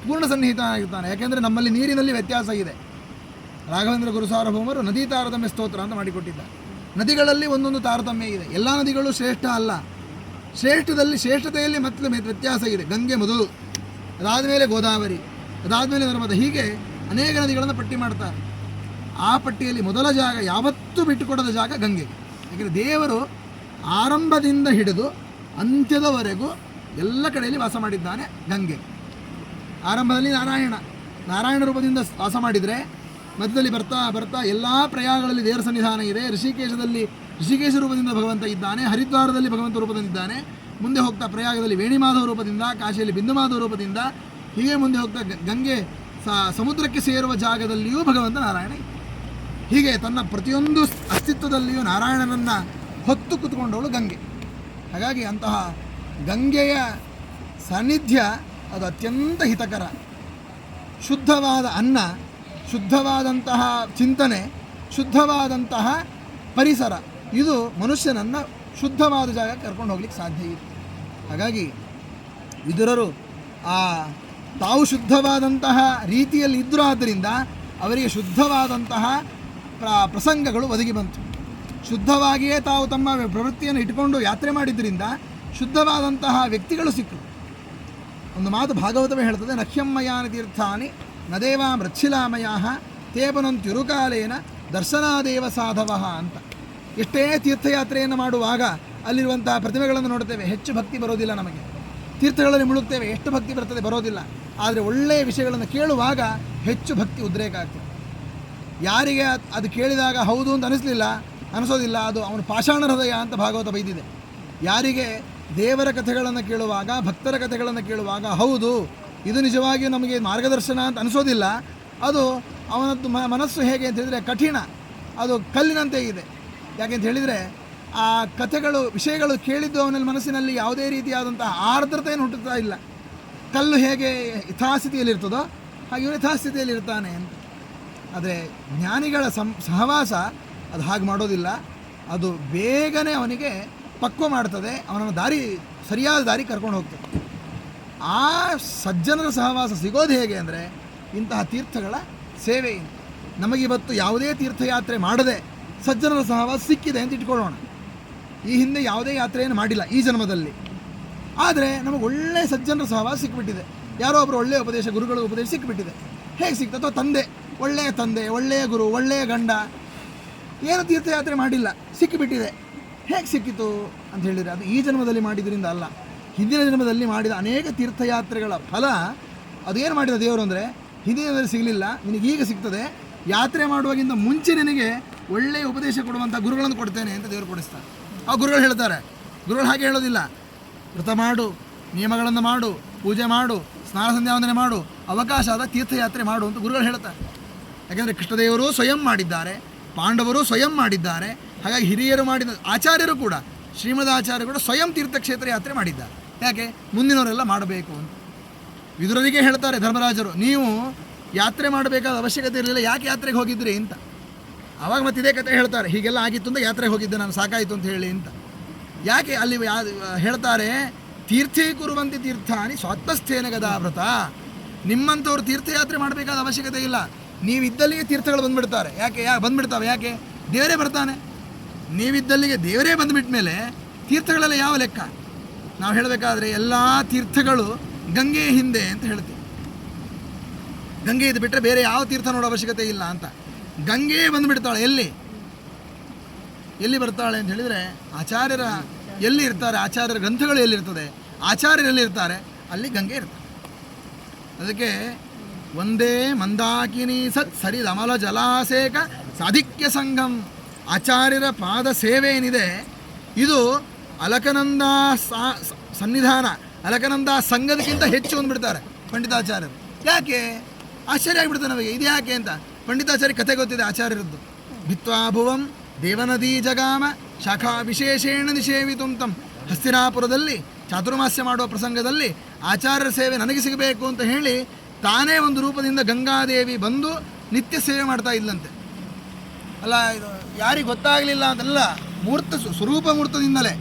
ಪೂರ್ಣ ಸನ್ನಿಹಿತನಾಗಿರ್ತಾನೆ. ಯಾಕೆಂದರೆ ನಮ್ಮಲ್ಲಿ ನೀರಿನಲ್ಲಿ ವ್ಯತ್ಯಾಸ ಇದೆ. ರಾಘವೇಂದ್ರ ಗುರು ಸಾರ್ವಭೌಮರು ನದಿ ತಾರತಮ್ಯ ಸ್ತೋತ್ರ ಅಂತ ಮಾಡಿಕೊಟ್ಟಿದ್ದಾರೆ. ನದಿಗಳಲ್ಲಿ ಒಂದೊಂದು ತಾರತಮ್ಯ ಇದೆ, ಎಲ್ಲ ನದಿಗಳು ಶ್ರೇಷ್ಠ ಅಲ್ಲ. ಶ್ರೇಷ್ಠತೆಯಲ್ಲಿ ಮತ್ತೆ ವ್ಯತ್ಯಾಸ ಇದೆ. ಗಂಗೆ ಮೊದಲು, ಅದಾದಮೇಲೆ ಗೋದಾವರಿ, ಅದಾದಮೇಲೆ ನರ್ಮದಾ, ಹೀಗೆ ಅನೇಕ ನದಿಗಳನ್ನು ಪಟ್ಟಿ ಮಾಡ್ತಾರೆ. ಆ ಪಟ್ಟಿಯಲ್ಲಿ ಮೊದಲ ಜಾಗ, ಯಾವತ್ತೂ ಬಿಟ್ಟುಕೊಡದ ಜಾಗ ಗಂಗೆ. ಯಾಕೆಂದರೆ ದೇವರು ಆರಂಭದಿಂದ ಹಿಡಿದು ಅಂತ್ಯದವರೆಗೂ ಎಲ್ಲ ಕಡೆಯಲ್ಲಿ ವಾಸ ಮಾಡಿದ್ದಾನೆ ಗಂಗೆ. ಆರಂಭದಲ್ಲಿ ನಾರಾಯಣ ರೂಪದಿಂದ ವಾಸ ಮಾಡಿದರೆ, ಮಧ್ಯದಲ್ಲಿ ಬರ್ತಾ ಬರ್ತಾ ಎಲ್ಲ ಪ್ರಯಾಗಗಳಲ್ಲಿ ದೇವರ ಸನ್ನಿಧಾನ ಇದೆ. ಋಷಿಕೇಶ ರೂಪದಿಂದ ಭಗವಂತ ಇದ್ದಾನೆ, ಹರಿದ್ವಾರದಲ್ಲಿ ಭಗವಂತ ರೂಪದಿಂದಿದ್ದಾನೆ. ಮುಂದೆ ಹೋಗ್ತಾ ಪ್ರಯಾಗದಲ್ಲಿ ವೇಣಿಮಾಧವ ರೂಪದಿಂದ, ಕಾಶಿಯಲ್ಲಿ ಬಿಂದುಮಾಧವ ರೂಪದಿಂದ, ಹೀಗೆ ಮುಂದೆ ಹೋಗ್ತಾ ಗಂಗೆ ಸಮುದ್ರಕ್ಕೆ ಸೇರುವ ಜಾಗದಲ್ಲಿಯೂ ಭಗವಂತ ನಾರಾಯಣ ಇದೆ. ಹೀಗೆ ತನ್ನ ಪ್ರತಿಯೊಂದು ಅಸ್ತಿತ್ವದಲ್ಲಿಯೂ ನಾರಾಯಣನನ್ನು ಹೊತ್ತು ಕೂತ್ಕೊಂಡವಳು ಗಂಗೆ. ಹಾಗಾಗಿ ಅಂತಹ ಗಂಗೆಯ ಸಾನ್ನಿಧ್ಯ ಅದು ಅತ್ಯಂತ ಹಿತಕರ. ಶುದ್ಧವಾದ ಅನ್ನ, ಶುದ್ಧವಾದಂತಹ ಚಿಂತನೆ, ಶುದ್ಧವಾದಂತಹ ಪರಿಸರ, ಇದು ಮನುಷ್ಯನನ್ನು ಶುದ್ಧವಾದ ಜಾಗಕ್ಕೆ ಕರ್ಕೊಂಡು ಹೋಗ್ಲಿಕ್ಕೆ ಸಾಧ್ಯ ಇದೆ. ಹಾಗಾಗಿ ವಿದುರರು ತಾವು ಶುದ್ಧವಾದಂತಹ ರೀತಿಯಲ್ಲಿ ಇದ್ದರೂ, ಆದ್ದರಿಂದ ಅವರಿಗೆ ಶುದ್ಧವಾದಂತಹ ಪ್ರಸಂಗಗಳು ಒದಗಿ ಬಂತು. ಶುದ್ಧವಾಗಿಯೇ ತಾವು ತಮ್ಮ ಪ್ರವೃತ್ತಿಯನ್ನು ಇಟ್ಟುಕೊಂಡು ಯಾತ್ರೆ ಮಾಡಿದ್ದರಿಂದ ಶುದ್ಧವಾದಂತಹ ವ್ಯಕ್ತಿಗಳು ಸಿಕ್ಕರು. ಒಂದು ಮಾತು ಭಾಗವತವೇ ಹೇಳ್ತದೆ, ನಖ್ಯಮ್ಮಯಾನಿ ತೀರ್ಥಾನಿ ನದೇವಾ ಮೃಚ್ಛಿಲಾಮಯ ತೇಪನಂತ್ಯುರುಕಾಲೇನ ದರ್ಶನಾದೇವ ಸಾಧವ ಅಂತ. ಎಷ್ಟೇ ತೀರ್ಥಯಾತ್ರೆಯನ್ನು ಮಾಡುವಾಗ ಅಲ್ಲಿರುವಂತಹ ಪ್ರತಿಮೆಗಳನ್ನು ನೋಡ್ತೇವೆ, ಹೆಚ್ಚು ಭಕ್ತಿ ಬರೋದಿಲ್ಲ ನಮಗೆ. ತೀರ್ಥಗಳಲ್ಲಿ ಮುಳುಗ್ತೇವೆ, ಎಷ್ಟು ಭಕ್ತಿ ಬರ್ತದೆ, ಬರೋದಿಲ್ಲ. ಆದರೆ ಒಳ್ಳೆಯ ವಿಷಯಗಳನ್ನು ಕೇಳುವಾಗ ಹೆಚ್ಚು ಭಕ್ತಿ ಉದ್ರೇಕ ಆಗ್ತದೆ. ಯಾರಿಗೆ ಅದು ಕೇಳಿದಾಗ ಹೌದು ಅಂತ ಅನಿಸೋದಿಲ್ಲ, ಅದು ಅವನು ಪಾಷಾಣ ಹೃದಯ ಅಂತ ಭಾಗವತ ಬೈದಿದೆ. ಯಾರಿಗೆ ದೇವರ ಕಥೆಗಳನ್ನು ಕೇಳುವಾಗ, ಭಕ್ತರ ಕಥೆಗಳನ್ನು ಕೇಳುವಾಗ ಹೌದು ಇದು ನಿಜವಾಗಿಯೂ ನಮಗೆ ಮಾರ್ಗದರ್ಶನ ಅಂತ ಅನಿಸೋದಿಲ್ಲ, ಅದು ಅವನದ್ದು ಮನಸ್ಸು ಹೇಗೆ ಅಂತ ಹೇಳಿದರೆ ಕಠಿಣ, ಅದು ಕಲ್ಲಿನಂತೆ ಇದೆ. ಯಾಕೆಂತ ಹೇಳಿದರೆ ಆ ಕಥೆಗಳು, ವಿಷಯಗಳು ಕೇಳಿದ್ದು ಅವನಲ್ಲಿ ಮನಸ್ಸಿನಲ್ಲಿ ಯಾವುದೇ ರೀತಿಯಾದಂತಹ ಆರ್ದ್ರತೆಯನ್ನು ಹುಟ್ಟುತ್ತಾ ಇಲ್ಲ. ಕಲ್ಲು ಹೇಗೆ ಯಥಾಸ್ಥಿತಿಯಲ್ಲಿರ್ತದೋ ಹಾಗೆ ಇವನು ಯಥಾಸ್ಥಿತಿಯಲ್ಲಿರ್ತಾನೆ ಅಂತ. ಆದರೆ ಜ್ಞಾನಿಗಳ ಸಹವಾಸ ಅದು ಹಾಗೆ ಮಾಡೋದಿಲ್ಲ, ಅದು ಬೇಗನೆ ಅವನಿಗೆ ಪಕ್ವ ಮಾಡ್ತದೆ, ಅವನನ್ನು ಸರಿಯಾದ ದಾರಿ ಕರ್ಕೊಂಡು ಹೋಗ್ತದೆ. ಆ ಸಜ್ಜನರ ಸಹವಾಸ ಸಿಗೋದು ಹೇಗೆ ಅಂದರೆ ಇಂತಹ ತೀರ್ಥಗಳ ಸೇವೆಯಿಂದ. ನಮಗಿವತ್ತು ಯಾವುದೇ ತೀರ್ಥಯಾತ್ರೆ ಮಾಡದೆ ಸಜ್ಜನರ ಸಹವಾಸ ಸಿಕ್ಕಿದೆ ಅಂತ ಇಟ್ಕೊಳ್ಳೋಣ. ಈ ಹಿಂದೆ ಯಾವುದೇ ಯಾತ್ರೆಯನ್ನು ಮಾಡಿಲ್ಲ ಈ ಜನ್ಮದಲ್ಲಿ, ಆದರೆ ನಮಗೆ ಒಳ್ಳೆಯ ಸಜ್ಜನರ ಸಹವಾಸ ಸಿಕ್ಕಿಬಿಟ್ಟಿದೆ. ಯಾರೋ ಒಬ್ಬರು ಒಳ್ಳೆಯ ಉಪದೇಶ, ಗುರುಗಳ ಉಪದೇಶ ಸಿಕ್ಕಿಬಿಟ್ಟಿದೆ. ಹೇಗೆ ಸಿಕ್ತು? ಅಥವಾ ಒಳ್ಳೆಯ ತಂದೆ, ಒಳ್ಳೆಯ ಗುರು, ಒಳ್ಳೆಯ ಗಂಡ, ಏನು ತೀರ್ಥಯಾತ್ರೆ ಮಾಡಿಲ್ಲ, ಸಿಕ್ಕಿಬಿಟ್ಟಿದೆ. ಹೇಗೆ ಸಿಕ್ಕಿತು ಅಂತ ಹೇಳಿದರೆ ಅದು ಈ ಜನ್ಮದಲ್ಲಿ ಮಾಡಿದ್ರಿಂದ ಅಲ್ಲ, ಹಿಂದಿನ ಜನ್ಮದಲ್ಲಿ ಮಾಡಿದ ಅನೇಕ ತೀರ್ಥಯಾತ್ರೆಗಳ ಫಲ. ಅದೇನು ಮಾಡಿದ ದೇವರು ಅಂದರೆ, ಹಿಂದಿನ ಜನ್ಮದಲ್ಲಿ ಸಿಗಲಿಲ್ಲ, ನಿನಗೀಗ ಸಿಗ್ತದೆ. ಯಾತ್ರೆ ಮಾಡುವಾಗಿಂತ ಮುಂಚೆ ನಿನಗೆ ಒಳ್ಳೆಯ ಉಪದೇಶ ಕೊಡುವಂಥ ಗುರುಗಳನ್ನು ಕೊಡ್ತೇನೆ ಅಂತ ದೇವರು ಕೊಡಿಸ್ತಾರೆ. ಆ ಗುರುಗಳು ಹೇಳ್ತಾರೆ. ಗುರುಗಳು ಹಾಗೆ ಹೇಳೋದಿಲ್ಲ, ವ್ರತ ಮಾಡು, ನಿಯಮಗಳನ್ನು ಮಾಡು, ಪೂಜೆ ಮಾಡು, ಸ್ನಾನ ಸಂಧ್ಯಾವಂದನೆ ಮಾಡು, ಅವಕಾಶ ಆದ ತೀರ್ಥಯಾತ್ರೆ ಮಾಡು ಅಂತ ಗುರುಗಳು ಹೇಳ್ತಾರೆ. ಯಾಕೆಂದರೆ ಕೃಷ್ಣದೇವರು ಸ್ವಯಂ ಮಾಡಿದ್ದಾರೆ, ಪಾಂಡವರು ಸ್ವಯಂ ಮಾಡಿದ್ದಾರೆ. ಹಾಗಾಗಿ ಹಿರಿಯರು ಮಾಡಿದ ಆಚಾರ್ಯರು ಕೂಡ, ಶ್ರೀಮದ್ ಆಚಾರ್ಯರು ಕೂಡ ಸ್ವಯಂ ತೀರ್ಥಕ್ಷೇತ್ರ ಯಾತ್ರೆ ಮಾಡಿದ್ದಾರೆ. ಯಾಕೆ? ಮುಂದಿನವರೆಲ್ಲ ಮಾಡಬೇಕು ಅಂತ. ವಿದುರರಿಗೆ ಹೇಳ್ತಾರೆ ಧರ್ಮರಾಜರು, ನೀವು ಯಾತ್ರೆ ಮಾಡಬೇಕಾದ ಅವಶ್ಯಕತೆ ಇರಲಿಲ್ಲ, ಯಾಕೆ ಯಾತ್ರೆಗೆ ಹೋಗಿದ್ರಿ ಅಂತ. ಆವಾಗ ಮತ್ತೆ ಇದೇ ಕಥೆ ಹೇಳ್ತಾರೆ, ಹೀಗೆಲ್ಲ ಆಗಿತ್ತು ಅಂತ ಯಾತ್ರೆಗೆ ಹೋಗಿದ್ದೆ ನಾನು, ಸಾಕಾಯಿತು ಅಂತ ಹೇಳಿ ಅಂತ. ಯಾಕೆ ಅಲ್ಲಿ ಹೇಳ್ತಾರೆ, ತೀರ್ಥೀಕುರುವಂತೆ ತೀರ್ಥಾನಿ ಸ್ವಾತ್ಮಸ್ಥೇನ ಗದಾವ್ರತ. ನಿಮ್ಮಂಥವ್ರು ತೀರ್ಥಯಾತ್ರೆ ಮಾಡಬೇಕಾದ ಅವಶ್ಯಕತೆ ಇಲ್ಲ, ನೀವಿದ್ದಲ್ಲಿಗೆ ತೀರ್ಥಗಳು ಬಂದುಬಿಡ್ತಾರೆ. ಬಂದುಬಿಡ್ತಾವೆ? ಯಾಕೆ? ದೇವರೇ ಬರ್ತಾನೆ. ನೀವಿದ್ದಲ್ಲಿಗೆ ದೇವರೇ ಬಂದುಬಿಟ್ಟ ಮೇಲೆ ತೀರ್ಥಗಳೆಲ್ಲ ಯಾವ ಲೆಕ್ಕ? ನಾವು ಹೇಳಬೇಕಾದ್ರೆ ಎಲ್ಲ ತೀರ್ಥಗಳು ಗಂಗೆ ಹಿಂದೆ ಅಂತ ಹೇಳ್ತೀವಿ. ಗಂಗೆ ಇದು ಬಿಟ್ಟರೆ ಬೇರೆ ಯಾವ ತೀರ್ಥ ನೋಡೋ ಅವಶ್ಯಕತೆ ಇಲ್ಲ ಅಂತ. ಗಂಗೆ ಬಂದುಬಿಡ್ತಾಳೆ. ಎಲ್ಲಿ ಬರ್ತಾಳೆ ಅಂತ ಹೇಳಿದರೆ, ಆಚಾರ್ಯರ ಎಲ್ಲಿ ಇರ್ತಾರೆ ಆಚಾರ್ಯರ ಗ್ರಂಥಗಳು ಎಲ್ಲಿರ್ತದೆ, ಆಚಾರ್ಯರು ಎಲ್ಲಿರ್ತಾರೆ, ಅಲ್ಲಿ ಗಂಗೆ ಇರ್ತಾರೆ. ಅದಕ್ಕೆ ಒಂದೇ ಮಂದಾಕಿನಿ ಸತ್ ಸರಿದಮಲ ಜಲಾಸೇಕ ಸಾಧಿಕ್ಯ ಸಂಗಮ್. ಆಚಾರ್ಯರ ಪಾದ ಸೇವೆ ಏನಿದೆ ಇದು ಅಲಕನಂದ ಸನ್ನಿಧಾನ, ಅಲಕನಂದ ಸಂಘದಕ್ಕಿಂತ ಹೆಚ್ಚು ಅಂದ್ಬಿಡ್ತಾರೆ ಪಂಡಿತಾಚಾರ್ಯರು. ಯಾಕೆ ಆಶ್ಚರ್ಯ ಆಗಿಬಿಡ್ತಾರೆ ನಮಗೆ, ಇದು ಯಾಕೆ ಅಂತ. ಪಂಡಿತಾಚಾರ್ಯ ಕಥೆ ಗೊತ್ತಿದೆ ಆಚಾರ್ಯರದ್ದು. ಭಿತ್ವಾ ಭುವಂ ದೇವನದಿ ಜಗಾಮ ಶಾಖಾ ವಿಶೇಷೇಣ ನಿಷೇವಿತುಂ ತಂ. ಹಸ್ತಿನಾಪುರದಲ್ಲಿ ಚಾತುರ್ಮಾಸ್ಯ ಮಾಡುವ ಪ್ರಸಂಗದಲ್ಲಿ ಆಚಾರ್ಯರ ಸೇವೆ ನನಗೆ ಸಿಗಬೇಕು ಅಂತ ಹೇಳಿ ತಾನೇ ಒಂದು ರೂಪದಿಂದ ಗಂಗಾದೇವಿ ಬಂದು ನಿತ್ಯ ಸೇವೆ ಮಾಡ್ತಾ ಇದ್ಲಂತೆ. ಅಲ್ಲ, ಇದು ಯಾರಿಗೆ ಗೊತ್ತಾಗಲಿಲ್ಲ ಅಂತಲ್ಲ, ಸ್ವರೂಪ ಮೂರ್ತದಿಂದಲೇ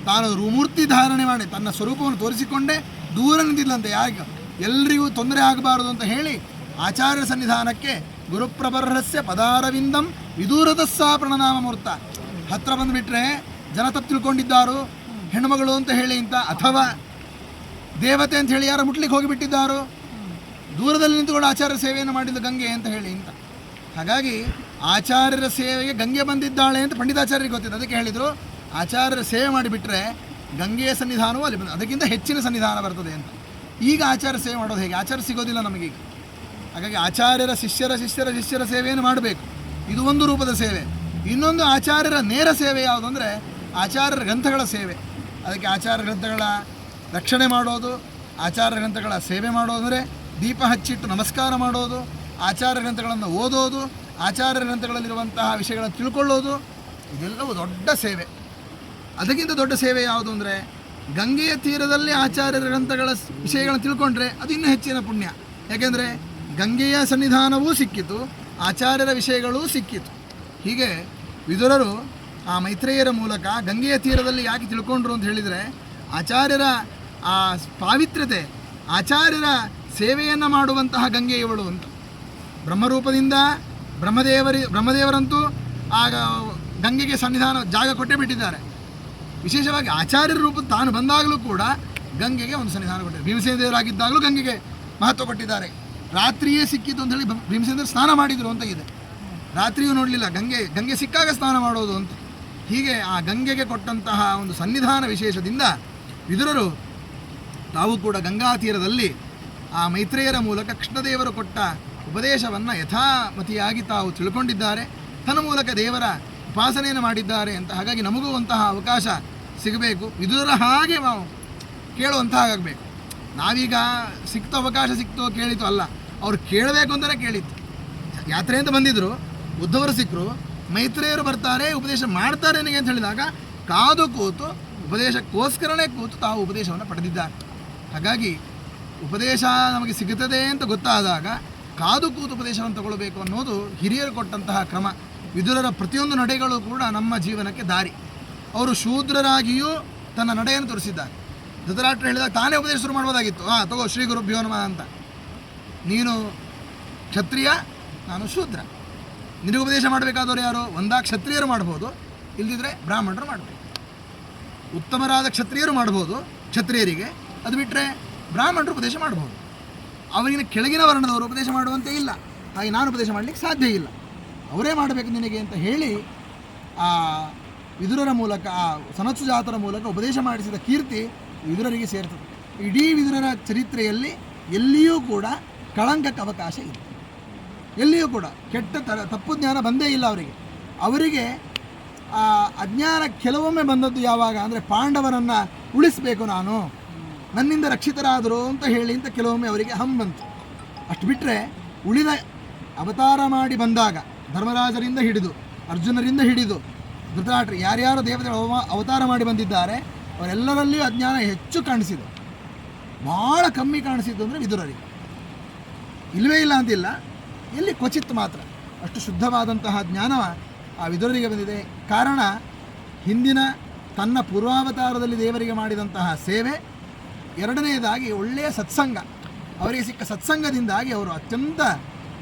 ತಾನು ಮೂರ್ತಿ ಧಾರಣೆ ಮಾಡಿ ತನ್ನ ಸ್ವರೂಪವನ್ನು ತೋರಿಸಿಕೊಂಡೇ ದೂರ ನಿಂತಿದ್ಲಂತೆ. ಯಾರಿಗೆ ಎಲ್ರಿಗೂ ತೊಂದರೆ ಆಗಬಾರದು ಅಂತ ಹೇಳಿ ಆಚಾರ್ಯ ಸನ್ನಿಧಾನಕ್ಕೆ ಗುರುಪ್ರಬರ್ಹಸ್ಯ ಪದಾರವಿಂದಂ ವಿದೂರದಸ್ಸ ಪ್ರಣನಾಮ ಮೂರ್ತ. ಹತ್ರ ಬಂದುಬಿಟ್ರೆ ಜನ ತಪ್ಪು ತಿಳ್ಕೊಂಡಿದ್ದಾರು, ಹೆಣ್ಣುಮಗಳು ಅಂತ ಹೇಳಿ ಅಂತ, ಅಥವಾ ದೇವತೆ ಅಂತ ಹೇಳಿ ಯಾರು ಮುಟ್ಲಿಕ್ಕೆ ಹೋಗಿಬಿಟ್ಟಿದ್ದಾರೋ, ದೂರದಲ್ಲಿ ನಿಂತುಕೊಂಡು ಆಚಾರ್ಯ ಸೇವೆಯನ್ನು ಮಾಡಿದ್ದು ಗಂಗೆ ಅಂತ ಹೇಳಿ ಅಂತ. ಹಾಗಾಗಿ ಆಚಾರ್ಯರ ಸೇವೆಗೆ ಗಂಗೆ ಬಂದಿದ್ದಾಳೆ ಅಂತ ಪಂಡಿತಾಚಾರ್ಯರಿಗೆ ಗೊತ್ತಿದೆ. ಅದಕ್ಕೆ ಹೇಳಿದರು ಆಚಾರ್ಯರ ಸೇವೆ ಮಾಡಿಬಿಟ್ರೆ ಗಂಗೆಯ ಸನ್ನಿಧಾನವೂ ಅಲ್ಲಿ ಬಂದು ಅದಕ್ಕಿಂತ ಹೆಚ್ಚಿನ ಸನ್ನಿಧಾನ ಬರ್ತದೆ ಅಂತ. ಈಗ ಆಚಾರ್ಯ ಸೇವೆ ಮಾಡೋದು ಹೇಗೆ? ಆಚಾರ್ಯ ಸಿಗೋದಿಲ್ಲ ನಮಗೀಗ. ಹಾಗಾಗಿ ಆಚಾರ್ಯರ ಶಿಷ್ಯರ ಸೇವೆಯನ್ನು ಮಾಡಬೇಕು. ಇದು ಒಂದು ರೂಪದ ಸೇವೆ. ಇನ್ನೊಂದು ಆಚಾರ್ಯರ ನೇರ ಸೇವೆ ಯಾವುದು ಅಂದರೆ ಆಚಾರ್ಯರ ಗ್ರಂಥಗಳ ಸೇವೆ. ಅದಕ್ಕೆ ಆಚಾರ್ಯ ಗ್ರಂಥಗಳ ರಕ್ಷಣೆ ಮಾಡೋದು, ಆಚಾರ್ಯ ಗ್ರಂಥಗಳ ಸೇವೆ ಮಾಡೋದು ಅಂದರೆ ದೀಪ ಹಚ್ಚಿಟ್ಟು ನಮಸ್ಕಾರ ಮಾಡೋದು, ಆಚಾರ್ಯ ಗ್ರಂಥಗಳನ್ನು ಓದೋದು, ಆಚಾರ್ಯ ಗ್ರಂಥಗಳಲ್ಲಿರುವಂತಹ ವಿಷಯಗಳನ್ನು ತಿಳ್ಕೊಳ್ಳೋದು, ಇದೆಲ್ಲವೂ ದೊಡ್ಡ ಸೇವೆ. ಅದಕ್ಕಿಂತ ದೊಡ್ಡ ಸೇವೆ ಯಾವುದು ಅಂದರೆ ಗಂಗೆಯ ತೀರದಲ್ಲಿ ಆಚಾರ್ಯರ ಗ್ರಂಥಗಳ ವಿಷಯಗಳನ್ನು ತಿಳ್ಕೊಂಡ್ರೆ ಅದು ಇನ್ನೂ ಹೆಚ್ಚಿನ ಪುಣ್ಯ. ಯಾಕೆಂದರೆ ಗಂಗೆಯ ಸನ್ನಿಧಾನವೂ ಸಿಕ್ಕಿತು, ಆಚಾರ್ಯರ ವಿಷಯಗಳೂ ಸಿಕ್ಕಿತು. ಹೀಗೆ ವಿದುರರು ಆ ಮೈತ್ರೇಯರ ಮೂಲಕ ಗಂಗೆಯ ತೀರದಲ್ಲಿ ಯಾಕೆ ತಿಳ್ಕೊಂಡ್ರು ಅಂತ ಹೇಳಿದರೆ ಆಚಾರ್ಯರ ಆ ಪಾವಿತ್ರ್ಯತೆ, ಸೇವೆಯನ್ನು ಮಾಡುವಂತಹ ಗಂಗೆ ಇವಳು ಅಂತ. ಬ್ರಹ್ಮರೂಪದಿಂದ ಬ್ರಹ್ಮದೇವರಂತೂ ಆಗ ಗಂಗೆಗೆ ಸನ್ನಿಧಾನ ಜಾಗ ಕೊಟ್ಟೇ ಬಿಟ್ಟಿದ್ದಾರೆ. ವಿಶೇಷವಾಗಿ ಆಚಾರ್ಯರ ರೂಪ ತಾನು ಬಂದಾಗಲೂ ಕೂಡ ಗಂಗೆಗೆ ಒಂದು ಸನ್ನಿಧಾನ ಕೊಟ್ಟಿದ್ದಾರೆ. ಭೀಮಸೇನ ದೇವರಾಗಿದ್ದಾಗಲೂ ಗಂಗೆಗೆ ಮಹತ್ವ ಕೊಟ್ಟಿದ್ದಾರೆ. ರಾತ್ರಿಯೇ ಸಿಕ್ಕಿತು ಅಂತ ಹೇಳಿ ಭೀಮಸೇನ ಸ್ನಾನ ಮಾಡಿದರು ಅಂತ ಇದೆ. ರಾತ್ರಿಯೂ ನೋಡಲಿಲ್ಲ, ಗಂಗೆ ಸಿಕ್ಕಾಗ ಸ್ನಾನ ಮಾಡೋದು ಅಂತ. ಹೀಗೆ ಆ ಗಂಗೆಗೆ ಕೊಟ್ಟಂತಹ ಒಂದು ಸನ್ನಿಧಾನ ವಿಶೇಷದಿಂದ ವಿದುರರು ತಾವು ಕೂಡ ಗಂಗಾ ತೀರದಲ್ಲಿ ಆ ಮೈತ್ರೇಯರ ಮೂಲಕ ಕೃಷ್ಣದೇವರು ಕೊಟ್ಟ ಉಪದೇಶವನ್ನು ಯಥಾಮತಿಯಾಗಿ ತಾವು ತಿಳ್ಕೊಂಡಿದ್ದಾರೆ. ತನ್ನ ಮೂಲಕ ದೇವರ ಉಪಾಸನೆಯನ್ನು ಮಾಡಿದ್ದಾರೆ ಅಂತ. ಹಾಗಾಗಿ ನಮಗೂ ಅಂತಹ ಅವಕಾಶ ಸಿಗಬೇಕು. ವಿದುರರ ಹಾಗೆ ನಾವು ಕೇಳುವಂತಹ ಆಗಬೇಕು. ನಾವೀಗ ಅವಕಾಶ ಸಿಕ್ತೋ ಕೇಳಿತು ಅಲ್ಲ, ಅವ್ರು ಕೇಳಬೇಕು ಅಂತಲೇ ಕೇಳಿತ್ತು. ಯಾತ್ರೆಯಿಂದ ಬಂದಿದ್ದರು, ಉದ್ಧವರು ಸಿಕ್ಕರು, ಮೈತ್ರೇಯರು ಬರ್ತಾರೆ, ಉಪದೇಶ ಮಾಡ್ತಾರೆ ನನಗೆ ಅಂತ ಹೇಳಿದಾಗ ಕಾದು ಕೂತು ಉಪದೇಶಕ್ಕೋಸ್ಕರನೇ ಕೂತು ತಾವು ಉಪದೇಶವನ್ನು ಪಡೆದಿದ್ದಾರೆ. ಹಾಗಾಗಿ ಉಪದೇಶ ನಮಗೆ ಸಿಗುತ್ತದೆ ಅಂತ ಗೊತ್ತಾದಾಗ ಕಾದು ಕೂತು ಉಪದೇಶವನ್ನು ತಗೊಳ್ಬೇಕು ಅನ್ನೋದು ಹಿರಿಯರು ಕೊಟ್ಟಂತಹ ಕ್ರಮ. ವಿದುರರ ಪ್ರತಿಯೊಂದು ನಡೆಗಳು ಕೂಡ ನಮ್ಮ ಜೀವನಕ್ಕೆ ದಾರಿ. ಅವರು ಶೂದ್ರರಾಗಿಯೂ ತನ್ನ ನಡೆಯನ್ನು ತೋರಿಸಿದ್ದಾರೆ. ಧೃತರಾಷ್ಟ್ರ ಹೇಳಿದಾಗ ತಾನೇ ಉಪದೇಶ ಶುರು ಮಾಡ್ಬೋದಾಗಿತ್ತು. ತಗೋ ಶ್ರೀ ಗುರುಭ್ಯೋ ನಮಃ ಅಂತ. ನೀನು ಕ್ಷತ್ರಿಯ, ನಾನು ಶೂದ್ರ. ನಿನಗೆ ಉಪದೇಶ ಮಾಡಬೇಕಾದವರು ಯಾರು? ಒಂದಾ ಕ್ಷತ್ರಿಯರು ಮಾಡ್ಬೋದು, ಇಲ್ಲದಿದ್ದರೆ ಬ್ರಾಹ್ಮಣರು ಮಾಡಬೇಕು. ಉತ್ತಮರಾದ ಕ್ಷತ್ರಿಯರು ಮಾಡ್ಬೋದು ಕ್ಷತ್ರಿಯರಿಗೆ, ಅದು ಬಿಟ್ಟರೆ ಬ್ರಾಹ್ಮಣರು ಉಪದೇಶ ಮಾಡ್ಬೋದು. ಅವರಿಗಿನ ಕೆಳಗಿನ ವರ್ಣದವರು ಉಪದೇಶ ಮಾಡುವಂತೆ ಇಲ್ಲ. ಹಾಗೆ ನಾನು ಉಪದೇಶ ಮಾಡಲಿಕ್ಕೆ ಸಾಧ್ಯ ಇಲ್ಲ, ಅವರೇ ಮಾಡಬೇಕು ನಿನಗೆ ಅಂತ ಹೇಳಿ ಆ ವಿದುರರ ಮೂಲಕ, ಆ ಸನತ್ಸುಜಾತರ ಮೂಲಕ ಉಪದೇಶ ಮಾಡಿಸಿದ ಕೀರ್ತಿ ವಿದುರರಿಗೆ ಸೇರ್ತದೆ. ಇಡೀ ವಿದುರರ ಚರಿತ್ರೆಯಲ್ಲಿ ಎಲ್ಲಿಯೂ ಕೂಡ ಕಳಂಕಕ್ಕೆ ಅವಕಾಶ ಇಲ್ಲ. ಎಲ್ಲಿಯೂ ಕೂಡ ಕೆಟ್ಟ ತಪ್ಪು ಜ್ಞಾನ ಬಂದೇ ಇಲ್ಲ ಅವರಿಗೆ. ಅಜ್ಞಾನ ಕೆಲವೊಮ್ಮೆ ಬಂದದ್ದು ಯಾವಾಗ ಅಂದರೆ ಪಾಂಡವರನ್ನು ಉಳಿಸಬೇಕು, ನಾನು ನನ್ನಿಂದ ರಕ್ಷಿತರಾದರು ಅಂತ ಹೇಳಿ ಅಂತ ಕೆಲವೊಮ್ಮೆ ಅವರಿಗೆ ಬಂತು. ಅಷ್ಟು ಬಿಟ್ಟರೆ ಉಳಿದ ಅವತಾರ ಮಾಡಿ ಬಂದಾಗ ಧರ್ಮರಾಜರಿಂದ ಹಿಡಿದು ಅರ್ಜುನರಿಂದ ಹಿಡಿದು ಧೃತರಾಷ್ಟ್ರ ಯಾರ್ಯಾರು ದೇವತೆಗಳು ಅವತಾರ ಮಾಡಿ ಬಂದಿದ್ದಾರೆ ಅವರೆಲ್ಲರಲ್ಲಿಯೂ ಅಜ್ಞಾನ ಹೆಚ್ಚು ಕಾಣಿಸಿದ್ದು. ಭಾಳ ಕಮ್ಮಿ ಕಾಣಿಸಿದ್ದು ಅಂದರೆ ವಿದುರರಿಗೆ. ಇಲ್ಲವೇ ಇಲ್ಲ ಅಂತಿಲ್ಲ, ಎಲ್ಲಿ ಕ್ವಚಿತ್ ಮಾತ್ರ ಅಷ್ಟು ಶುದ್ಧವಾದಂತಹ ಜ್ಞಾನ ಆ ವಿದುರರಿಗೆ ಬಂದಿದೆ. ಕಾರಣ ಹಿಂದಿನ ತನ್ನ ಪೂರ್ವಾವತಾರದಲ್ಲಿ ದೇವರಿಗೆ ಮಾಡಿದಂತಹ ಸೇವೆ, ಎರಡನೆಯದಾಗಿ ಒಳ್ಳೆಯ ಸತ್ಸಂಗ. ಅವರಿಗೆ ಸಿಕ್ಕ ಸತ್ಸಂಗದಿಂದಾಗಿ ಅವರು ಅತ್ಯಂತ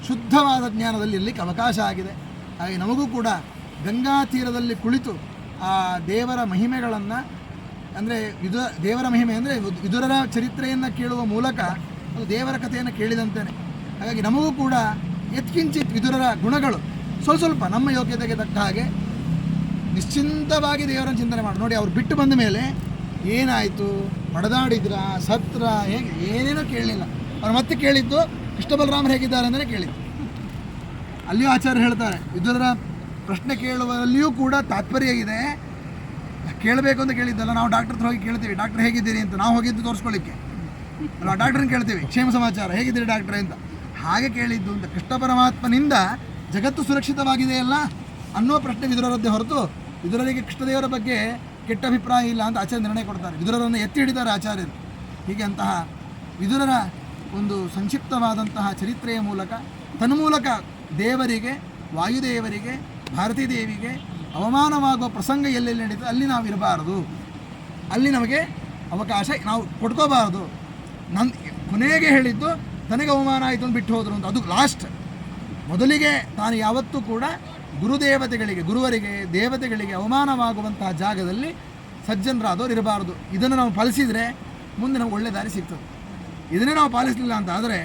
ಶುದ್ಧವಾದ ಜ್ಞಾನದಲ್ಲಿ ಇರಲಿಕ್ಕೆ ಅವಕಾಶ ಆಗಿದೆ. ಹಾಗೆ ನಮಗೂ ಕೂಡ ಗಂಗಾ ತೀರದಲ್ಲಿ ಕುಳಿತು ಆ ದೇವರ ಮಹಿಮೆಗಳನ್ನು, ಅಂದರೆ ದೇವರ ಮಹಿಮೆ ಅಂದರೆ ವಿದುರರ ಚರಿತ್ರೆಯನ್ನು ಕೇಳುವ ಮೂಲಕ ಅದು ದೇವರ ಕಥೆಯನ್ನು ಕೇಳಿದಂತೆಯೇ. ಹಾಗಾಗಿ ನಮಗೂ ಕೂಡ ಯತ್ಕಿಂಚಿತ್ ವಿದುರರ ಗುಣಗಳು ಸ್ವಲ್ಪ ನಮ್ಮ ಯೋಗ್ಯತೆಗೆ ತಕ್ಕ ಹಾಗೆ ನಿಶ್ಚಿಂತವಾಗಿ ದೇವರನ್ನು ಚಿಂತನೆ ಮಾಡಿ. ನೋಡಿ, ಅವ್ರು ಬಿಟ್ಟು ಬಂದ ಮೇಲೆ ಏನಾಯಿತು, ಬಡದಾಡಿದ್ರ, ಸತ್ರ, ಹೇಗೆ, ಏನೇನೋ ಕೇಳಲಿಲ್ಲ. ಅವ್ರು ಮತ್ತೆ ಕೇಳಿದ್ದು ಕೃಷ್ಣ ಬಲರಾಮರು ಹೇಗಿದ್ದಾರೆ ಅಂತಲೇ ಕೇಳಿದ್ದು. ಅಲ್ಲಿಯೂ ಆಚಾರ್ಯ ಹೇಳ್ತಾರೆ, ವಿದುರರ ಪ್ರಶ್ನೆ ಕೇಳುವಲ್ಲಿಯೂ ಕೂಡ ತಾತ್ಪರ್ಯ ಇದೆ. ಕೇಳಬೇಕು ಅಂತ ಕೇಳಿದ್ದಲ್ಲ, ನಾವು ಡಾಕ್ಟರ್ ಹತ್ರ ಹೋಗಿ ಕೇಳ್ತೀವಿ, ಡಾಕ್ಟರ್ ಹೇಗಿದ್ದೀರಿ ಅಂತ. ನಾವು ಹೋಗಿದ್ದು ತೋರಿಸ್ಕೊಳ್ಳಿಕ್ಕೆ, ನಾವು ಡಾಕ್ಟ್ರನ್ನ ಕೇಳ್ತೀವಿ, ಕ್ಷೇಮ ಸಮಾಚಾರ ಹೇಗಿದ್ದೀರಿ ಡಾಕ್ಟ್ರೇ ಅಂತ. ಹಾಗೆ ಕೇಳಿದ್ದು ಅಂತ. ಕೃಷ್ಣ ಪರಮಾತ್ಮನಿಂದ ಜಗತ್ತು ಸುರಕ್ಷಿತವಾಗಿದೆಯಲ್ಲ ಅನ್ನೋ ಪ್ರಶ್ನೆ ವಿದುರರದ್ದೇ ಹೊರತು ವಿದುರರಿಗೆ ಕೃಷ್ಣದೇವರ ಬಗ್ಗೆ ಕೆಟ್ಟ ಅಭಿಪ್ರಾಯ ಇಲ್ಲ ಅಂತ ಆಚಾರ್ಯ ನಿರ್ಣಯ ಕೊಡ್ತಾರೆ. ವಿದುರರನ್ನು ಎತ್ತಿ ಹಿಡಿತಾರೆ ಆಚಾರ್ಯರು. ಹೀಗೆ ಅಂತಹ ವಿದುರರ ಒಂದು ಸಂಕ್ಷಿಪ್ತವಾದಂತಹ ಚರಿತ್ರೆಯ ಮೂಲಕ, ತನ್ಮೂಲಕ ದೇವರಿಗೆ, ವಾಯುದೇವರಿಗೆ, ಭಾರತೀ ದೇವಿಗೆ ಅವಮಾನವಾಗುವ ಪ್ರಸಂಗ ಎಲ್ಲೆಲ್ಲಿ ನಡೀತದೆ ಅಲ್ಲಿ ನಾವು ಇರಬಾರದು, ಅಲ್ಲಿ ನಮಗೆ ಅವಕಾಶ ನಾವು ಕೊಡ್ಕೋಬಾರದು. ಕೊನೆಗೆ ಹೇಳಿದ್ದು ತನಗೆ ಅವಮಾನ ಆಯಿತು ಅಂತ ಬಿಟ್ಟು ಹೋದರು ಅಂತ. ಅದು ಲಾಸ್ಟ್. ಮೊದಲಿಗೆ ತಾನು ಯಾವತ್ತೂ ಕೂಡ ಗುರುದೇವತೆಗಳಿಗೆ, ಗುರುವರಿಗೆ, ದೇವತೆಗಳಿಗೆ ಅವಮಾನವಾಗುವಂತಹ ಜಾಗದಲ್ಲಿ ಸಜ್ಜನರಾದವರು ಇರಬಾರದು. ಇದನ್ನು ನಾವು ಪಾಲಿಸಿದರೆ ಮುಂದೆ ನಮ್ಗೆ ಒಳ್ಳೆ ದಾರಿ ಸಿಗ್ತದೆ. ಇದನ್ನೇ ನಾವು ಪಾಲಿಸಲಿಲ್ಲ ಅಂತ ಆದರೆ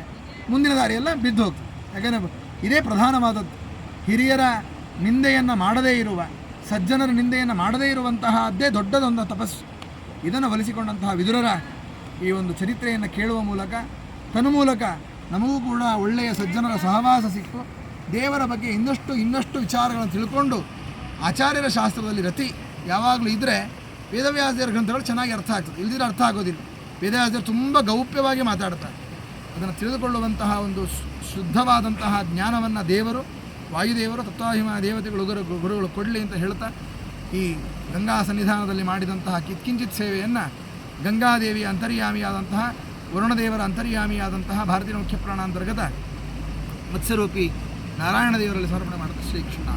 ಮುಂದಿನ ದಾರಿಯೆಲ್ಲ ಬಿದ್ದು ಹೋಗ್ತದೆ. ಯಾಕಂದರೆ ಇದೇ ಪ್ರಧಾನವಾದದ್ದು. ಹಿರಿಯರ ನಿಂದೆಯನ್ನು ಮಾಡದೇ ಇರುವ, ಸಜ್ಜನರ ನಿಂದೆಯನ್ನು ಮಾಡದೇ ಇರುವಂತಹದ್ದೇ ದೊಡ್ಡದೊಂದು ತಪಸ್ಸು. ಇದನ್ನು ಒಲಿಸಿಕೊಂಡಂತಹ ವಿದುರರ ಈ ಒಂದು ಚರಿತ್ರೆಯನ್ನು ಕೇಳುವ ಮೂಲಕ, ತನ್ಮೂಲಕ ನಮಗೂ ಕೂಡ ಒಳ್ಳೆಯ ಸಜ್ಜನರ ಸಹವಾಸ ಸಿಕ್ಕು ದೇವರ ಬಗ್ಗೆ ಇನ್ನಷ್ಟು ವಿಚಾರಗಳನ್ನು ತಿಳ್ಕೊಂಡು ಆಚಾರ್ಯರ ಶಾಸ್ತ್ರದಲ್ಲಿ ರತಿ ಯಾವಾಗಲೂ ಇದ್ದರೆ ವೇದವ್ಯಾಸರ ಗ್ರಂಥಗಳು ಚೆನ್ನಾಗಿ ಅರ್ಥ ಆಗ್ತದೆ. ಇಲ್ದಿದ್ರೆ ಅರ್ಥ ಆಗೋದಿಲ್ಲ. ವೇದವ್ಯಾಸರು ತುಂಬ ಗೌಪ್ಯವಾಗಿ ಮಾತಾಡ್ತಾರೆ. ಅದನ್ನು ತಿಳಿದುಕೊಳ್ಳುವಂತಹ ಒಂದು ಶುದ್ಧವಾದಂತಹ ಜ್ಞಾನವನ್ನು ದೇವರು, ವಾಯುದೇವರು, ತತ್ವಾಭಿಮಾನ ದೇವತೆಗಳು, ಗುರುಗಳು ಕೊಡಲಿ ಅಂತ ಹೇಳ್ತಾ, ಈ ಗಂಗಾ ಸನ್ನಿಧಾನದಲ್ಲಿ ಮಾಡಿದಂತಹ ಕಿತ್ಕಿಂಚಿತ್ ಸೇವೆಯನ್ನು ಗಂಗಾದೇವಿಯ ಅಂತರ್ಯಾಮಿಯಾದಂತಹ, ವರುಣದೇವರ ಅಂತರ್ಯಾಮಿಯಾದಂತಹ ಭಾರತೀಯ ಮುಖ್ಯ ಪ್ರಾಣಾಂತರ್ಗತ ಮತ್ಸ್ಯರೂಪಿ ನಾರಾಯಣ ದೇವರಲ್ಲಿ ಸಮರ್ಪಣೆ ಮಾಡುತ್ತೆ. ಶ್ರೀಕೃಷ್ಣ.